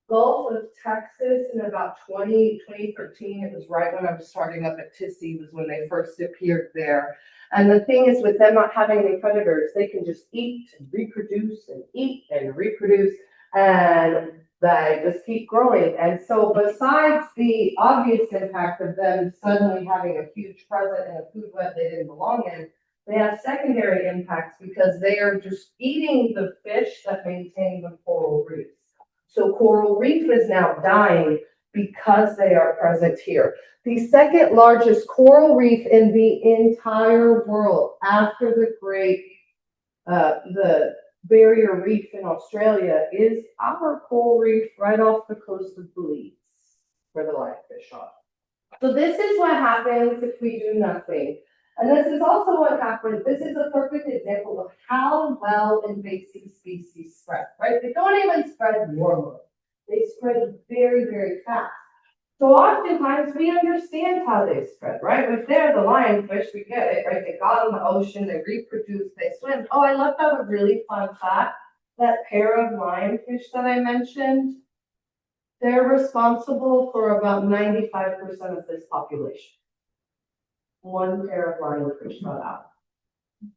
Gulf of Texas in about 2013. It was right when I was starting up at TISI was when they first appeared there. And the thing is, with them not having any predators, they can just eat and reproduce and eat and reproduce, and they just keep growing. And so besides the obvious impact of them suddenly having a huge presence in a food web they didn't belong in, they have secondary impacts because they are just eating the fish that maintain the coral reefs. So coral reef is now dying because they are present here. The second largest coral reef in the entire world after the barrier reef in Australia is our coral reef right off the coast of Belize, where the lionfish are. So this is what happens if we do nothing. And this is also what happens. This is a perfect example of how well invasive species spread, right? They don't even spread normally. They spread very, very fast. So oftentimes we understand how they spread, right? If they're the lionfish, we get it, right? They got in the ocean, they reproduce, they swim. Oh, I left out a really fun fact. That pair of lionfish that I mentioned, they're responsible for about 95% of this population. One pair of lionfish got out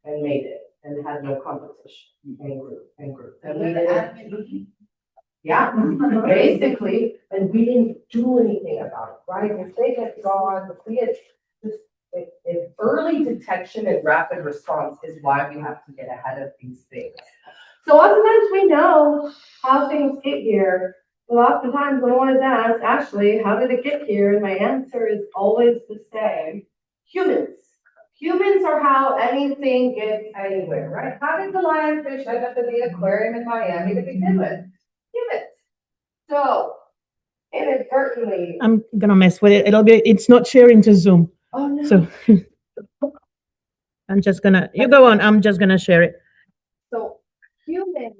and made it and had no competition and grew and grew. And we didn't, yeah, basically, and we didn't do anything about it, right? If they had gone, if we had just, if early detection and rapid response is why we have to get ahead of these things. So oftentimes we know how things get here. But oftentimes I always ask, Ashley, how did it get here? And my answer is always the same. Humans. Humans are how anything gets anywhere, right? How did the lionfish end up in the aquarium in Miami to begin with? Humans. So, inadvertently. I'm gonna mess with it. It's not sharing to Zoom. Oh no. So you go on, I'm just gonna share it. So humans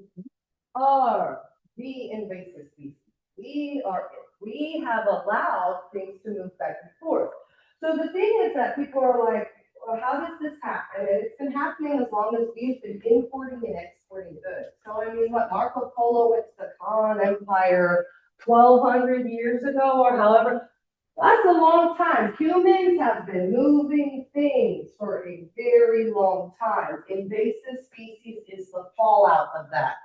are the invasive species. We have allowed things to move back and forth. So the thing is that people are like, well, how does this happen? And it's been happening as long as we've been importing and exporting goods. So I mean, what, Marco Polo went to the Khan Empire 1,200 years ago or however, that's a long time. Humans have been moving things for a very long time. Invasive species is the fallout of that.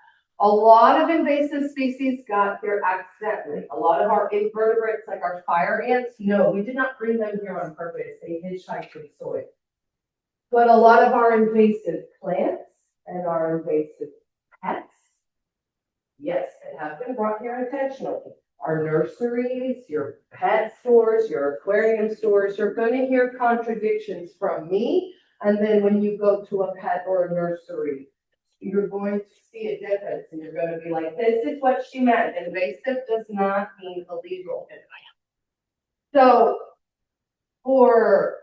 A lot of invasive species got here accidentally. A lot of our invertebrates, like our fire ants, no, we did not bring them here on purpose. They hitchhiked to the soil. But a lot of our invasive plants and our invasive pets, yes, they have been brought here intentionally. Our nurseries, your pet stores, your aquarium stores, you're going to hear contradictions from me. And then when you go to a pet or a nursery, you're going to see a difference and you're going to be like, this is what she meant. Invasive does not mean illegal. So for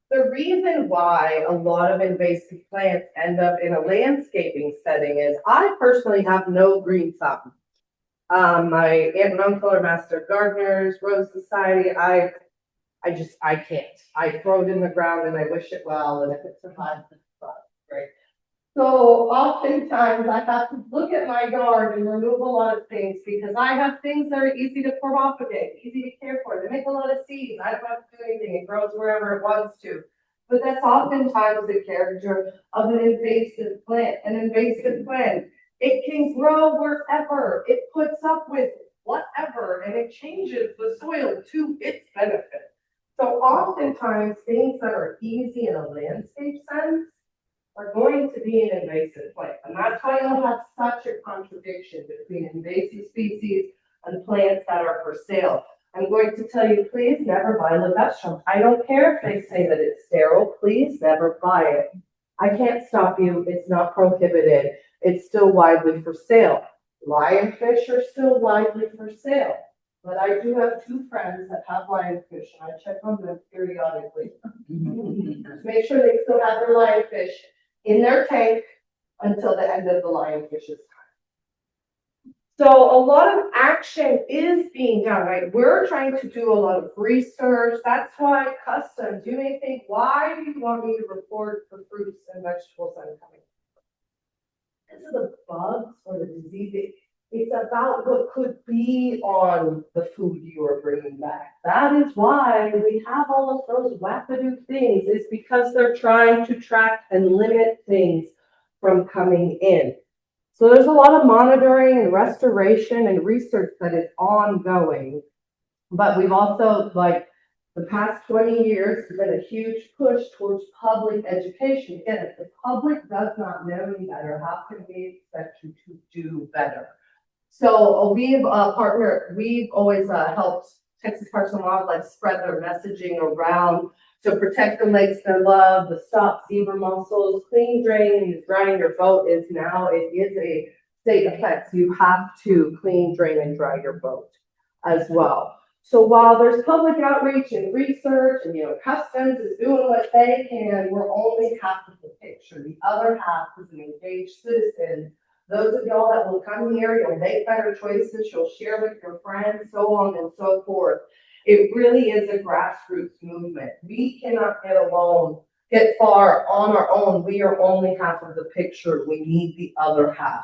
the reason why a lot of invasive plants end up in a landscaping setting is I personally have no green thumb. My aunt and uncle are master gardeners, Rose Society. I can't. I throw it in the ground and I wish it well. And if it survives, it's fine, right? So oftentimes I have to look at my yard and remove a lot of things because I have things that are easy to propagate, easy to care for. They make a lot of seeds. I don't have to do anything. It grows wherever it wants to. But that's oftentimes the character of an invasive plant. An invasive plant, it can grow wherever. It puts up with whatever, and it changes the soil to its benefit. So oftentimes things that are easy in a landscape sense are going to be an invasive plant. And that's why you'll have such a contradiction between invasive species and plants that are for sale. I'm going to tell you, please never buy Levestrum. I don't care if they say that it's sterile, please never buy it. I can't stop you, it's not prohibited. It's still widely for sale. Lionfish are still widely for sale. But I do have two friends that have lionfish and I check on them periodically. Make sure they still have their lionfish in their tank until the end of the lionfish's time. So a lot of action is being done, right? We're trying to do a lot of research. That's why customs, you may think, why do you want me to report the fruits and vegetables that are coming? Because of the bugs or the disease. It's about what could be on the food you are bringing back. That is why we have all of those wackadoo things. It's because they're trying to track and limit things from coming in. So there's a lot of monitoring and restoration and research that is ongoing. But we've also, like, the past 20 years, there's been a huge push towards public education. Again, if the public does not know any better, how can we expect you to do better? So we've we've always helped Texas Parks and Wildlife spread their messaging around to protect the lakes they love, the stop zebra mussels, clean drain, and drying your boat is now, it is a state effect. So you have to clean, drain, and dry your boat as well. So while there's public outreach and research and, Customs is doing what they can, we're only half of the picture. The other half is an engaged citizen. Those of y'all that will come here, you'll make better choices, you'll share with your friends, so on and so forth. It really is a grassroots movement. We cannot get far on our own. We are only half of the picture. We need the other half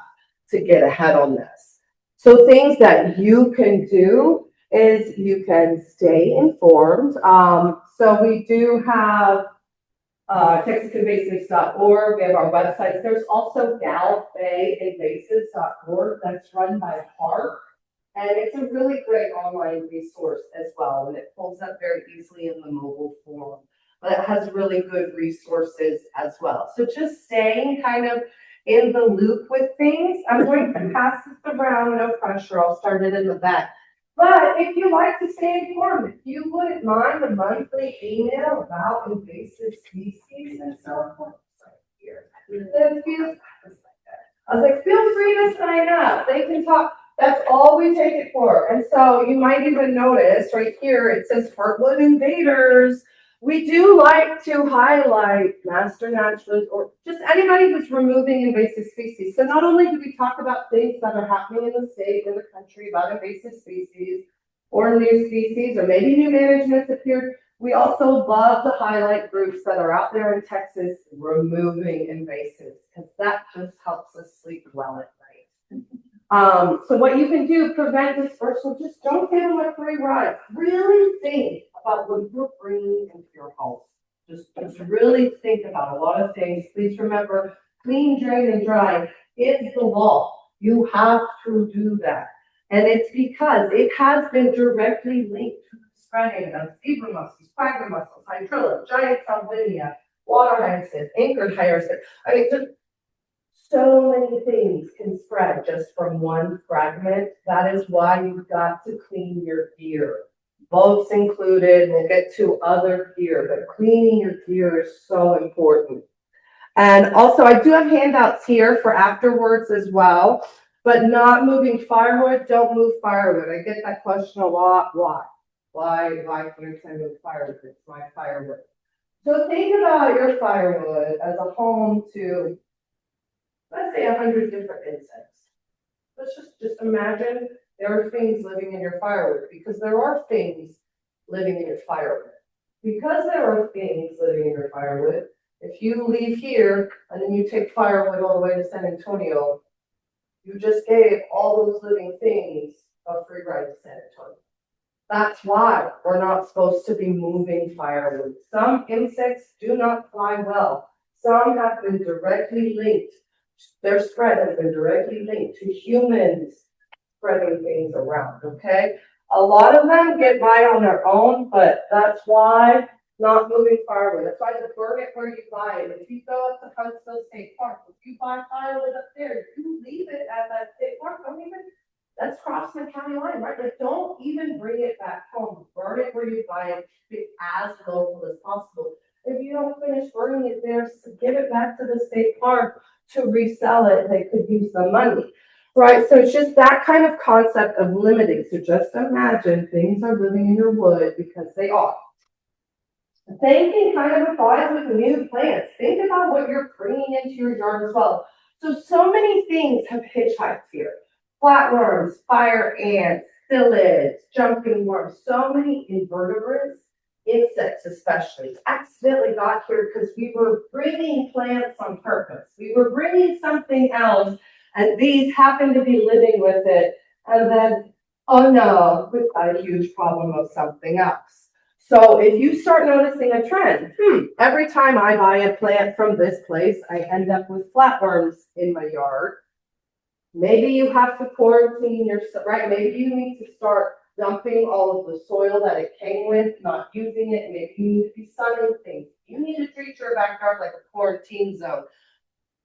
to get ahead on this. So things that you can do is you can stay informed. So we do have TexasInvasives.org. We have our websites. There's also galbayinvasives.org that's run by Heart. And it's a really great online resource as well. And it pulls up very easily in the mobile form. But it has really good resources as well. So just staying kind of in the loop with things. I'm going to pass this around, no pressure. I'll start it in the back. But if you like to stay informed, if you wouldn't mind a monthly email about invasive species and so forth, then I was like, feel free to sign up. They can talk. That's all we take it for. And so you might even notice right here, it says Heartwood Invaders. We do like to highlight master naturalists or just anybody who's removing invasive species. So not only do we talk about things that are happening in the state, in the country, about invasive species or new species, or maybe new management's appeared, we also love to highlight groups that are out there in Texas removing invasives, because that just helps us sleep well at night. So what you can do to prevent dispersal, just don't give them a free ride. Really think about what you're bringing into your home. Just really think about a lot of things. Please remember, clean, drain, and dry is the law. You have to do that. And it's because it has been directly linked to the spreading of zebra mussels, quagga mussels, hydrilla, giant salvinia, water hyacinth, anchored hyacinth. I mean, just so many things can spread just from one fragment. That is why you've got to clean your gear. Boats included, we'll get to other gear, but cleaning your gear is so important. And also, I do have handouts here for afterwards as well, but not moving firewood, don't move firewood. I get that question a lot. Why can't I move firewood? It's my firewood. So think about your firewood as a home to, let's say, 100 different insects. Let's just imagine there are things living in your firewood, because there are things living in your firewood. Because there are things living in your firewood, if you leave here and then you take firewood all the way to San Antonio, you just gave all those living things a free ride to San Antonio. That's why we're not supposed to be moving firewood. Some insects do not fly well. Some have been directly linked. Their spread has been directly linked to humans spreading things around, okay? A lot of them get by on their own, but that's why not moving firewood. That's why to burn it where you buy it. If you go up to Huntsville State Park, if you buy firewood up there, you leave it at that state park. Don't even, that's crossing the county line, right? But don't even bring it back home. Burn it where you buy it. Keep it as local as possible. If you don't finish burning it there, give it back to the state park to resell it. They could use the money. Right, so it's just that kind of concept of limiting. So just imagine things are living in your wood, because they are. The same thing kind of applies with new plants. Think about what you're bringing into your yard as well. So many things have hitchhiked here. Flatworms, fire ants, psyllids, jumping worms, so many invertebrates, insects especially, accidentally got here because we were bringing plants on purpose. We were bringing something else, and these happen to be living with it. And then, oh no, we've got a huge problem of something else. So if you start noticing a trend, every time I buy a plant from this place, I end up with flatworms in my yard. Maybe you have to quarantine yourself, right? Maybe you need to start dumping all of the soil that it came with, not using it. Maybe you need to be sunning things. You need to treat your backyard like a quarantine zone.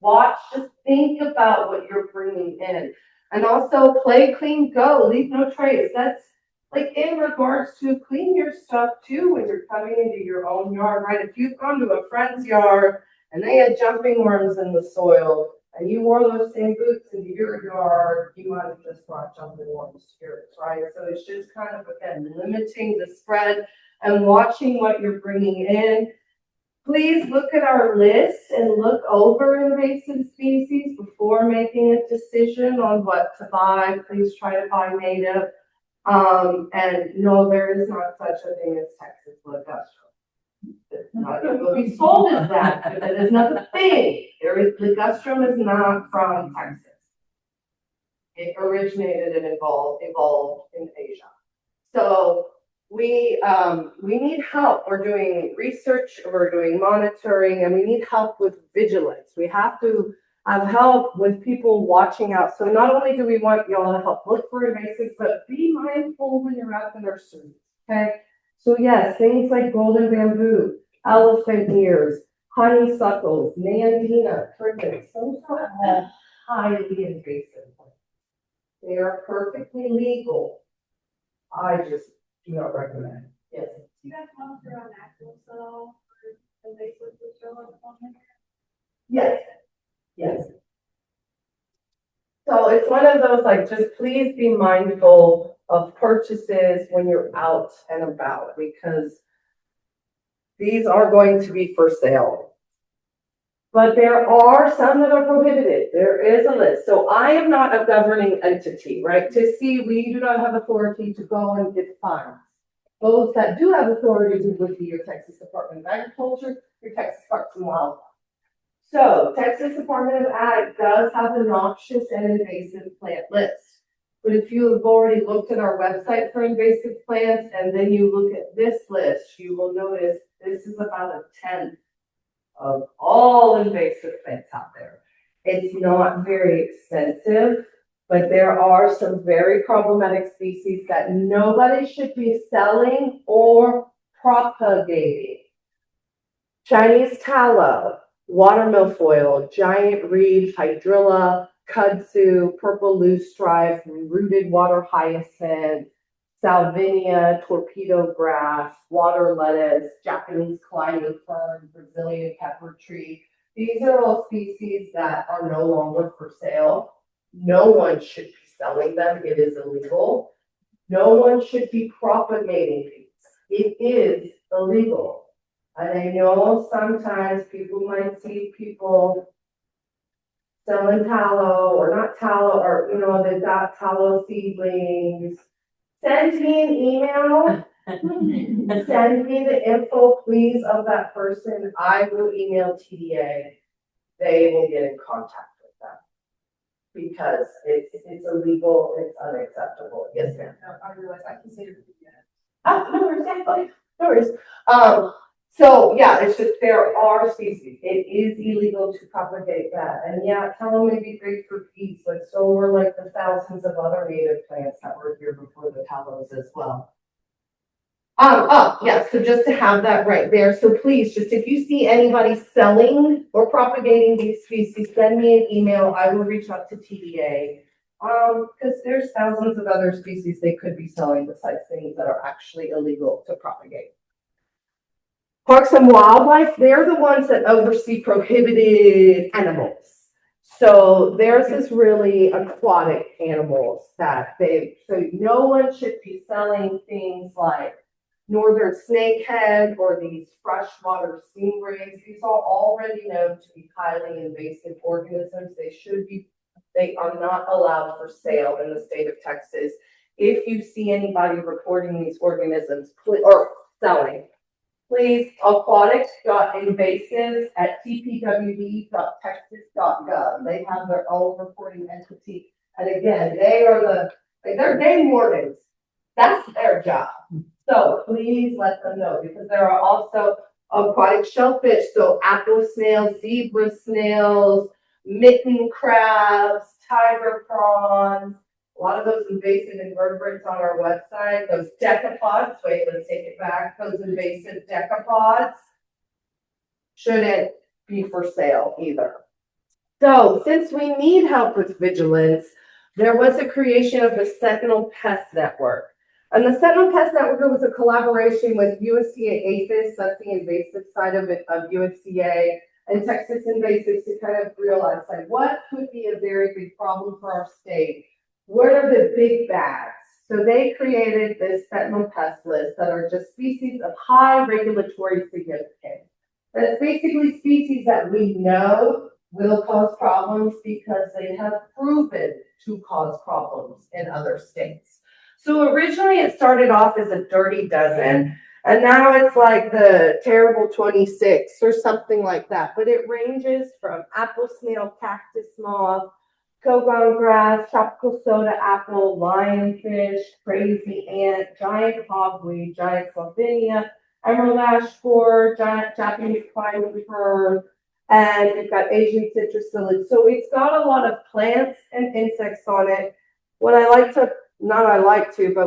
Watch, just think about what you're bringing in. And also play, clean, go, leave no trace. That's like in regards to clean your stuff too when you're coming into your own yard, right? If you've gone to a friend's yard and they had jumping worms in the soil and you wore those same boots into your yard, you might have just brought jumping worms to yours, right? So it's just kind of, again, limiting the spread and watching what you're bringing in. Please look at our list and look over invasive species before making a decision on what to buy. Please try to buy native. And no, there is not such a thing as Texas ligustrum. It's not going to be sold as that, but it is not a thing. Ligustrum is not from Texas. It originated and evolved in Asia. So we need help. We're doing research, we're doing monitoring, and we need help with vigilance. We have to have help with people watching out. So not only do we want y'all to help look for invasives, but be mindful when you're at the nursery, okay? So yes, things like golden bamboo, elephant ears, honeysuckles, nandina, crickets, those are all highly invasive. They are perfectly legal. I just do not recommend. Yes. Do you guys monitor on natural soil for invasive soil? Yes. Yes. So it's one of those, like, just please be mindful of purchases when you're out and about, because These are going to be for sale. But there are some that are prohibited. There is a list. So I am not a governing entity, right? To see, we do not have authority to go and get fines. Those that do have authority would be your Texas Department of Agriculture, your Texas Parks and Wildlife. So Texas Department of Ag does have a noxious and invasive plant list. But if you have already looked at our website for invasive plants and then you look at this list, you will notice this is about a 10th of all invasive plants out there. It's not very extensive, but there are some very problematic species that nobody should be selling or propagating. Chinese tallow, water milfoil, giant reed, hydrilla, kudzu, purple loosestrife, rooted water hyacinth, salvinia, torpedo grass, water lettuce, Japanese climbing fern, Brazilian pepper tree. These are all species that are no longer for sale. No one should be selling them. It is illegal. No one should be propagating these. It is illegal. And I know sometimes people might see people selling tallow or not tallow, or, you know, they've got tallow seedlings. Send me an email. Send me the info, please, of that person. I will email TDA. They will get in contact with them because it's illegal. It's unacceptable. Yes, ma'am. No, I realize I can say it. Oh, no worries, exactly. No worries. So yeah, it's just there are species. It is illegal to propagate that. And yeah, tallow may be great for peace, but so were like the thousands of other native plants that were here before the tallows as well. Yeah, so just to have that right there. So please, just if you see anybody selling or propagating these species, send me an email. I will reach out to TDA. Because there's thousands of other species they could be selling besides things that are actually illegal to propagate. Parks and Wildlife, they're the ones that oversee prohibited animals. So theirs is really aquatic animals so no one should be selling things like northern snakehead or these freshwater stingrays. These are already known to be highly invasive organisms. They are not allowed for sale in the state of Texas. If you see anybody reporting these organisms or selling, please, aquatic.invasive@tpwd.texas.gov. They have their own reporting entity. And again, they're game wardens. That's their job. So please let them know because there are also aquatic shellfish. So apple snails, zebra snails, mitten crabs, tiger prawns, a lot of those invasive invertebrates on our website, those decapods, wait, let's take it back, those invasive decapods shouldn't be for sale either. So since we need help with vigilance, there was a creation of the Sentinel Pest Network. And the Sentinel Pest Network was a collaboration with USDA APHIS, that's the invasive side of USDA, and Texas Invasive to kind of realize, like, what could be a very big problem for our state? What are the big bads? So they created this Sentinel Pest list that are just species of high regulatory significance. That's basically species that we know will cause problems because they have proven to cause problems in other states. So originally it started off as a dirty dozen, and now it's like the terrible 26 or something like that. But it ranges from apple snail, cactus moth, Kogon grass, tropical soda apple, lionfish, crazy ant, giant hogweed, giant salvinia, emerald ash borer, giant Japanese climbing fern, and we've got Asian citrus psyllid. So it's got a lot of plants and insects on it. But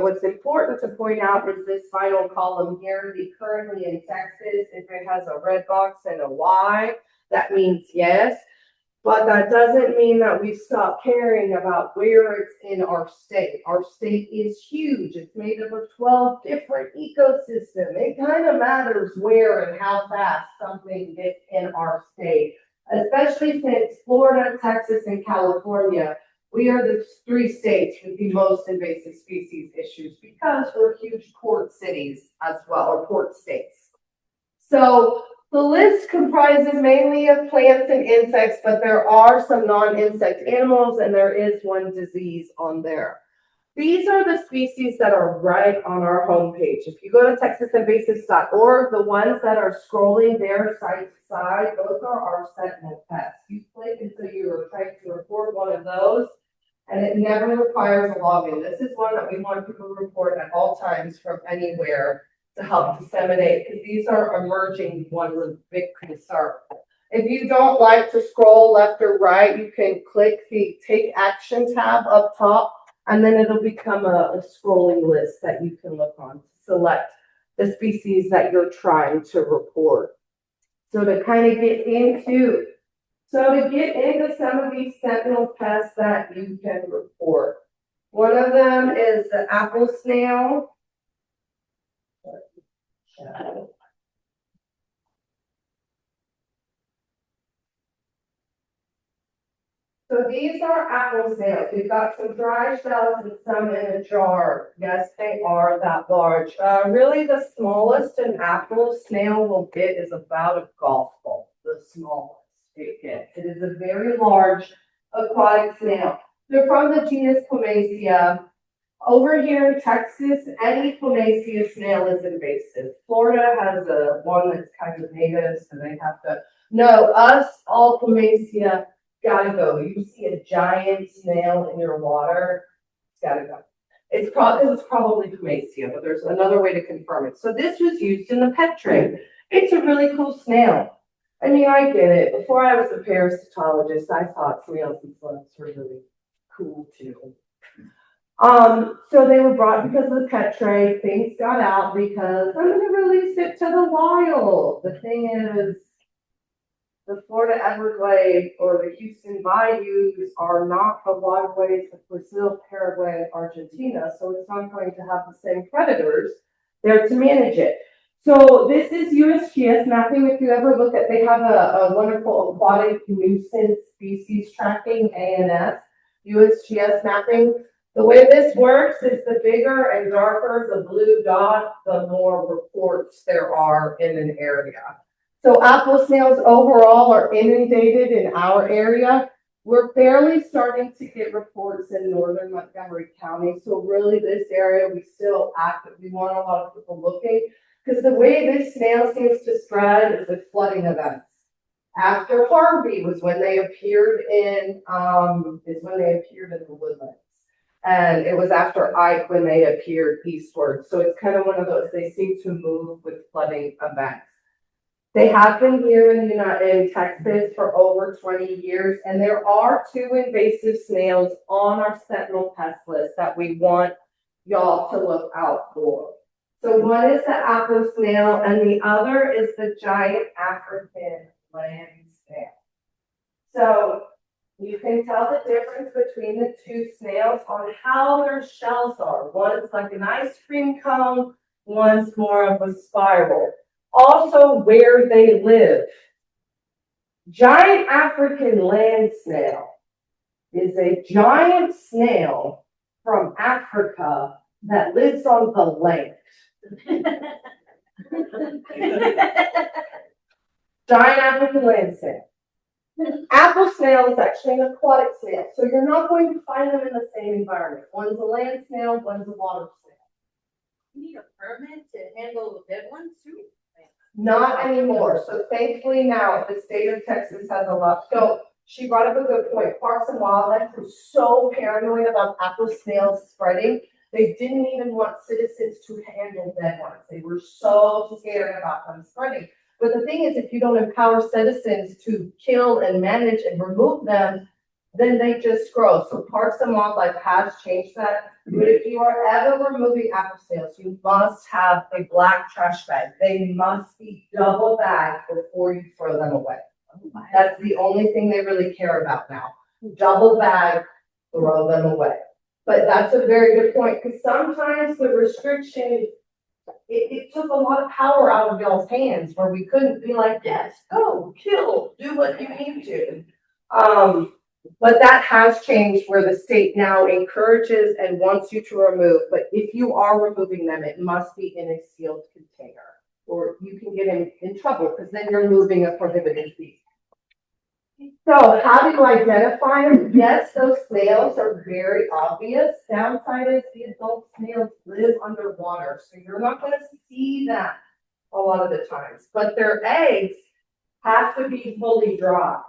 what's important to point out is this final column here, the currently in Texas. If it has a red box and a Y, that means yes. But that doesn't mean that we stop caring about where it's in our state. Our state is huge. It's made up of 12 different ecosystems. It kind of matters where and how fast something gets in our state, especially since Florida, Texas, and California, we are the 3 states with the most invasive species issues because we're huge port cities as well, or port states. So the list comprises mainly of plants and insects, but there are some non-insect animals and there is one disease on there. These are the species that are right on our homepage. If you go to texasinvasives.org, the ones that are scrolling there side to side, those are our sentinel pests. You click until you are trying to report one of those, and it never requires a login. This is one that we want people to report at all times from anywhere to help disseminate, because these are emerging ones of big concern. If you don't like to scroll left or right, you can click the Take Action tab up top, and then it'll become a scrolling list that you can look on to select the species that you're trying to report. So to kind of get into some of these sentinel pests that you can report. One of them is the apple snail. So these are apple snails. We've got some dry shells and some in a jar. Yes, they are that large. Really the smallest an apple snail will get is about a golf ball, the smallest it gets. It is a very large aquatic snail. They're from the genus Pomacia. Over here in Texas, any Pomacia snail is invasive. Florida has one that's kind of native, so they have to. No, us, all Pomacia, gotta go. You see a giant snail in your water, it's gotta go. It's probably Pomacia, but there's another way to confirm it. So this was used in the pet trade. It's a really cool snail. I mean, I get it. Before I was a parasitologist, I thought snails and slugs were really cool too. So they were brought because of the pet trade. Things got out because I'm going to release it to the wild. The thing is, the Florida Everglades or the Houston bayous are not the waterways of Brazil, Paraguay, and Argentina, so it's not going to have the same predators there to manage it. So this is USGS mapping. If you ever look at, they have a wonderful aquatic nuisance species tracking, ANS, USGS mapping. The way this works is the bigger and darker the blue dot, the more reports there are in an area. So apple snails overall are inundated in our area. We're barely starting to get reports in northern Montgomery County. So really this area, we still actively want a lot of people looking, because the way this snail seems to spread is with flooding events. After Harvey was when they appeared in, the woodlands. And it was after Ike when they appeared eastward. So it's kind of one of those, they seem to move with flooding events. They have been here in Texas for over 20 years, and there are 2 invasive snails on our sentinel pest list that we want y'all to look out for. So one is the apple snail, and the other is the giant African land snail. So you can tell the difference between the 2 snails on how their shells are. One's like an ice cream cone, one's more of a spiral. Also, where they live. Giant African land snail is a giant snail from Africa that lives on the land. Giant African land snail. Apple snail is actually an aquatic snail, so you're not going to find them in the same environment. One's a land snail, one's a water snail. You need a permit to handle the dead ones too? Not anymore. So thankfully now the state of Texas has a lot. So she brought up a good point. Parks and Wildlife was so paranoid about apple snails spreading. They didn't even want citizens to handle dead ones. They were so scared about them spreading. But the thing is, if you don't empower citizens to kill and manage and remove them, then they just grow. So Parks and Wildlife has changed that. But if you are ever removing apple snails, you must have a black trash bag. They must be double bagged before you throw them away. That's the only thing they really care about now. Double bag, throw them away. But that's a very good point, because sometimes the restriction, it took a lot of power out of y'all's hands where we couldn't be like, yes, go, kill, do what you need to. But that has changed where the state now encourages and wants you to remove. But if you are removing them, it must be in a sealed container or you can get in trouble, because then you're moving a prohibited species. So how do you identify them? Yes, those snails are very obvious. Downside is the adult snails live underwater, so you're not gonna see that a lot of the times, but their eggs have to be fully dry.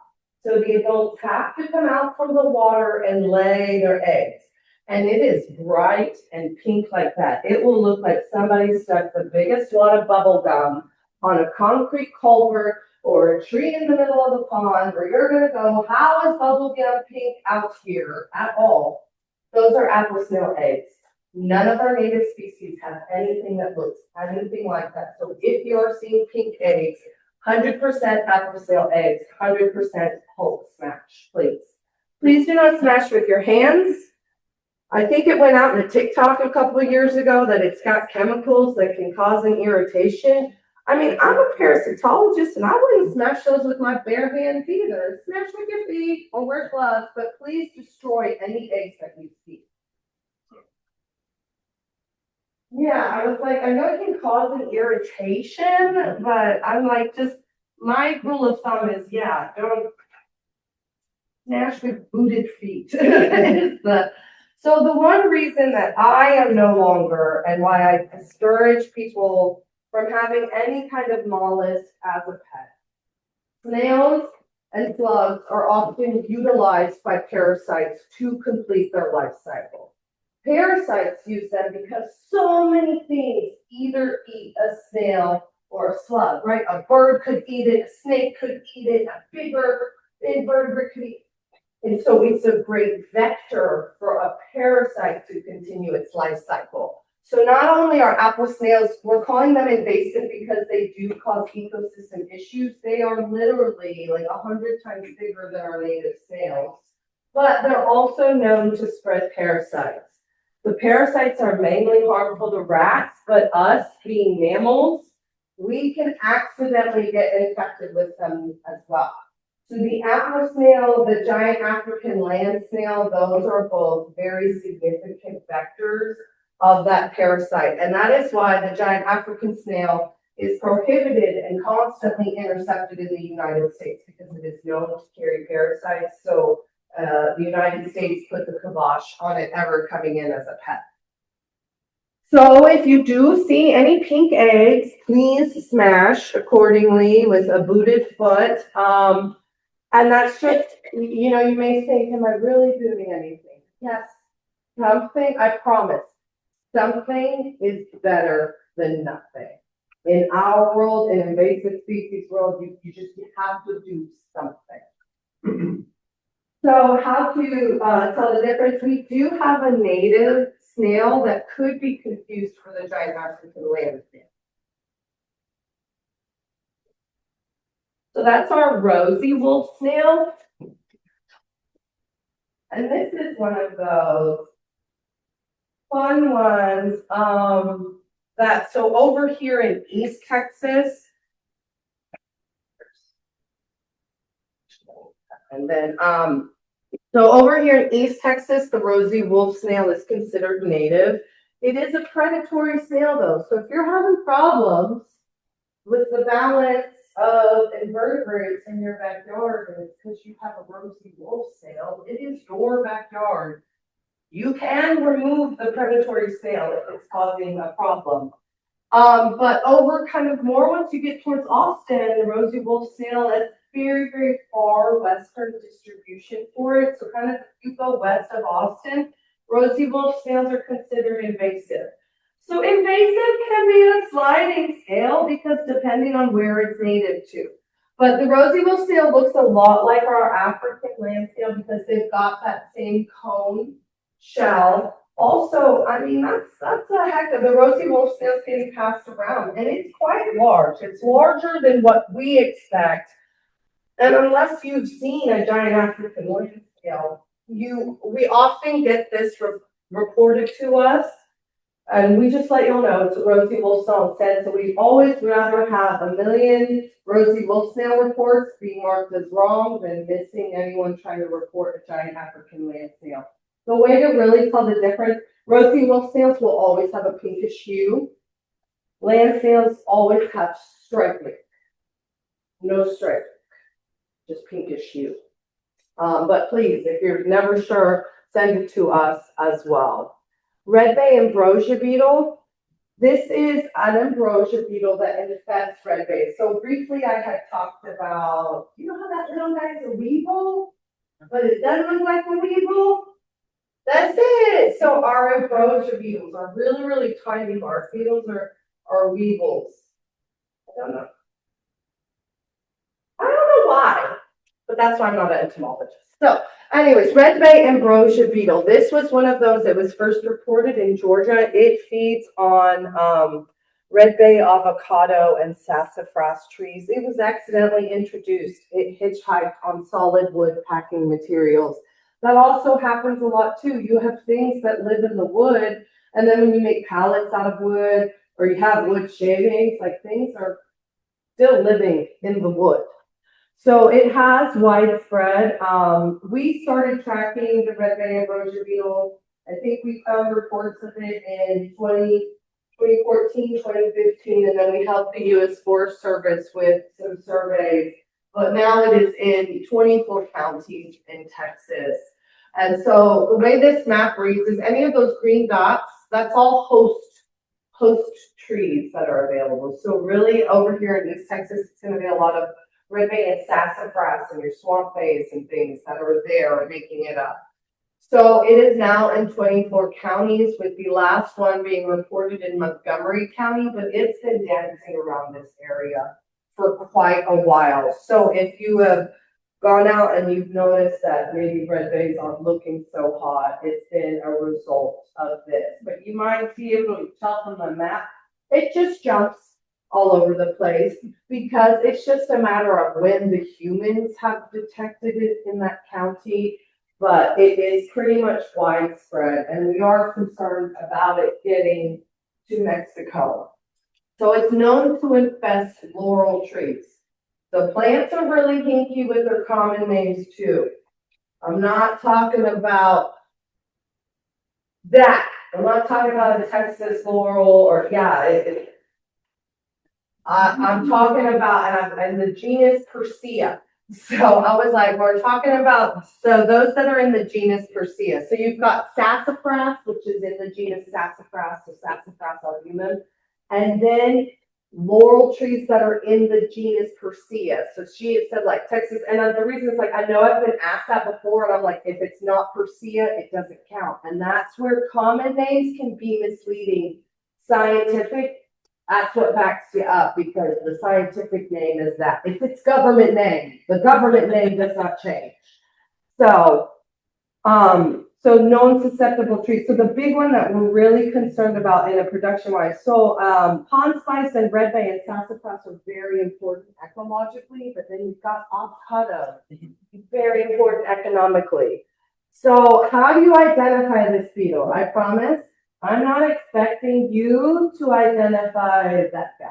So the adults have to come out from the water and lay their eggs. And it is bright and pink like that. It will look like somebody stuck the biggest wad of bubble gum on a concrete culvert or a tree in the middle of the pond, where you're gonna go, how is bubble gum pink out here at all? Those are apple snail eggs. None of our native species have anything that looks anything like that. So if you're seeing pink eggs, 100% apple snail eggs, 100% Hulk smash, please. Please do not smash with your hands. I think it went out in a TikTok a couple of years ago that it's got chemicals that can cause an irritation. I mean, I'm a parasitologist and I wouldn't smash those with my bare hands either. Smash with your feet or wear gloves, but please destroy any eggs that you see. Yeah, I was like, I know it can cause an irritation, but I'm like, just my rule of thumb is, yeah, don't smash with booted feet. So the one reason that I am no longer, and why I discourage people from having any kind of mollusk as a pet. Snails and slugs are often utilized by parasites to complete their life cycle. Parasites use them because so many things either eat a snail or a slug, right? A bird could eat it, a snake could eat it, a bigger invertebrate could eat it. And so it's a great vector for a parasite to continue its life cycle. So not only are apple snails, we're calling them invasive because they do cause ecosystem issues. They are literally like 100 times bigger than our native snails, but they're also known to spread parasites. The parasites are mainly harmful to rats, but us being mammals, we can accidentally get infected with them as well. So the apple snail, the giant African land snail, those are both very significant vectors of that parasite. And that is why the giant African snail is prohibited and constantly intercepted in the United States, because it is known to carry parasites. So the United States put the kibosh on it ever coming in as a pet. So if you do see any pink eggs, please smash accordingly with a booted foot. And that's just, you know, you may think, am I really doing anything? Yes, something, I promise, something is better than nothing. In our world, in invasive species world, you have to do something. So how to tell the difference? We do have a native snail that could be confused for the giant African land snail. So that's our rosy wolf snail. And this is one of those fun ones so over here in East Texas, and then so over here in East Texas, the rosy wolf snail is considered native. It is a predatory snail though. So if you're having problems with the balance of invertebrates in your backyard, and it's because you have a rosy wolf snail, it is your backyard. You can remove the predatory snail if it's causing a problem. But over kind of more once you get towards Austin, the rosy wolf snail is very, very far western distribution for it. So kind of if you go west of Austin, rosy wolf snails are considered invasive. So invasive can be a sliding scale because depending on where it's native to. But the rosy wolf snail looks a lot like our African land snail because they've got that same cone shell. Also, I mean, that's a heck of the rosy wolf snail is getting passed around, and it's quite large. It's larger than what we expect. And unless you've seen a giant African land snail, we often get this reported to us. And we just let you know it's a rosy wolf snail instead. So we always rather have 1 million rosy wolf snail reports being marked as wrong than missing anyone trying to report a giant African land snail. The way to really tell the difference, rosy wolf snails will always have a pinkish hue. Land snails always have stripe mink. No stripe, just pinkish hue. But please, if you're never sure, send it to us as well. Red bay ambrosia beetle. This is an ambrosia beetle that infests red bay. So briefly, I had talked about, you know how that little guy's a weevil, but it doesn't look like a weevil? That's it. So our ambrosia beetles are really, really tiny bark beetles or weevils. I don't know. I don't know why, but that's why I'm not an entomologist. So anyways, red bay ambrosia beetle. This was one of those that was first reported in Georgia. It feeds on red bay avocado and sassafras trees. It was accidentally introduced. It hitchhiked on solid wood packing materials. That also happens a lot too. You have things that live in the wood, and then when you make pallets out of wood, or you have wood shavings, like things are still living in the wood. So it has widespread. We started tracking the red bay ambrosia beetle. I think we found reports of it in 2014, 2015, and then we helped the U.S. Forest Service with some surveys. But now it is in 24 counties in Texas. And so the way this map reads is any of those green dots, that's all host trees that are available. So really over here in East Texas, it's going to be a lot of red bay and sassafras and your swamp bays and things that are there making it up. So it is now in 24 counties, with the last one being reported in Montgomery County, but it's been dancing around this area for quite a while. So if you have gone out and you've noticed that maybe red bays aren't looking so hot, it's been a result of this. But you might be able to tell from the map, it just jumps all over the place because it's just a matter of when the humans have detected it in that county. But it is pretty much widespread, and we are concerned about it getting to Mexico. So it's known to infest laurel trees. The plants are really hinky with their common names too. I'm not talking about that. I'm not talking about the Texas laurel or I'm talking about and the genus Persea. So I was like, we're talking about, so those that are in the genus Persea. So you've got sassafras, which is in the genus Sassafras, or Sassafras albumum, and then laurel trees that are in the genus Persea. So she said like Texas, and the reason is like, I know I've been asked that before, and I'm like, if it's not Persea, it doesn't count. And that's where common names can be misleading. Scientific, that's what backs you up, because the scientific name is that. It's its government name. The government name does not change. So, so known susceptible trees. So the big one that we're really concerned about in a production wise. So pond spice and red bay and sassafras are very important ecologically, but then you've got avocado, very important economically. So how do you identify this beetle? I promise I'm not expecting you to identify that guy.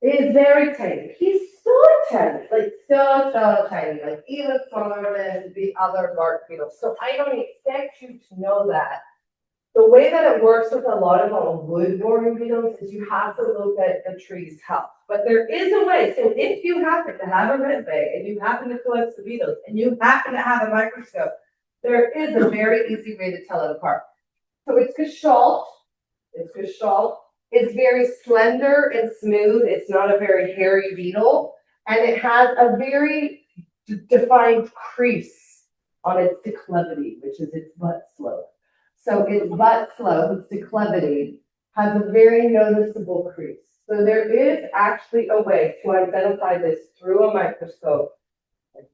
He's very tiny. He's so tiny, like so tiny, like even smaller than the other bark beetles. So I don't expect you to know that. The way that it works with a lot of our wood-boring beetles is you have to look at the tree's health. But there is a way. So if you happen to have a red bay and you happen to collect the beetles and you happen to have a microscope, there is a very easy way to tell it apart. So it's gestalt. It's gestalt. It's very slender and smooth. It's not a very hairy beetle. And it has a very defined crease on its declivity, which is its butt slope. So its butt slope, its declivity, has a very noticeable crease. So there is actually a way to identify this through a microscope.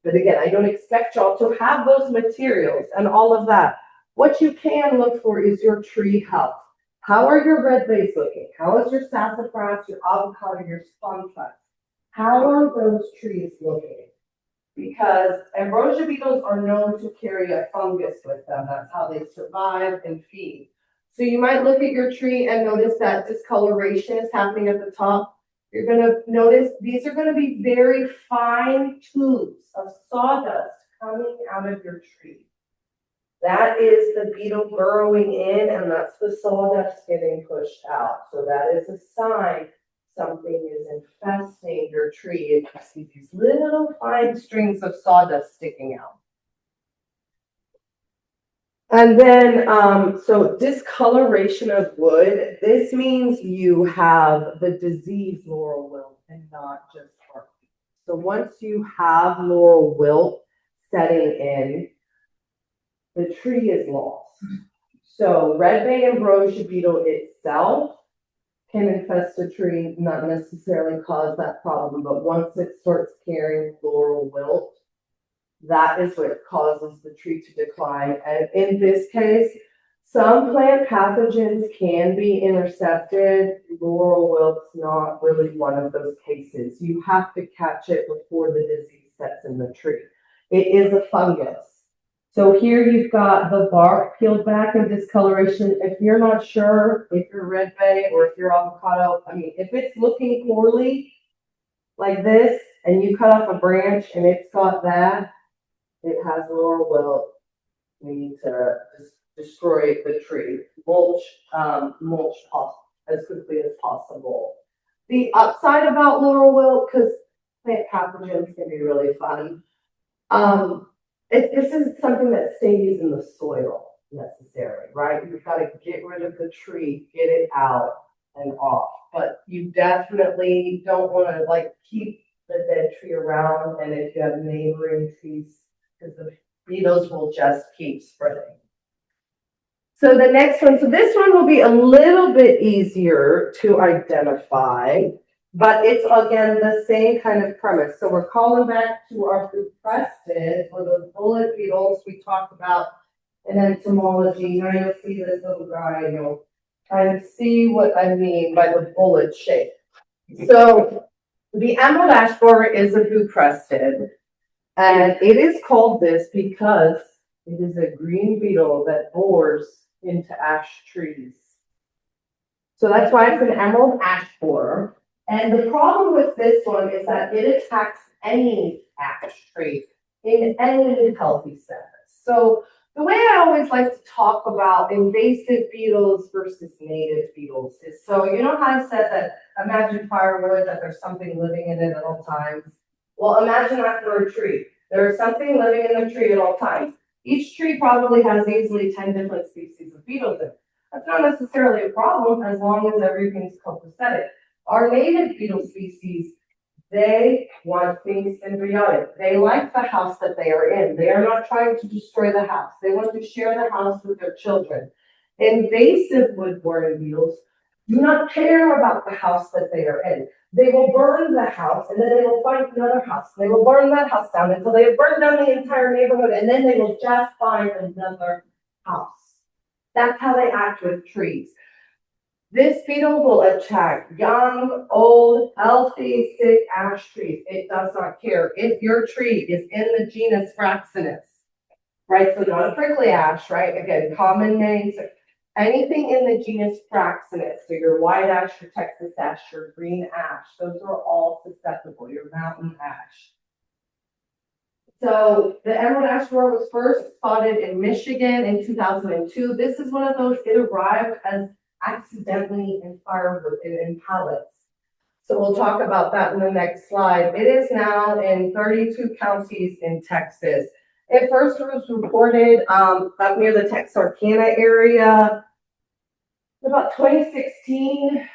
But again, I don't expect y'all to have those materials and all of that. What you can look for is your tree health. How are your red bays looking? How is your sassafras, your avocado, your sponge? How are those trees looking? Because ambrosia beetles are known to carry a fungus with them. That's how they survive and feed. So you might look at your tree and notice that discoloration is happening at the top. You're going to notice these are going to be very fine tubes of sawdust coming out of your tree. That is the beetle burrowing in, and that's the sawdust getting pushed out. So that is a sign something is infesting your tree. If you see these little fine strings of sawdust sticking out. And then, so discoloration of wood, this means you have the disease laurel wilt and not just bark. So once you have laurel wilt setting in, the tree is lost. So red bay ambrosia beetle itself can infest a tree, not necessarily cause that problem, but once it starts carrying laurel wilt, that is what causes the tree to decline. And in this case, some plant pathogens can be intercepted. Laurel wilt's not really one of those cases. You have to catch it before the disease sets in the tree. It is a fungus. So here you've got the bark peeled back and discoloration. If you're not sure if you're red bay or if you're avocado, I mean, if it's looking poorly like this and you cut off a branch and it's got that, it has laurel wilt. We need to just destroy the tree, mulch as quickly as possible. The upside about laurel wilt, because plant pathogens can be really fun. This isn't something that stays in the soil necessarily, right? You've got to get rid of the tree, get it out and off. But you definitely don't want to like keep the dead tree around. And if you have neighboring trees, because the beetles will just keep spreading. So the next one, so this one will be a little bit easier to identify, but it's again the same kind of premise. So we're calling back to our crested or those bullet beetles we talked about in entomology. Now you'll see this little guy, you'll kind of see what I mean by the bullet shape. So the emerald ash borer is a blue-crested. And it is called this because it is a green beetle that bores into ash trees. So that's why it's an emerald ash borer. And the problem with this one is that it attacks any ash tree in any healthy sense. So the way I always like to talk about invasive beetles versus native beetles is, so you know how I said that imagine firewood, that there's something living in it at all times? Well, imagine that for a tree. There is something living in the tree at all times. Each tree probably has easily 10 different species of beetles in it. That's not necessarily a problem as long as everything's copacetic. Our native beetle species, they want things symbiotic. They like the house that they are in. They are not trying to destroy the house. They want to share the house with their children. Invasive wood-boring beetles do not care about the house that they are in. They will burn the house and then they will find another house. They will burn that house down until they have burned down the entire neighborhood and then they will just find another house. That's how they act with trees. This beetle will attack young, old, healthy, sick ash trees. It does not care if your tree is in the genus Fraxinus, right? So not a prickly ash, right? Again, common names. Anything in the genus Fraxinus, so your white ash, your Texas ash, your green ash, those are all susceptible, your mountain ash. So the emerald ash borer was first spotted in Michigan in 2002. This is one of those, it arrived as accidentally in firewood in pallets. So we'll talk about that in the next slide. It is now in 32 counties in Texas. It first was reported up near the Texarkana area about 2016.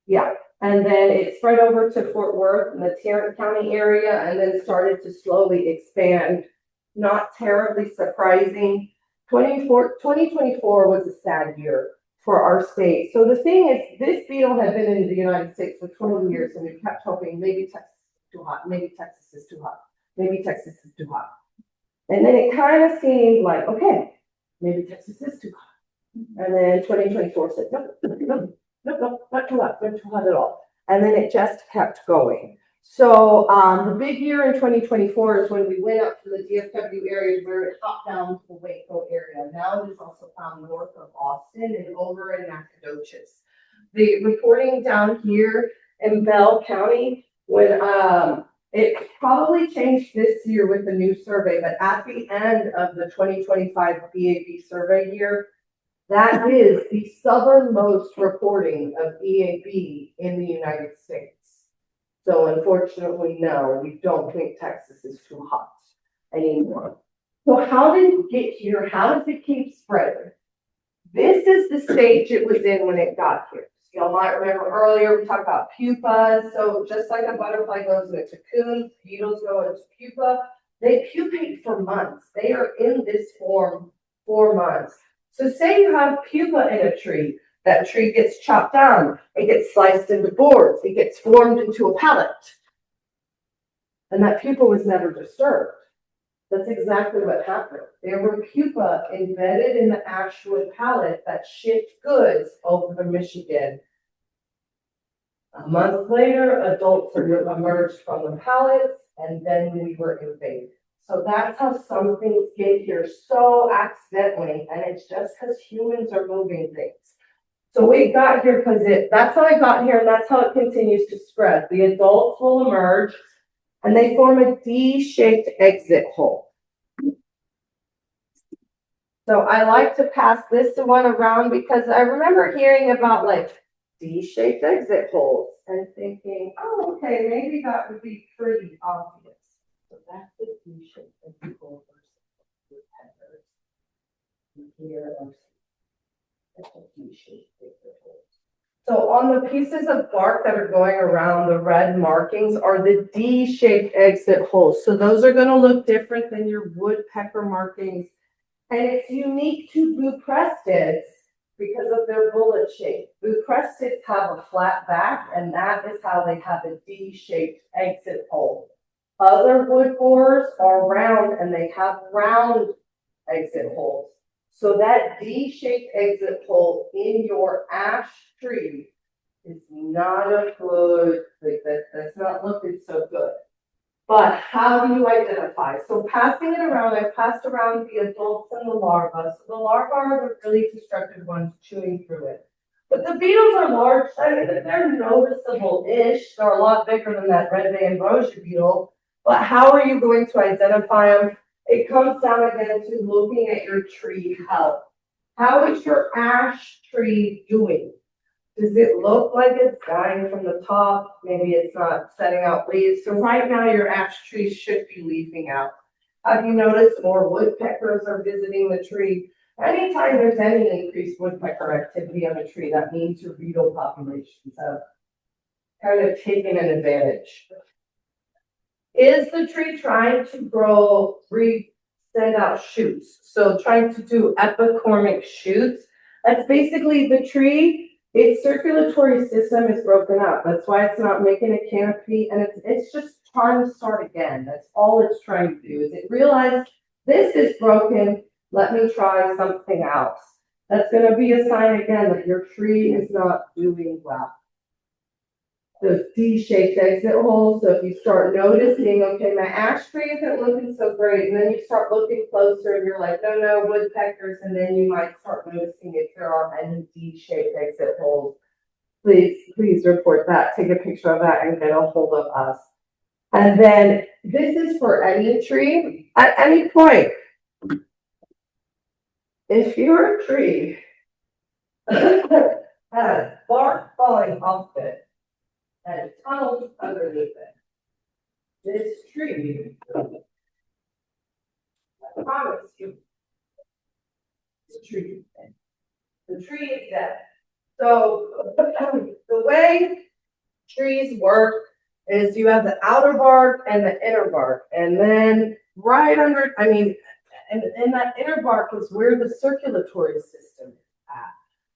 Yeah, and then it spread over to Fort Worth in the Tarrant County area and then started to slowly expand. Not terribly surprising. 2024 was a sad year for our state. So the thing is, this beetle had been in the United States for 20 years and we kept hoping maybe Texas is too hot, maybe Texas is too hot, maybe Texas is too hot. And then it kind of seemed like, okay, maybe Texas is too hot. And then 2024 said, no, not too hot, not too hot at all. And then it just kept going. So the big year in 2024 is when we went up to the DFW areas where it hopped down to the Waco area. Now it is also found north of Austin and over in Nacogdoches. The reporting down here in Bell County, when It probably changed this year with the new survey, but at the end of the 2025 BAB survey year, that is the southernmost reporting of EAB in the United States. So unfortunately, no, we don't think Texas is too hot anymore. So how did it get here? How does it keep spreading? This is the stage it was in when it got here. Y'all might remember earlier, we talked about pupas. So just like a butterfly goes into cocoon, beetles go into pupa. They pupate for months. They are in this form for months. So say you have pupa in a tree. That tree gets chopped down. It gets sliced into boards. It gets formed into a pellet. And that pupa was never disturbed. That's exactly what happened. There were pupa embedded in the Heartwood pellet that shipped goods over to Michigan. A month later, adults emerged from the pellets, and then we were invaded. So that's how some things get here so accidentally, and it's just because humans are moving things. So we got here because that's how it got here, and that's how it continues to spread. The adults will emerge, and they form a D-shaped exit hole. So I like to pass this one around because I remember hearing about like D-shaped exit holes and thinking, oh, okay, maybe that would be pretty obvious. So that's the D-shaped exit hole versus here are D-shaped exit holes. So on the pieces of bark that are going around, the red markings are the D-shaped exit holes. So those are going to look different than your woodpecker markings. And it's unique to buprestids because of their bullet shape. Buprestids have a flat back, and that is how they have a D-shaped exit hole. Other wood borers are round, and they have round exit holes. So that D-shaped exit hole in your ash tree is not a good, that's not looking so good. But how do you identify? So passing it around, I've passed around the adults and the larvae. So the larvae are the really destructive ones chewing through it. But the beetles are large. I mean, they're noticeable-ish. They're a lot bigger than that red ambrosia beetle. But how are you going to identify them? It comes down again to looking at your tree health. How is your ash tree doing? Does it look like it's dying from the top? Maybe it's not setting out leaves. So right now your ash trees should be leafing out. Have you noticed more woodpeckers are visiting the tree? Anytime there's any increased woodpecker activity on a tree, that means your beetle populations have kind of taken an advantage. Is the tree trying to grow, send out shoots? So trying to do epicormic shoots. That's basically the tree. Its circulatory system is broken up. That's why it's not making a canopy, and it's just trying to start again. That's all it's trying to do. Is it realize this is broken? Let me try something else. That's going to be a sign again that your tree is not doing well. Those D-shaped exit holes. So if you start noticing, okay, my ash tree isn't looking so great, and then you start looking closer and you're like, no, woodpeckers, and then you might start noticing if there are any D-shaped exit holes. Please report that. Take a picture of that and get a hold of us. And then this is for any tree at any point. If your tree has bark falling off it, and tunnels underneath it. This tree, I promise you, this tree is dead. The tree is dead. So the way trees work is you have the outer bark and the inner bark. And then right under, and that inner bark is where the circulatory system is at.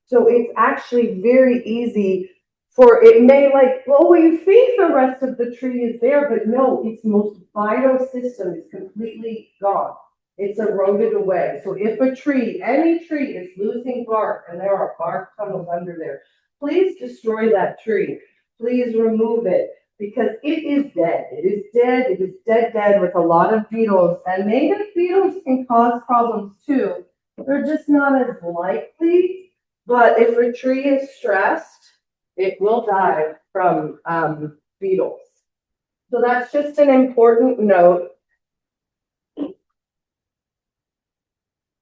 So it's actually very easy for it may you think the rest of the tree is there, but no, its most vital system is completely gone. It's eroded away. So if a tree, any tree is losing bark and there are bark tunnels under there, please destroy that tree. Please remove it because it is dead. It is dead. It is dead with a lot of beetles. And native beetles can cause problems too. They're just not as likely. But if a tree is stressed, it will die from beetles. So that's just an important note.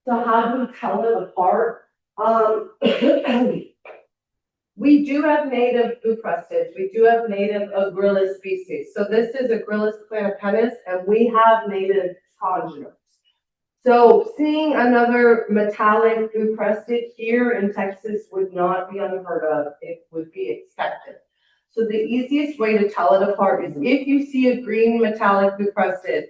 So how do we tell it apart? We do have native blue crusteds. We do have native Agrillis species. So this is Agrillis planopennis, and we have native congeners. So seeing another metallic blue crested here in Texas would not be unheard of. It would be expected. So the easiest way to tell it apart is if you see a green metallic blue crested,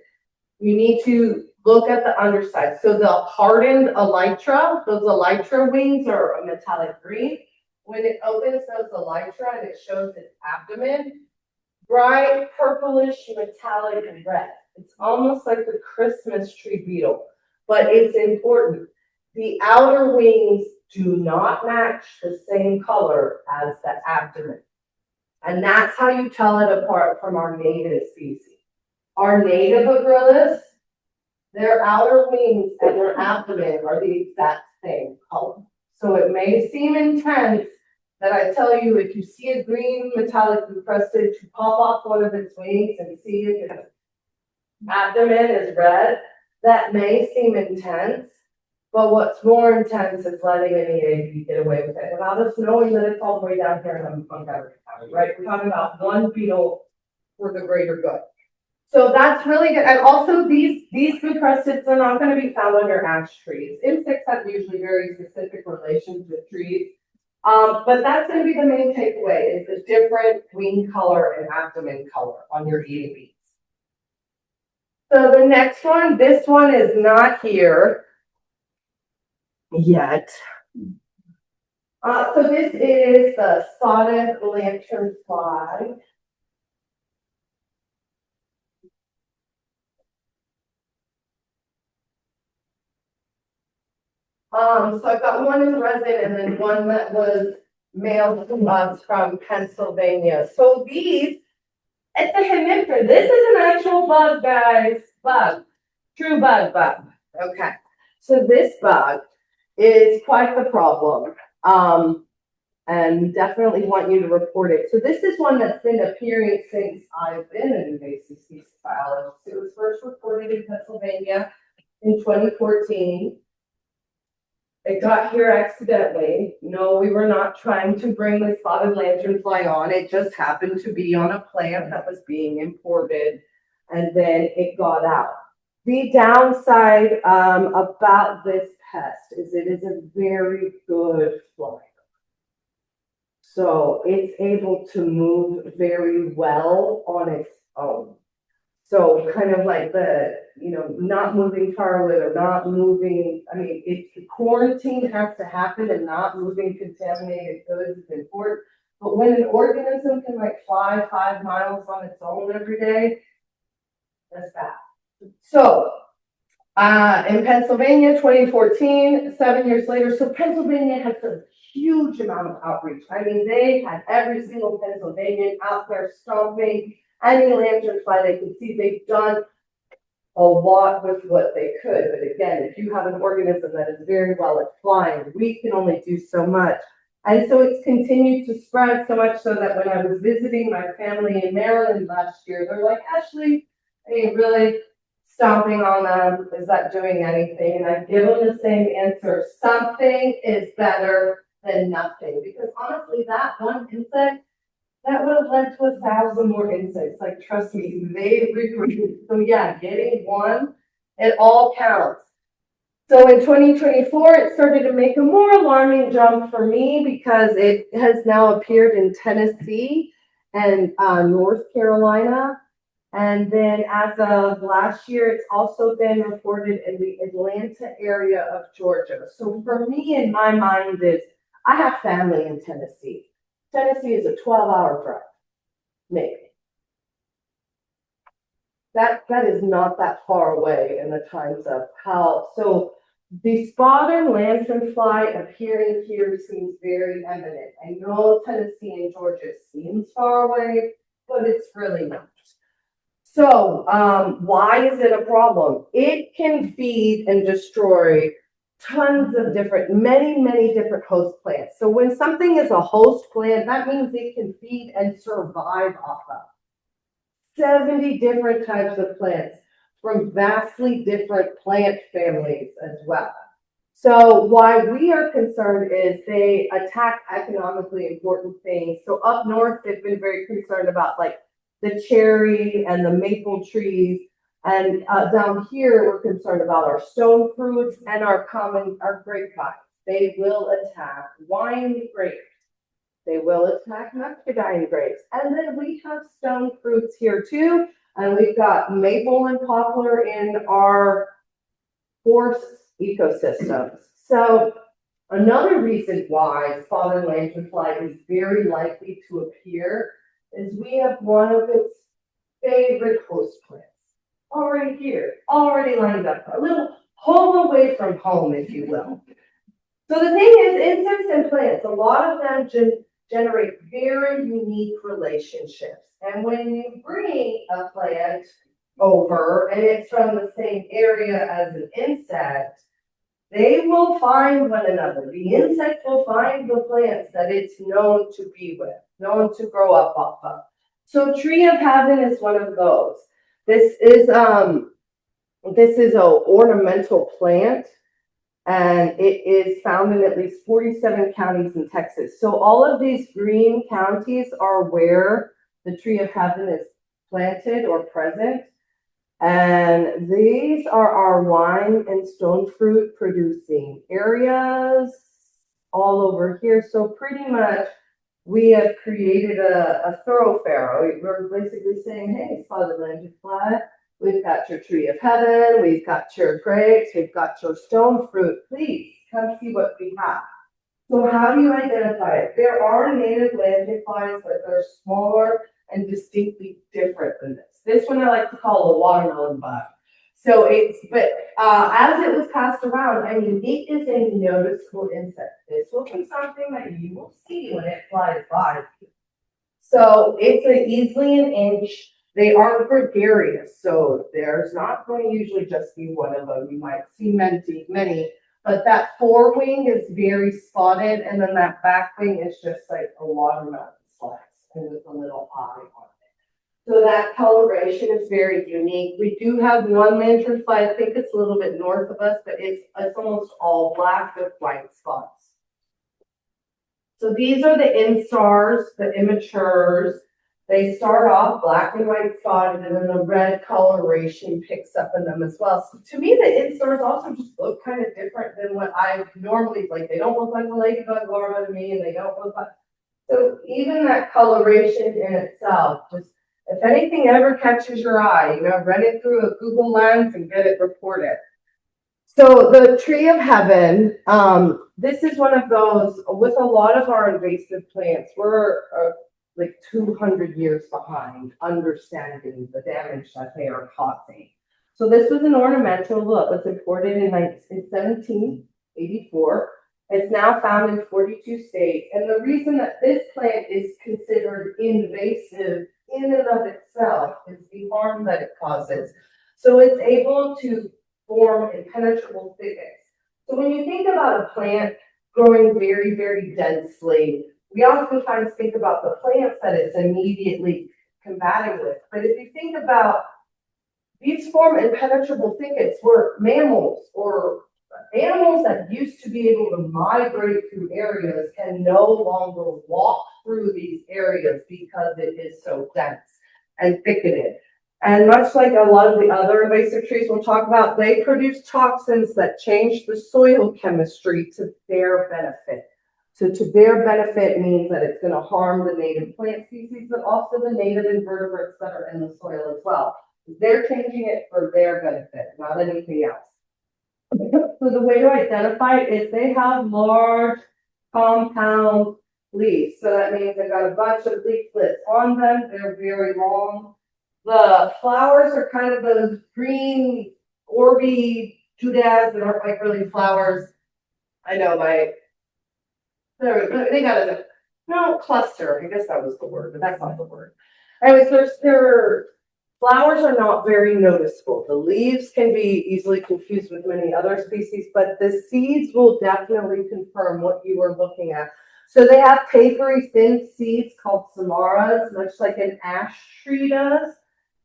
you need to look at the underside. So the hardened elytra, those elytra wings are a metallic green. When it opens those elytra and it shows its abdomen, bright purplish metallic red. It's almost like the Christmas tree beetle, but it's important. The outer wings do not match the same color as the abdomen. And that's how you tell it apart from our native species. Our native Agrillis, their outer wings and their abdomen are the exact same color. So it may seem intense that I tell you, if you see a green metallic blue crested, to pop off one of its wings and see if its abdomen is red, that may seem intense. But what's more intense is letting an EAB get away with it without us knowing that it's all the way down here in Montgomery County, right? We're talking about one beetle for the greater good. So that's really good. And also these blue cresteds are not going to be found under ash trees. Insects have usually very specific relations with trees. But that's going to be the main takeaway is the different wing color and abdomen color on your EABs. So the next one, this one is not here yet. So this is the spotted lanternfly. So I've got one in resin and then one that was mailed to us from Pennsylvania. So these, it's a hemimpter. This is an actual bug, guys. Bug. True bug. Okay. So this bug is quite the problem. And definitely want you to report it. So this is one that's been appearing since I've been an invasive species biologist. It was first reported in Pennsylvania in 2014. It got here accidentally. No, we were not trying to bring the spotted lanternfly on. It just happened to be on a plant that was being imported, and then it got out. The downside about this pest is it is a very good flyer. So it's able to move very well on its own. So kind of like the, not moving firewood or not moving, it's the quarantine has to happen and not moving contaminated goods is important. But when an organism can fly 5 miles on its own every day, that's bad. So in Pennsylvania, 2014, 7 years later, so Pennsylvania has a huge amount of outreach. They had every single Pennsylvanian out there stomping any lanternfly they could see. They've done a lot with what they could. But again, if you have an organism that is very well at flying, we can only do so much. And so it's continued to spread so much so that when I was visiting my family in Maryland last year, they're like, Ashley, are you really stomping on them? Is that doing anything? And I give them the same answer. Something is better than nothing. Because honestly, that one insect, that would have led to 1,000 more insects. Trust me, they reproduce. So yeah, getting one, it all counts. So in 2024, it started to make a more alarming jump for me because it has now appeared in Tennessee and North Carolina. And then as of last year, it's also been reported in the Atlanta area of Georgia. So for me, in my mind is, I have family in Tennessee. Tennessee is a 12-hour drive, maybe. That is not that far away in the times of how, so the spotted lanternfly appearing here seems very eminent. I know Tennessee and Georgia seems far away, but it's really not. So why is it a problem? It can feed and destroy tons of many different host plants. So when something is a host plant, that means it can feed and survive off of. 70 different types of plants from vastly different plant families as well. So why we are concerned is they attack economically important things. So up north, they've been very concerned about like the cherry and the maple trees. And down here, we're concerned about our stone fruits and our grapevines. They will attack wine grapes. They will attack muscadine grapes. And then we have stone fruits here too. And we've got maple and poplar in our forest ecosystems. So another reason why spotted lanternfly is very likely to appear is we have one of its favorite host plants already here, already lined up, a little home away from home, if you will. So the thing is, insects and plants, a lot of them generate very unique relationships. And when you bring a plant over and it's from the same area as an insect, they will find one another. The insect will find the plants that it's known to be with, known to grow up off of. So tree of heaven is one of those. This is an ornamental plant, and it is found in at least 47 counties in Texas. So all of these green counties are where the tree of heaven is planted or present. And these are our wine and stone fruit producing areas all over here. So pretty much we have created a thoroughfare. We're basically saying, hey, spotted lanternfly, we've got your tree of heaven, we've got your grapes, we've got your stone fruit. Please come see what we have. So how do you identify it? There are native lanternflies, but they're smaller and distinctly different than this. This one I like to call a watermelon bug. So as it was passed around, I mean, it is a noticeable insect. This will be something that you will see when it flies by. So it's easily an inch. They are gregarious, so there's not going to usually just be one of them. You might see many, but that forewing is very spotted, and then that back wing is just like a watermelon slice, and with a little eye on it. So that coloration is very unique. We do have one lanternfly, I think it's a little bit north of us, but it's almost all black with white spots. So these are the instars, the immatures. They start off black and white spotted, and then the red coloration picks up in them as well. So to me, the instars also just look kind of different than what I normally like. They don't look like a ladybug larva to me, and they don't look like. So even that coloration in itself, just if anything ever catches your eye, run it through a Google Lens and get it reported. So the tree of heaven, this is one of those, with a lot of our invasive plants, we're like 200 years behind understanding the damage that they are causing. So this was an ornamental that was imported in 1784. It's now found in 42 states. And the reason that this plant is considered invasive in and of itself is the harm that it causes. So it's able to form impenetrable thickets. So when you think about a plant growing very, very densely, we oftentimes think about the plants that it's immediately combating with. But if you think about these form impenetrable thickets where mammals or animals that used to be able to migrate through areas can no longer walk through these areas because it is so dense and thicketed. And much like a lot of the other invasive trees we'll talk about, they produce toxins that change the soil chemistry to their benefit. So to their benefit means that it's going to harm the native plant species, but also the native invertebrates that are in the soil as well. They're changing it for their benefit, not anything else. So the way to identify it is they have large compound leaves. So that means they've got a bunch of leaflets on them. They're very long. The flowers are kind of those green, orby doodads that aren't like really flowers. I know they got a cluster. I guess that was the word, but that's not the word. Anyways, their flowers are not very noticeable. The leaves can be easily confused with many other species, but the seeds will definitely confirm what you are looking at. So they have papery, thin seeds called samaras, much like an ash tree does.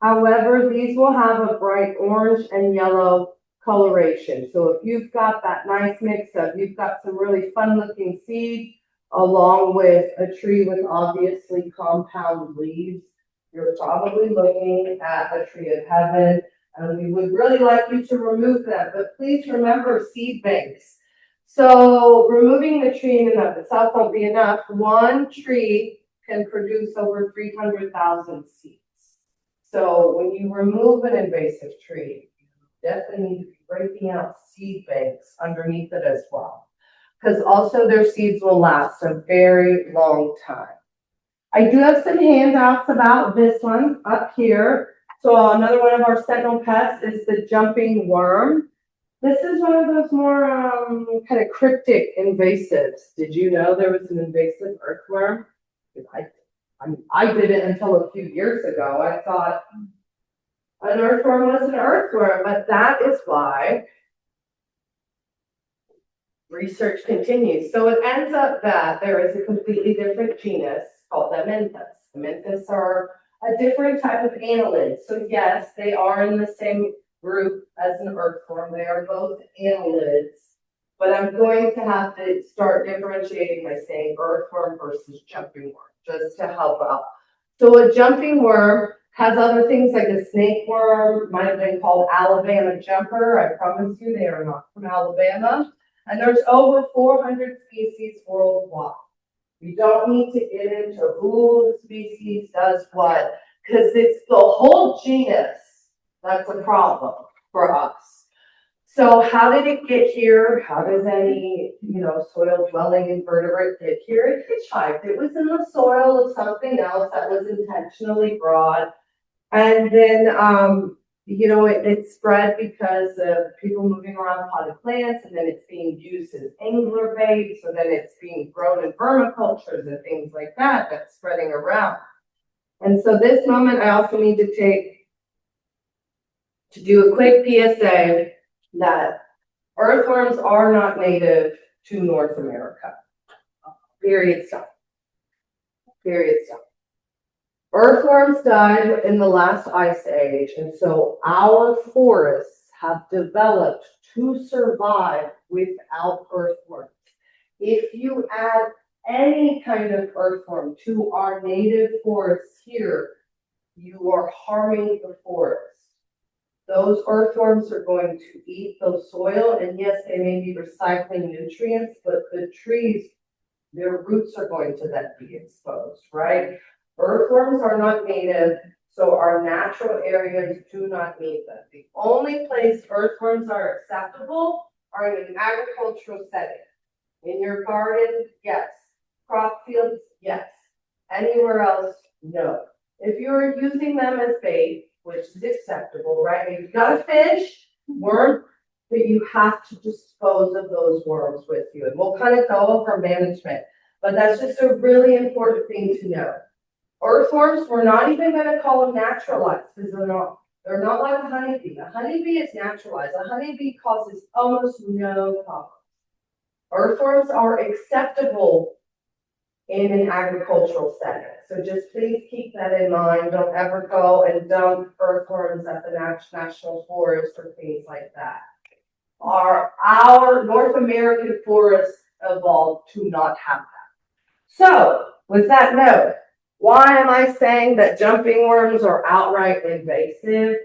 However, these will have a bright orange and yellow coloration. So if you've got that nice mix of, you've got some really fun looking seeds along with a tree with obviously compound leaves, you're probably looking at a tree of heaven. And we would really like you to remove them, but please remember seed banks. So removing the tree in and of itself won't be enough. One tree can produce over 300,000 seeds. So when you remove an invasive tree, you definitely need to be breaking out seed banks underneath it as well, because also their seeds will last a very long time. I do have some handouts about this one up here. So another one of our sentinel pests is the jumping worm. This is one of those more kind of cryptic invasives. Did you know there was an invasive earthworm? I did it until a few years ago. I thought an earthworm was an earthworm, but that is why research continues. So it ends up that there is a completely different genus called the Amenthus. The Amenthus are a different type of annelid. So yes, they are in the same group as an earthworm. They are both annelids, but I'm going to have to start differentiating by saying earthworm versus jumping worm, just to help out. So a jumping worm has other things like a snake worm, might have been called Alabama jumper. I promise you they are not from Alabama. And there's over 400 species worldwide. We don't need to get into who the species does what, because it's the whole genus that's a problem for us. So how did it get here? How does any, soil dwelling invertebrate get here? It hitchhiked. It was in the soil of something else that was intentionally brought. And then, it spread because of people moving around potted plants, and then it's being used as angler bait. So then it's being grown in vermicultures and things like that, that's spreading around. And so this moment, I also need to do a quick PSA that earthworms are not native to North America. Period. Stop. Period. Stop. Earthworms died in the last ice age, and so our forests have developed to survive without earthworms. If you add any kind of earthworm to our native forests here, you are harming the forest. Those earthworms are going to eat the soil, and yes, they may be recycling nutrients, but the trees, their roots are going to then be exposed, right? Earthworms are not native, so our natural areas do not need them. The only place earthworms are acceptable are in an agricultural setting. In your garden, yes. Crop fields, yes. Anywhere else, no. If you're using them as bait, which is acceptable, right? You've got a fish, worm, but you have to dispose of those worms with you. And we'll kind of go over management, but that's just a really important thing to know. Earthworms, we're not even going to call them naturalized because they're not like a honeybee. A honeybee is naturalized. A honeybee causes almost no problems. Earthworms are acceptable in an agricultural setting. So just please keep that in mind. Don't ever go and dump earthworms at the National Forest or things like that. Our North American forests evolved to not have that. So with that note, why am I saying that jumping worms are outright invasive?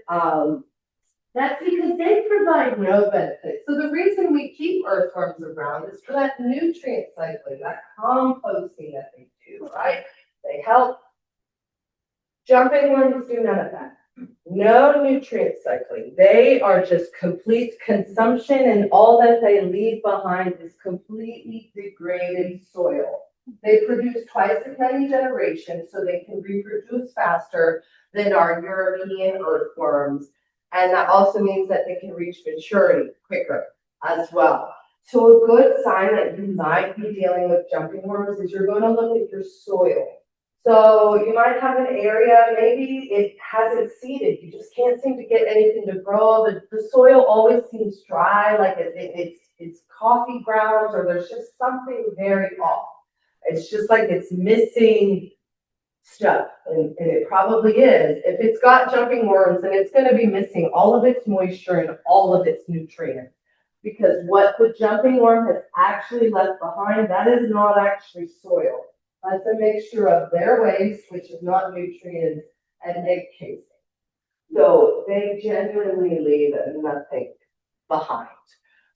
That's because they provide no benefit. So the reason we keep earthworms around is for that nutrient cycling, that composting that they do, right? They help. Jumping worms do none of that. No nutrient cycling. They are just complete consumption, and all that they leave behind is completely degraded soil. They produce twice as many generations, so they can reproduce faster than our European earthworms. And that also means that they can reach maturity quicker as well. So a good sign that you might be dealing with jumping worms is you're going to look at your soil. So you might have an area, maybe it hasn't seeded. You just can't seem to get anything to grow. The soil always seems dry, like it's coffee grounds, or there's just something very off. It's just like it's missing stuff, and it probably is. If it's got jumping worms, then it's gonna be missing all of its moisture and all of its nutrients. Because what the jumping worm has actually left behind, that is not actually soil. That's a mixture of their waste, which is not nutrients, and egg casing. So they genuinely leave nothing behind.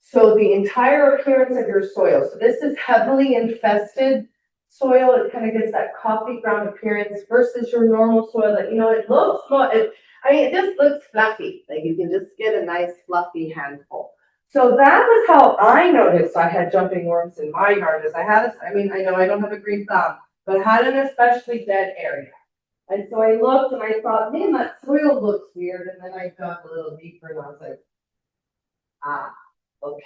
So the entire appearance of your soil, so this is heavily infested soil, it kind of gives that coffee ground appearance versus your normal soil that, it looks, it just looks fluffy. Like you can just get a nice fluffy handful. So that was how I noticed I had jumping worms in my yard. Is I know I don't have a green thumb, but I had an especially dead area. And so I looked and I thought, man, that soil looks weird. And then I dug a little deeper and I was like, okay.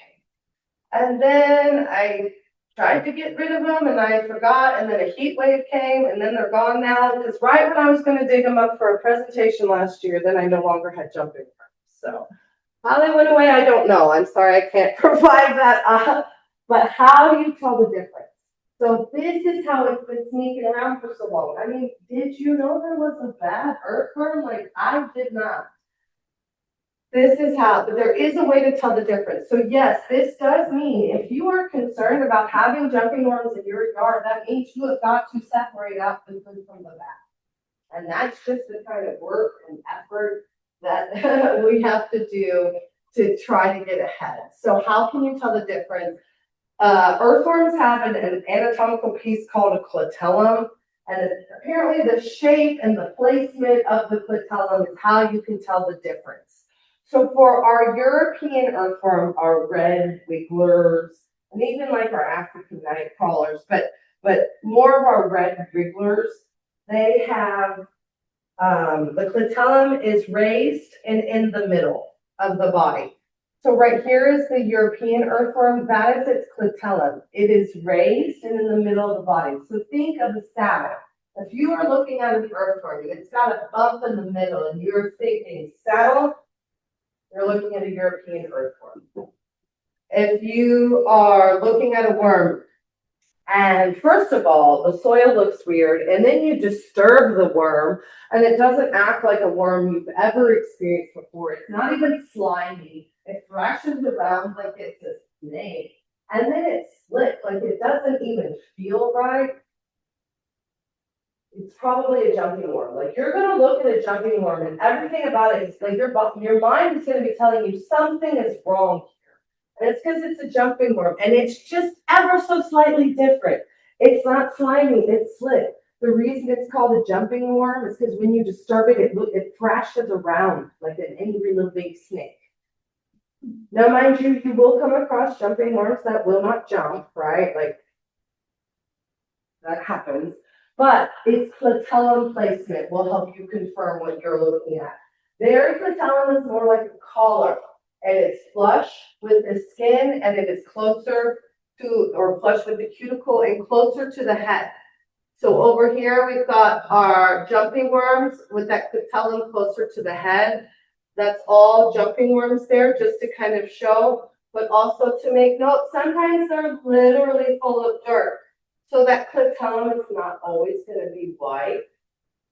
And then I tried to get rid of them and I forgot. And then a heat wave came and then they're gone now. Because right when I was going to dig them up for a presentation last year, then I no longer had jumping worms. So how they went away, I don't know. I'm sorry, I can't provide that. But how do you tell the difference? So this is how it's been sneaking around for so long. I mean, did you know there was a bad earthworm? Like, I did not. This is how, there is a way to tell the difference. So yes, this does mean if you are concerned about having jumping worms in your yard, that means you have got to separate out the good from the bad. And that's just the kind of work and effort that we have to do to try to get ahead. So how can you tell the difference? Earthworms have an anatomical piece called a clitellum, and apparently the shape and the placement of the clitellum is how you can tell the difference. So for our European earthworm, our red wigglers, and even like our African night crawlers, but more of our red wigglers, they have the clitellum is raised and in the middle of the body. So right here is the European earthworm. That is its clitellum. It is raised and in the middle of the body. So think of a saddle. If you are looking at an earthworm, it's got a bump in the middle, and you're thinking saddle, you're looking at a European earthworm. If you are looking at a worm, and first of all, the soil looks weird, and then you disturb the worm, and it doesn't act like a worm you've ever experienced before. It's not even slimy. It thrashes around like it's a snake, and then it's slick, like it doesn't even feel right. It's probably a jumping worm. Like you're gonna look at a jumping worm, and everything about it is like your mind is gonna be telling you something is wrong. And it's because it's a jumping worm, and it's just ever so slightly different. It's not slimy, it's slick. The reason it's called a jumping worm is because when you disturb it, it thrashes around like an angry little big snake. Now, mind you, you will come across jumping worms that will not jump, right? Like, that happens. But its clitellum placement will help you confirm what you're looking at. Their clitellum is more like a collar, and it's flush with the skin, and it is closer to, or flush with the cuticle and closer to the head. So over here, we've got our jumping worms with that clitellum closer to the head. That's all jumping worms there, just to kind of show, but also to make note, sometimes they're literally full of dirt. So that clitellum is not always going to be white,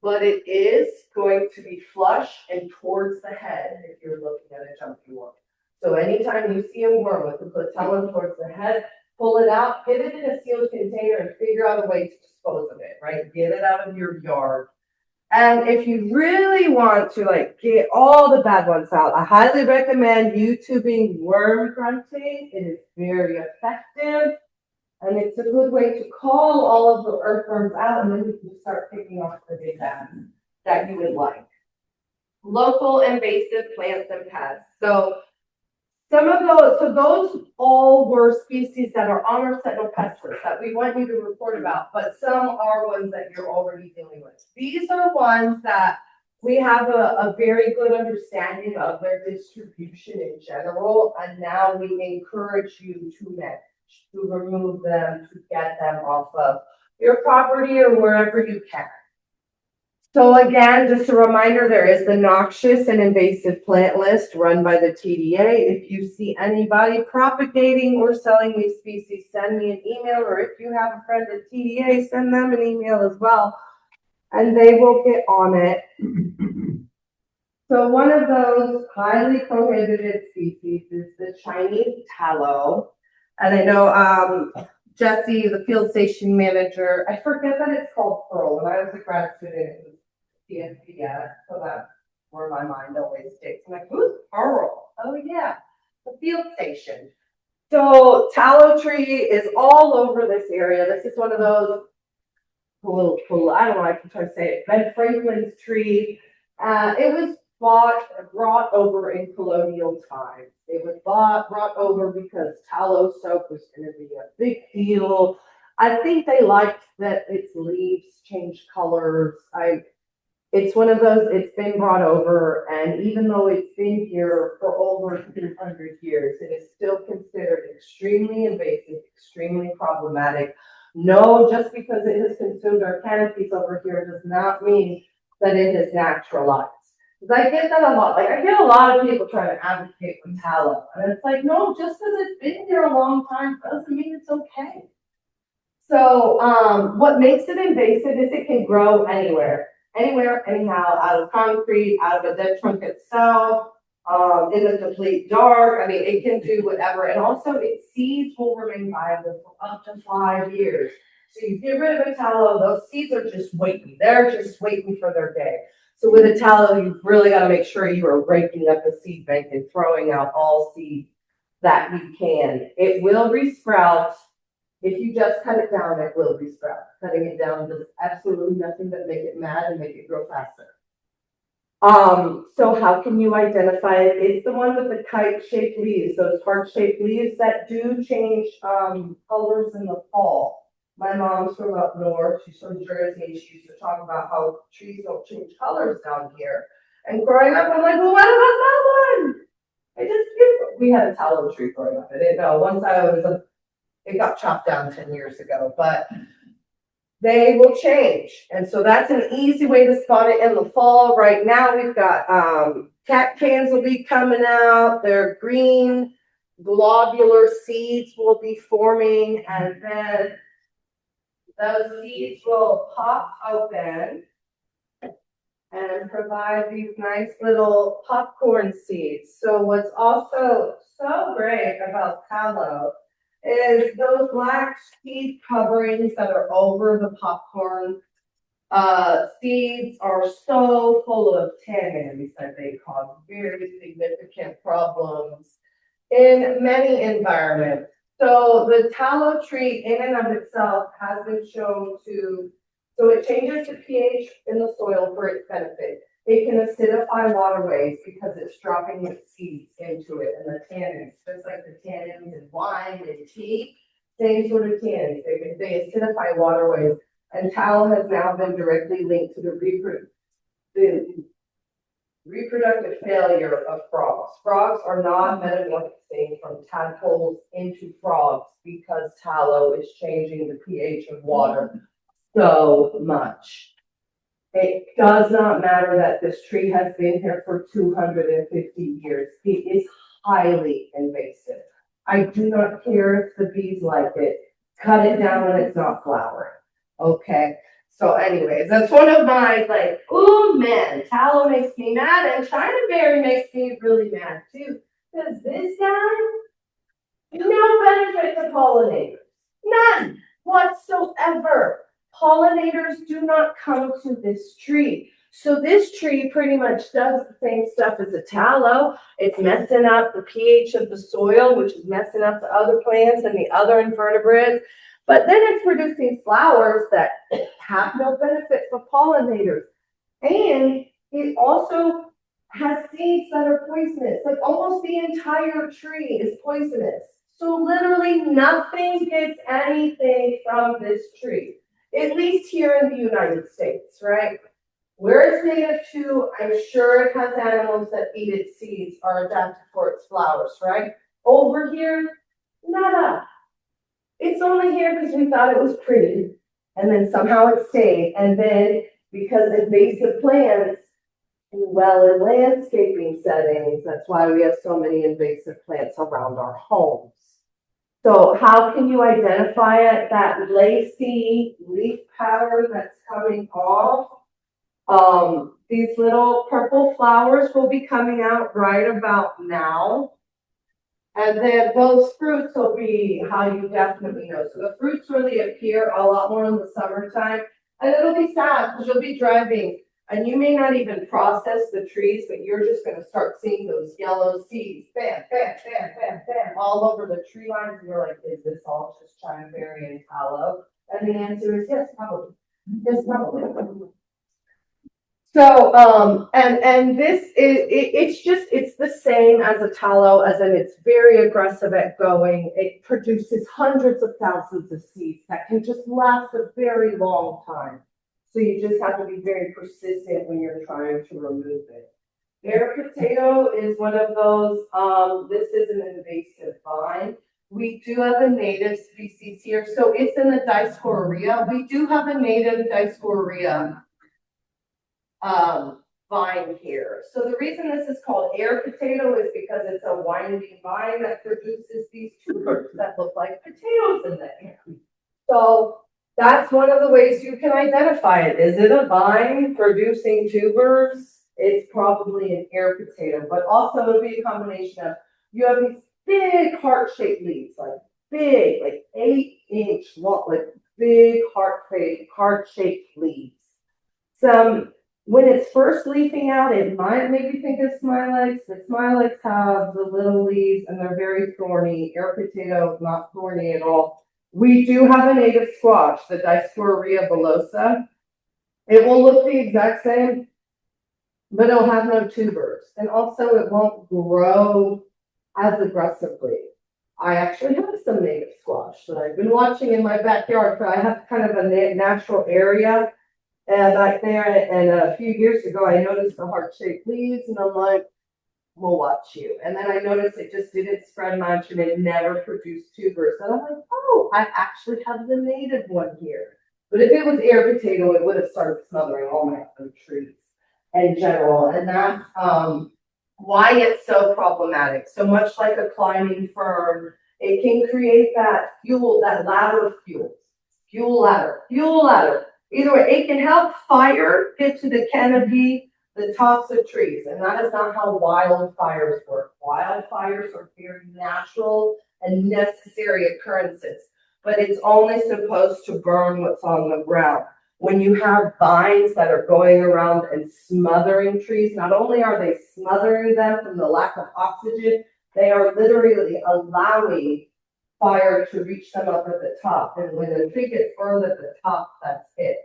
but it is going to be flush and towards the head if you're looking at a jumping worm. So anytime you see a worm with the clitellum towards the head, pull it out, get it in a sealed container, and figure out a way to dispose of it, right? Get it out of your yard. And if you really want to get all the bad ones out, I highly recommend YouTubing worm grunting. It is very effective. And it's a good way to call all of the earthworms out, and then you can start picking off the big bad that you would like. Local invasive plants and pests. So some of those all were species that are on our sentinel pest list that we want you to report about, but some are ones that you're already dealing with. These are ones that we have a very good understanding of their distribution in general, and now we encourage you to manage, to remove them, to get them off of your property or wherever you can. So again, just a reminder, there is the noxious and invasive plant list run by the TDA. If you see anybody propagating or selling these species, send me an email, or if you have a friend at TDA, send them an email as well. and they will get on it. So one of those highly prohibited species is the Chinese tallow. And I know, Jesse, the field station manager, I forget that it's called Pearl. When I was a grad student, it was CSPS, so that's where my mind always sticks. I'm like, who's Pearl? Oh yeah, the field station. So tallow tree is all over this area. This is one of those cool, I don't know, I can try to say it, Ben Franklin's tree. It was brought over in colonial times. It was brought over because tallow soap was going to be a big deal. I think they liked that its leaves changed colors. It's one of those, it's been brought over, and even though it's been here for over 200 years, it is still considered extremely invasive, extremely problematic. No, just because it has consumed our canopies over here does not mean that it has naturalized. Because I get that a lot. Like, I get a lot of people trying to advocate for tallow, and it's like, no, just because it's been here a long time doesn't mean it's okay. So, what makes it invasive is it can grow anywhere, anyhow, out of concrete, out of a dead trunk itself, in the complete dark. I mean, it can do whatever. And also its seeds will remain viable for up to 5 years. So you get rid of a tallow, those seeds are just waiting. They're just waiting for their day. So with a tallow, you've really got to make sure you are raking up the seed bank and throwing out all seeds that you can. It will resprout. If you just cut it down, it will resprout. Cutting it down does absolutely nothing but make it mad and make it grow faster. So how can you identify it? It's the one with the kite-shaped leaves, those heart-shaped leaves that do change colors in the fall. My mom's from up north, she's from Jersey, she used to talk about how trees don't change colors down here. And growing up, I'm like, well, what about that one? We had a tallow tree growing up. I didn't know. It got chopped down 10 years ago, but they will change. And so that's an easy way to spot it in the fall. Right now, we've got cat cans will be coming out. They're green, globular seeds will be forming, and then those seeds will pop open and provide these nice little popcorn seeds. So what's also so great about tallow is those black seed coverings that are over the popcorn seeds are so full of tannins that they cause very significant problems in many environments. So the tallow tree in and of itself has been shown so it changes the pH in the soil for its benefit. It can acidify waterways because it's dropping its seeds into it, and the tannins, just like the tannins in wine and tea, same sort of tannins. They acidify waterways, and tallow has now been directly linked to the reproductive failure of frogs. Frogs are not metamorphosing from tadpoles into frogs because tallow is changing the pH of water so much. It does not matter that this tree has been here for 250 years. It is highly invasive. I do not care if the bees like it. Cut it down when it's not flowering. Okay. So anyways, that's one of my oh man, tallow makes me mad, and China berry makes me really mad too. Because this guy, no benefit to pollinators. None whatsoever. Pollinators do not come to this tree. So this tree pretty much does the same stuff as a tallow. It's messing up the pH of the soil, which is messing up the other plants and the other invertebrates. But then it's producing flowers that have no benefit for pollinators. And it also has seeds that are poisonous. Like almost the entire tree is poisonous. So literally nothing gets anything from this tree. At least here in the United States, right? Where it's native to, I'm sure it has animals that eat its seeds or adapted for its flowers, right? Over here, nada. It's only here because we thought it was pretty, and then somehow it stayed. And then because invasive plants do well in landscaping settings, that's why we have so many invasive plants around our homes. So how can you identify it? That lacy leaf pattern that's coming off These little purple flowers will be coming out right about now. And then those fruits will be how you definitely know. So the fruits really appear a lot more in the summertime. And it'll be sad because you'll be driving and you may not even process the trees, but you're just going to start seeing those yellow seeds, bam, bam, bam, bam, bam, all over the tree lines. And you're like, is this all just Chinaberry and tallow? And the answer is yes, probably. Yes, probably. So, and this it's the same as a tallow, as in it's very aggressive at going. It produces hundreds of thousands of seeds that can just last a very long time. So you just have to be very persistent when you're trying to remove it. Air potato is one of those, this is an invasive vine. We do have a native species here. So it's in the Dioscorea. We do have a native Dioscorea vine here. So the reason this is called air potato is because it's a winding vine that produces these tubers that look like potatoes in the air. So that's one of the ways you can identify it. Is it a vine producing tubers? It's probably an air potato, but also it'll be a combination of, you have these big heart-shaped leaves, like big, like 8-inch long, like big heart-shaped leaves. When it's first leafing out, it might make you think of smilax. The smilax have the little leaves and they're very thorny. Air potato, not thorny at all. We do have a native squash, the Dioscorea villosa. It will look the exact same, but it'll have no tubers. And also it won't grow as aggressively. I actually have some native squash that I've been watching in my backyard. So I have kind of a natural area back there. And a few years ago, I noticed the heart-shaped leaves and I'm like, we'll watch you. And then I noticed it just didn't spread much and it never produced tubers. And I'm like, oh, I actually have the native one here. But if it was air potato, it would have started smothering all my other trees in general. And that's why it's so problematic. So much like a climbing fern, it can create that fuel, that ladder of fuel ladder. Either way, it can help fire get to the canopy, the tops of trees, and that is not how wildfires work. Wildfires are very natural and necessary occurrences, but it's only supposed to burn what's on the ground. When you have vines that are going around and smothering trees, not only are they smothering them from the lack of oxygen, they are literally allowing fire to reach them up at the top. And when the tree gets burned at the top, that's it.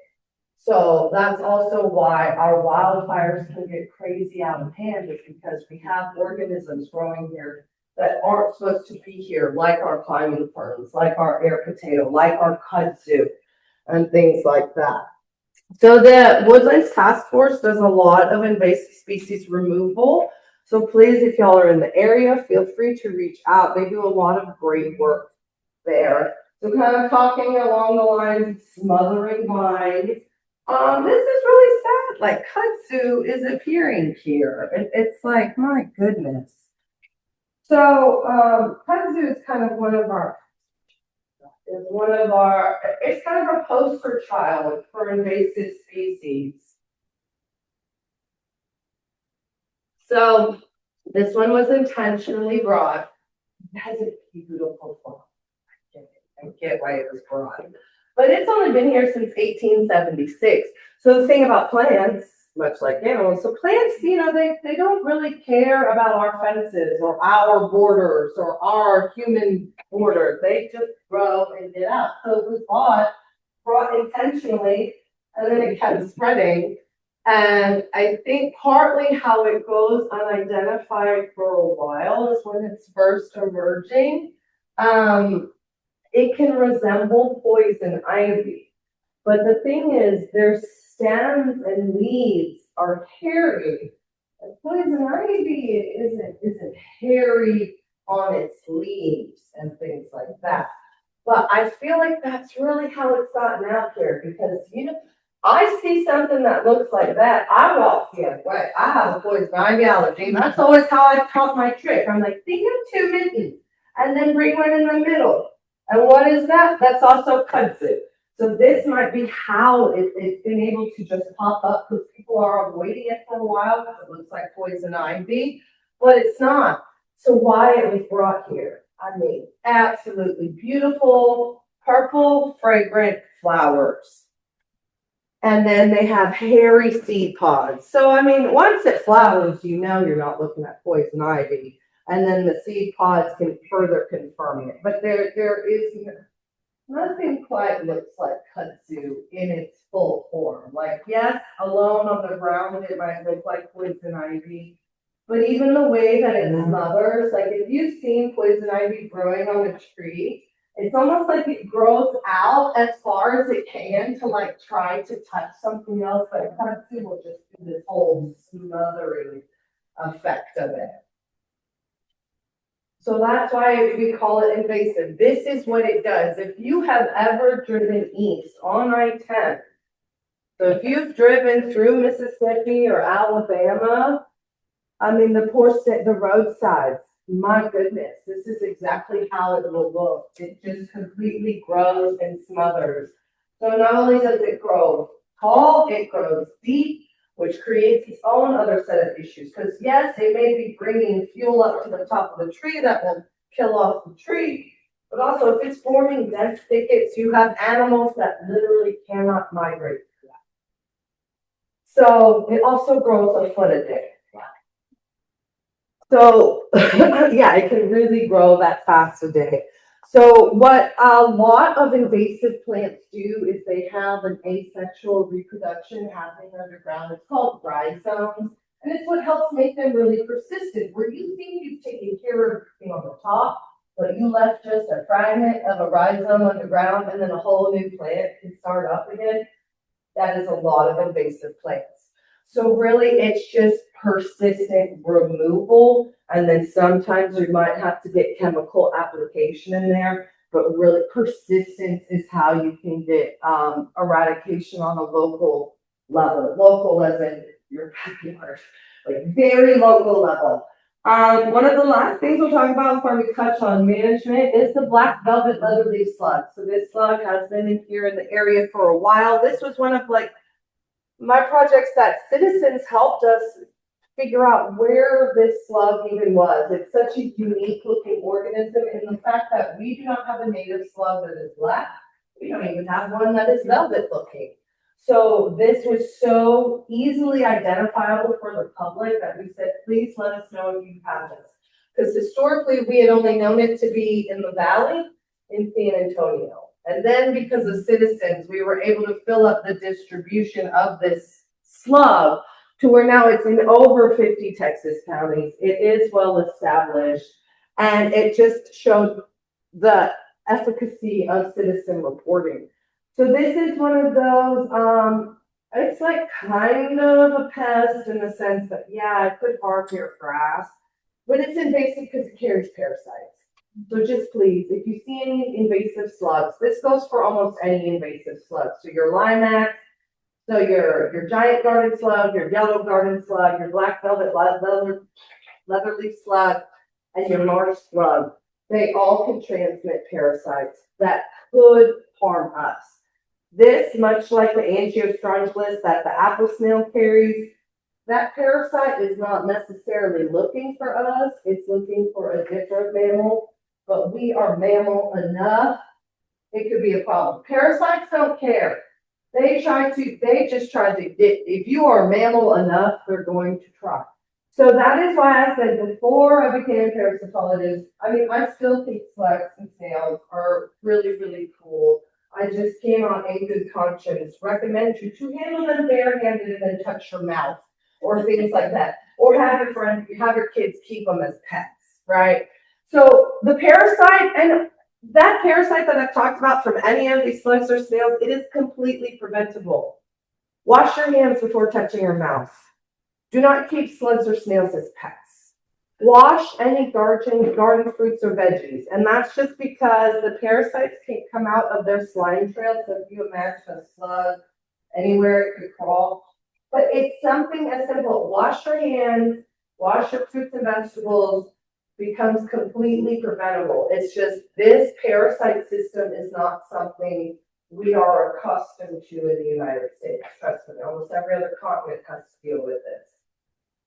So that's also why our wildfires can get crazy out of hand, is because we have organisms growing here that aren't supposed to be here, like our climbing ferns, like our air potato, like our kudzu, and things like that. So the Woodlands Task Force does a lot of invasive species removal. So please, if y'all are in the area, feel free to reach out. They do a lot of great work there. So kind of talking along the lines of smothering vines. This is really sad. Like kudzu is appearing here. It's like, my goodness. So kudzu is kind of it's kind of a poster child for invasive species. So this one was intentionally brought. It has a beautiful form. I get why it was brought. But it's only been here since 1876. So the thing about plants, much like animals, so plants, they don't really care about our fences or our borders or our human borders. They just grow and get out. So it was brought intentionally, and then it kept spreading. And I think partly how it goes unidentified for a while is when it's first emerging. It can resemble poison ivy. But the thing is, their stems and leaves are hairy. And poison ivy isn't hairy on its leaves and things like that. But I feel like that's really how it's gotten out there, because, I see something that looks like that, I walk the other way. I have a poison ivy allergy, and that's always how I taught my trick. I'm like, think of 2 mittens, and then bring one in the middle. And what is that? That's also kudzu. So this might be how it's been able to just pop up, because people people are avoiding it for a while because it looks like poison ivy, but it's not. So why it was brought here? I mean, absolutely beautiful, purple, fragrant flowers. And then they have hairy seed pods. So, I mean, once it flowers, you know you're not looking at poison ivy. And then the seed pods can further confirm it. But there is nothing quite looks like kudzu in its full form. Like, yes, alone on the ground, it might look like poison ivy. But even the way that it smothers, like if you've seen poison ivy growing on a tree, it's almost like it grows out as far as it can to like try to touch something else, but kudzu will just do this whole smothering effect of it. So that's why we call it invasive. This is what it does. If you have ever driven east on I-10, so if you've driven through Mississippi or Alabama, I mean, the roadsides, my goodness, this is exactly how it will look. It just completely grows and smothers. So not only does it grow tall, it grows deep, which creates its own other set of issues. Because yes, it may be bringing fuel up to the top of the tree that will kill off the tree, but also if it's forming dense thickets, you have animals that literally cannot migrate through that. So it also grows a foot a day. So yeah, it can really grow that fast a day. So what a lot of invasive plants do is they have an asexual reproduction happening underground. It's called rhizomes, and it's what helps make them really persistent. Where you think you've taken care of everything on the top, but you left just a fragment of a rhizome underground and then a whole new plant can start up again. That is a lot of invasive plants. So really it's just persistent removal, and then sometimes you might have to get chemical application in there, but really persistence is how you can get eradication on a local level. Local as in your backyard, like very local level. One of the last things we'll talk about before we touch on management is the black velvet leatherleaf slug. So this slug has been in here in the area for a while. This was one of like my projects that citizens helped us figure out where this slug even was. It's such a unique looking organism, and the fact that we do not have a native slug that is black, we don't even have one that is velvet looking. So this was so easily identifiable for the public that we said, please let us know if you have this. Because historically we had only known it to be in the valley in San Antonio. And then because of citizens, we were able to fill up the distribution of this slug to where now it's in over 50 Texas counties. It is well established, and it just showed the efficacy of citizen reporting. So this is one of those, it's like kind of a pest in the sense that, yeah, it could harm your grass, but it's invasive because it carries parasites. So just please, if you see any invasive slugs, this goes for almost any invasive slug. So your limax, so your giant garden slug, your yellow garden slug, your black velvet leatherleaf slug, and your marsh slug, they all can transmit parasites that could harm us. This, much like the Angiostronchus that the apple snail carries, that parasite is not necessarily looking for us, it's looking for a different mammal. But we are mammal enough, it could be a problem. Parasites don't care. They just try to get, if you are mammal enough, they're going to try. So that is why I said before I became a parasitologist, I mean, I still think slugs and snails are really, really cool. I just came on a good conscience, recommend you to handle them barehanded and then touch your mouth or things like that. Or have your kids keep them as pets, right? So the parasite, and that parasite that I've talked about from any of these slugs or snails, it is completely preventable. Wash your hands before touching your mouth. Do not keep slugs or snails as pets. Wash any garden fruits or veggies. And that's just because the parasites can come out of their slime trail. So if you imagine a slug, anywhere it could crawl. But it's something as simple. Wash your hands, wash your fruits and vegetables, becomes completely preventable. It's just this parasite system is not something we are accustomed to in the United States. Trust me, almost every other continent has to deal with this.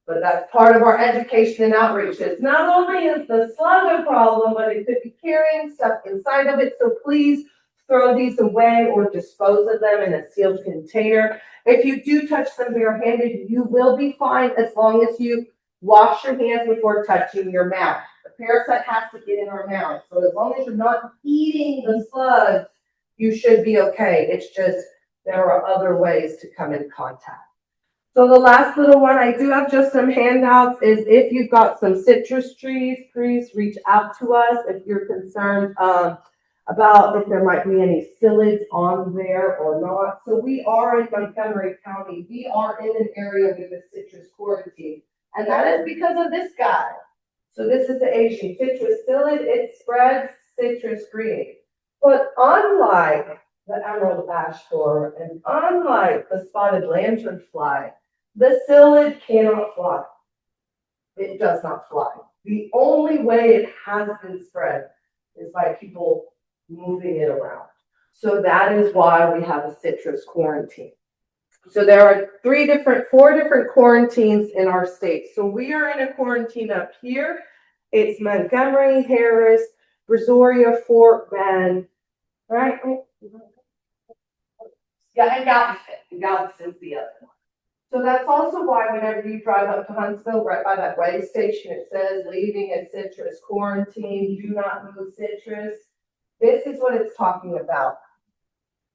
But that's part of our education and outreach. It's not only is the slug a problem, but it could be carrying stuff inside of it. So please throw these away or dispose of them in a sealed container. If you do touch them barehanded, you will be fine as long as you wash your hands before touching your mouth. The parasite has to get in our mouth. So as long as you're not eating the slugs, you should be okay. It's just there are other ways to come in contact. So the last little one, I do have just some handouts, is if you've got some citrus trees, please reach out to us if you're concerned about if there might be any psyllids on there or not. So we are in Montgomery County. We are in an area with a citrus quarantine, and that is because of this guy. So this is the Asian citrus psyllid. It spreads citrus green. But unlike the emerald ash borer and unlike the spotted lanternfly, the psyllid cannot fly. It does not fly. The only way it has been spread is by people moving it around. So that is why we have a citrus quarantine. So there are four different quarantines in our state. So we are in a quarantine up here. It's Montgomery, Harris, Brazoria, Fort Bend, right? Yeah, and Galveston. Galveston's the other one. So that's also why whenever you drive up to Huntsville, right by that way station, it says leaving a citrus quarantine, do not move citrus. This is what it's talking about.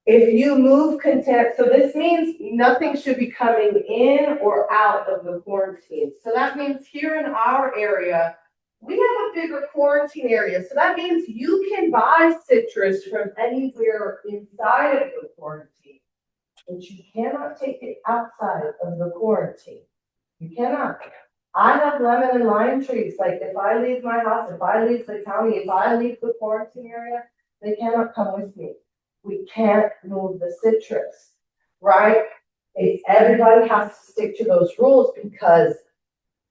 If you move content, so this means nothing should be coming in or out of the quarantine. So that means here in our area, we have a bigger quarantine area. So that means you can buy citrus from anywhere inside of the quarantine, but you cannot take it outside of the quarantine. You cannot. I have lemon and lime trees. Like if I leave my house, if I leave the county, if I leave the quarantine area, they cannot come with me. We can't move the citrus, right? Everybody has to stick to those rules because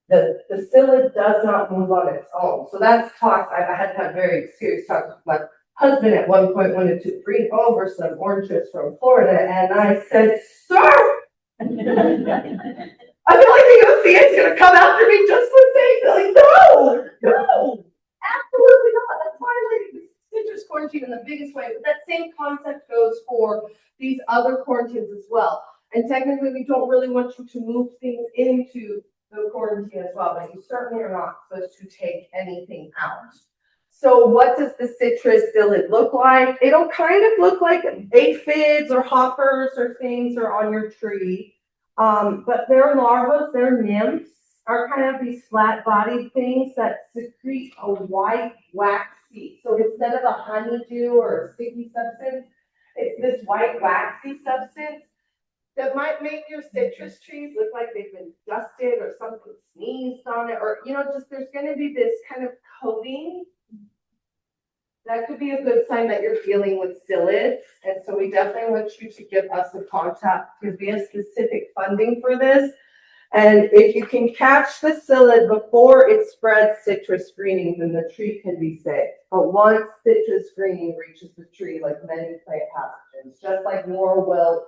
the psyllid does not move on its own. So that's talks. I had to have very serious talks with my husband at one point wanted to bring over some oranges from Florida, and I said, "Sir, I feel like the USDA is going to come after me just for saying that." Like, no, absolutely not. That's violating the citrus quarantine in the biggest way. But that same concept goes for these other quarantines as well. And technically, we don't really want you to move things into the quarantine as well, but you certainly are not supposed to take anything out. So what does the citrus psyllid look like? It'll kind of look like aphids or hoppers or things are on your tree. But their larvae, their nymphs, are kind of these flat-bodied things that secrete a white waxy. So instead of a honeydew or a sticky substance, it's this white waxy substance that might make your citrus trees look like they've been dusted or something sneezed on it, or, just there's going to be this kind of coating. That could be a good sign that you're dealing with psyllids. And so we definitely want you to give us a contact because we have specific funding for this. And if you can catch the psyllid before it spreads citrus greening, then the tree can be saved. But once citrus greening reaches the tree, like many plant pathogens, just like more wilt,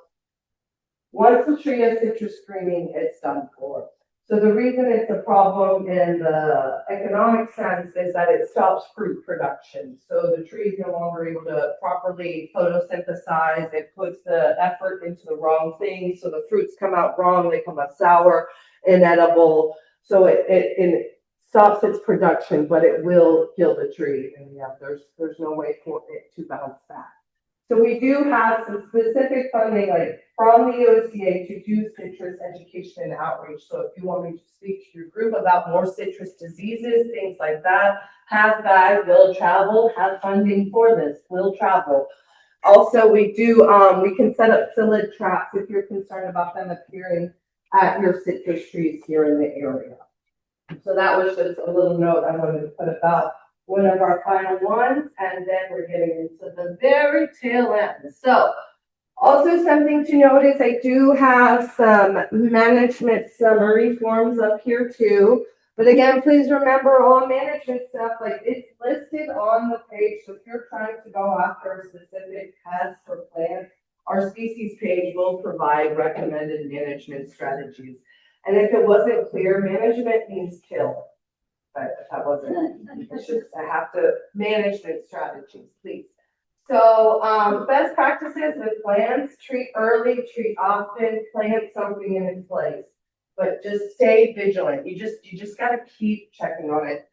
once the tree has citrus greening, it's done for. So the reason it's a problem in the economic sense is that it stops fruit production. So the tree is no longer able to properly photosynthesize. It puts the effort into the wrong thing. So the fruits come out wrong. They come out sour, inedible. So it stops its production, but it will kill the tree. And yeah, there's no way for it to bounce back. So we do have some specific funding, like from the USDA, to do citrus education and outreach. So if you want me to speak to your group about more citrus diseases, things like that, have bag, will travel, have funding for this, will travel. Also, we can set up psyllid traps if you're concerned about them appearing at your citrus trees here in the area. So that was just a little note I wanted to put about one of our final ones, and then we're getting into the very tail end. So also something to note is I do have some management summary forms up here too, But again, please remember all management stuff, like it's listed on the page, so if you're trying to go after a specific pest or plant, our species page will provide recommended management strategies. And if it wasn't clear, management means kill. But if that wasn't, it's just, I have to, management strategies, please. So, best practices with plants: treat early, treat often, plant something in its place. But just stay vigilant. You just gotta keep checking on it.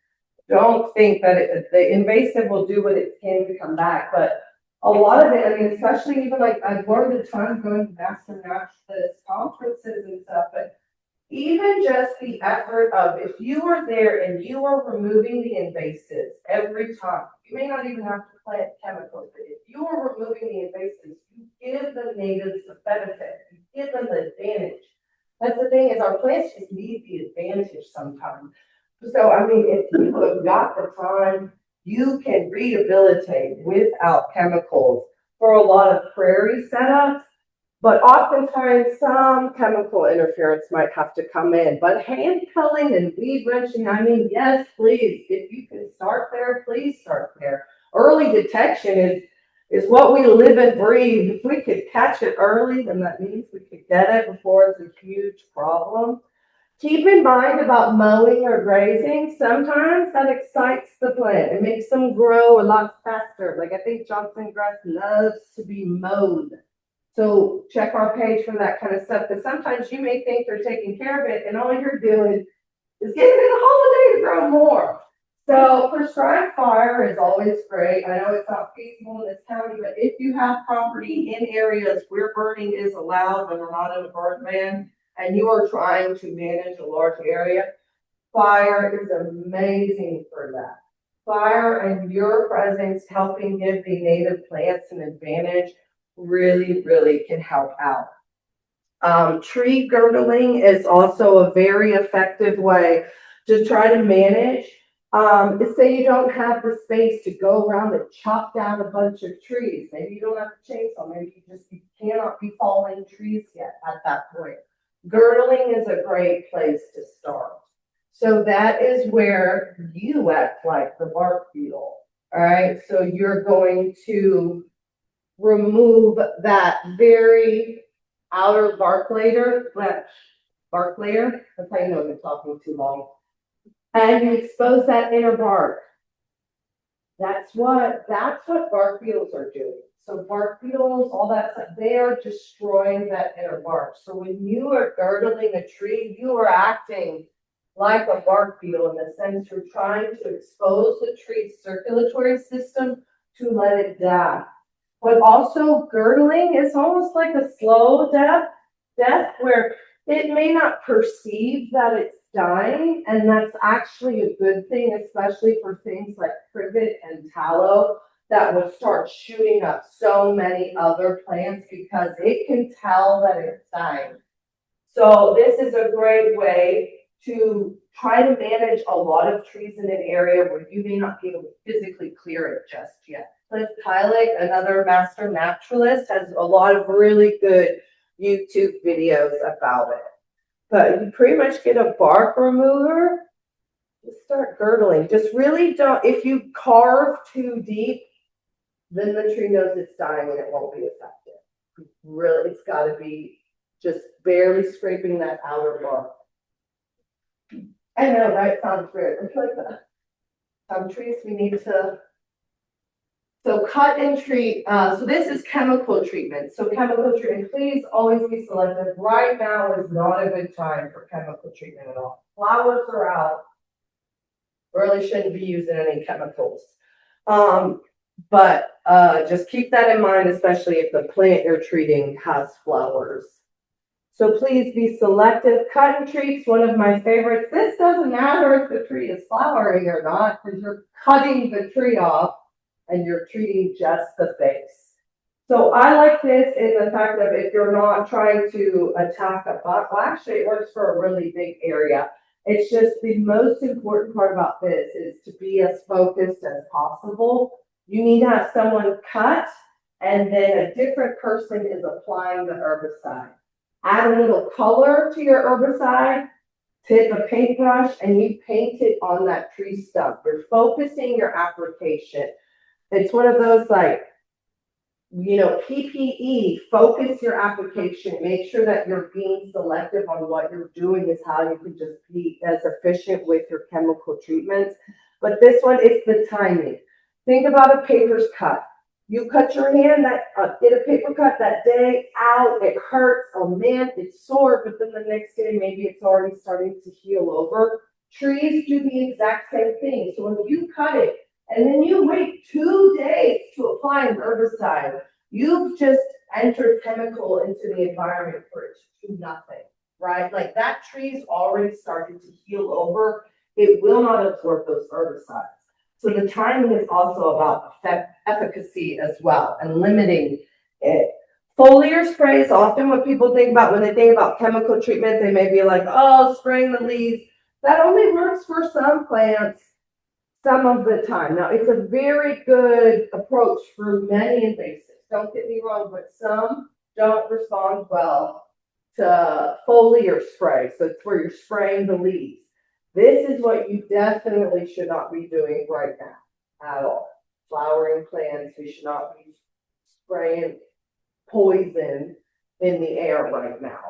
Don't think that the invasive will do what it can to come back, but a lot of it, I mean, especially even like I've learned a ton going to master naturalist conferences and stuff, but even just the effort of if you are there and you are removing the invasives every time, you may not even have to plant chemicals, but if you are removing the invasives, you give the natives the benefit, you give them the advantage. That's the thing, is our plants just need the advantage sometimes. So, I mean, if you have got the time, you can rehabilitate without chemicals for a lot of prairie setups. But oftentimes some chemical interference might have to come in. But hand culling and weed wrenching, I mean, yes, please. If you can start there, please start there. Early detection is what we live and breathe. If we could catch it early, then that means we could get it before it's a huge problem. Keep in mind about mowing or grazing. Sometimes that excites the plant. It makes them grow a lot faster. Like I think Johnson grass loves to be mowed. So check our page for that kind of stuff. Because sometimes you may think they're taking care of it and all you're doing is giving it a holiday to grow more. So prescribed fire is always great. I know it's not feasible in this county, but if you have property in areas where burning is allowed and we're not in a burn ban, and you are trying to manage a large area, fire is amazing for that. Fire and your presence helping give the native plants an advantage really, really can help out. Tree girdling is also a very effective way to try to manage. Say you don't have the space to go around and chop down a bunch of trees. Maybe you don't have a chainsaw. Maybe you cannot be falling trees yet at that point. Girdling is a great place to start. So that is where you act like the bark beetle. All right. So you're going to remove that very outer bark layer. That's how you know I've been talking too long. And you expose that inner bark. That's what bark beetles are doing. So bark beetles, all that stuff, they are destroying that inner bark. So when you are girdling a tree, you are acting like a bark beetle in the sense you're trying to expose the tree's circulatory system to let it die. But also girdling is almost like a slow death where it may not perceive that it's dying, and that's actually a good thing, especially for things like privet and tallow that will start shooting up so many other plants because it can tell that it's dying. So this is a great way to try to manage a lot of trees in an area where you may not be able to physically clear it just yet. Cliff Tylich, another master naturalist, has a lot of really good YouTube videos about it. But you pretty much get a bark remover, just start girdling. Just really don't, if you carve too deep, then the tree knows it's dying and it won't be effective. Really, it's got to be just barely scraping that outer bark. I know, right? Sounds weird. It's like that. Some trees we need to. So cut and treat. So this is chemical treatment. So chemical treatment, please always be selective. Right now is not a good time for chemical treatment at all. Flowers are out. Really shouldn't be using any chemicals. But just keep that in mind, especially if the plant you're treating has flowers. So please be selective. Cut and treat's one of my favorites. This doesn't matter if the tree is flowering or not, because you're cutting the tree off and you're treating just the base. So I like this in the fact that if you're not trying to attack a buck, well, actually it works for a really big area. It's just the most important part about this is to be as focused as possible. You need to have someone cut and then a different person is applying the herbicide. Add a little color to your herbicide Take a paintbrush and you paint it on that tree stump. You're focusing your application. It's one of those like, PPE, focus your application, make sure that you're being selective on what you're doing is how you can just be as efficient with your chemical treatments. But this one, it's the timing. Think about a paper's cut. You cut your hand, get a paper cut that day, ow, it hurts, oh man, it's sore, but then the next day, maybe it's already starting to heal over. Trees do the exact same thing. So when you cut it, and then you wait 2 days to apply an herbicide, you've just entered chemical into the environment for it to do nothing, right? Like that tree's already starting to heal over. It will not absorb those herbicides. So the timing is also about efficacy as well and limiting it. Foliar sprays, often what people think about when they think about chemical treatment, they may be like, oh, spraying the leaves. That only works for some plants some of the time. Now, it's a very good approach for many invasives. Don't get me wrong, but some don't respond well to foliar spray. So it's where you're spraying the leaves. This is what you definitely should not be doing right now at all. Flowering plants, we should not be spraying poison in the air right now.